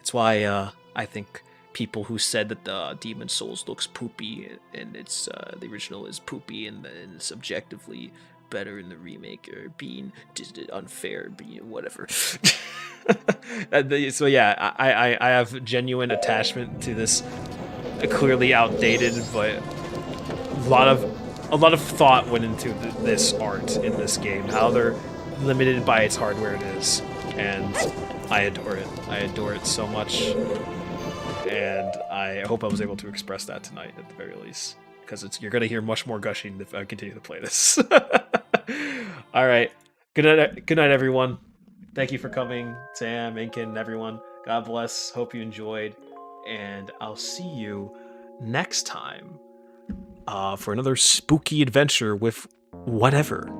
It's why I think people who said that the Demon Souls looks poopy and it's the original is poopy and then subjectively better in the remake are being unfair, being whatever. So yeah, I have genuine attachment to this clearly outdated, but a lot of thought went into this art in this game. How they're limited by its hardware it is, and I adore it. I adore it so much. And I hope I was able to express that tonight at the very least, because you're going to hear much more gushing if I continue to play this. All right. Good night, everyone. Thank you for coming, Sam, Inkin, everyone. God bless. Hope you enjoyed. And I'll see you next time for another spooky adventure with whatever.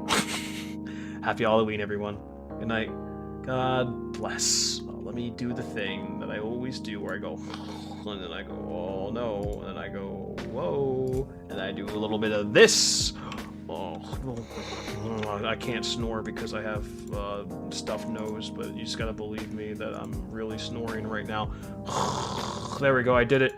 Happy Halloween, everyone. Good night. God bless. Let me do the thing that I always do where I go, and then I go, oh no, and then I go, whoa, and I do a little bit of this. Oh, I can't snore because I have stuffed nose, but you just gotta believe me that I'm really snoring right now. There we go, I did it.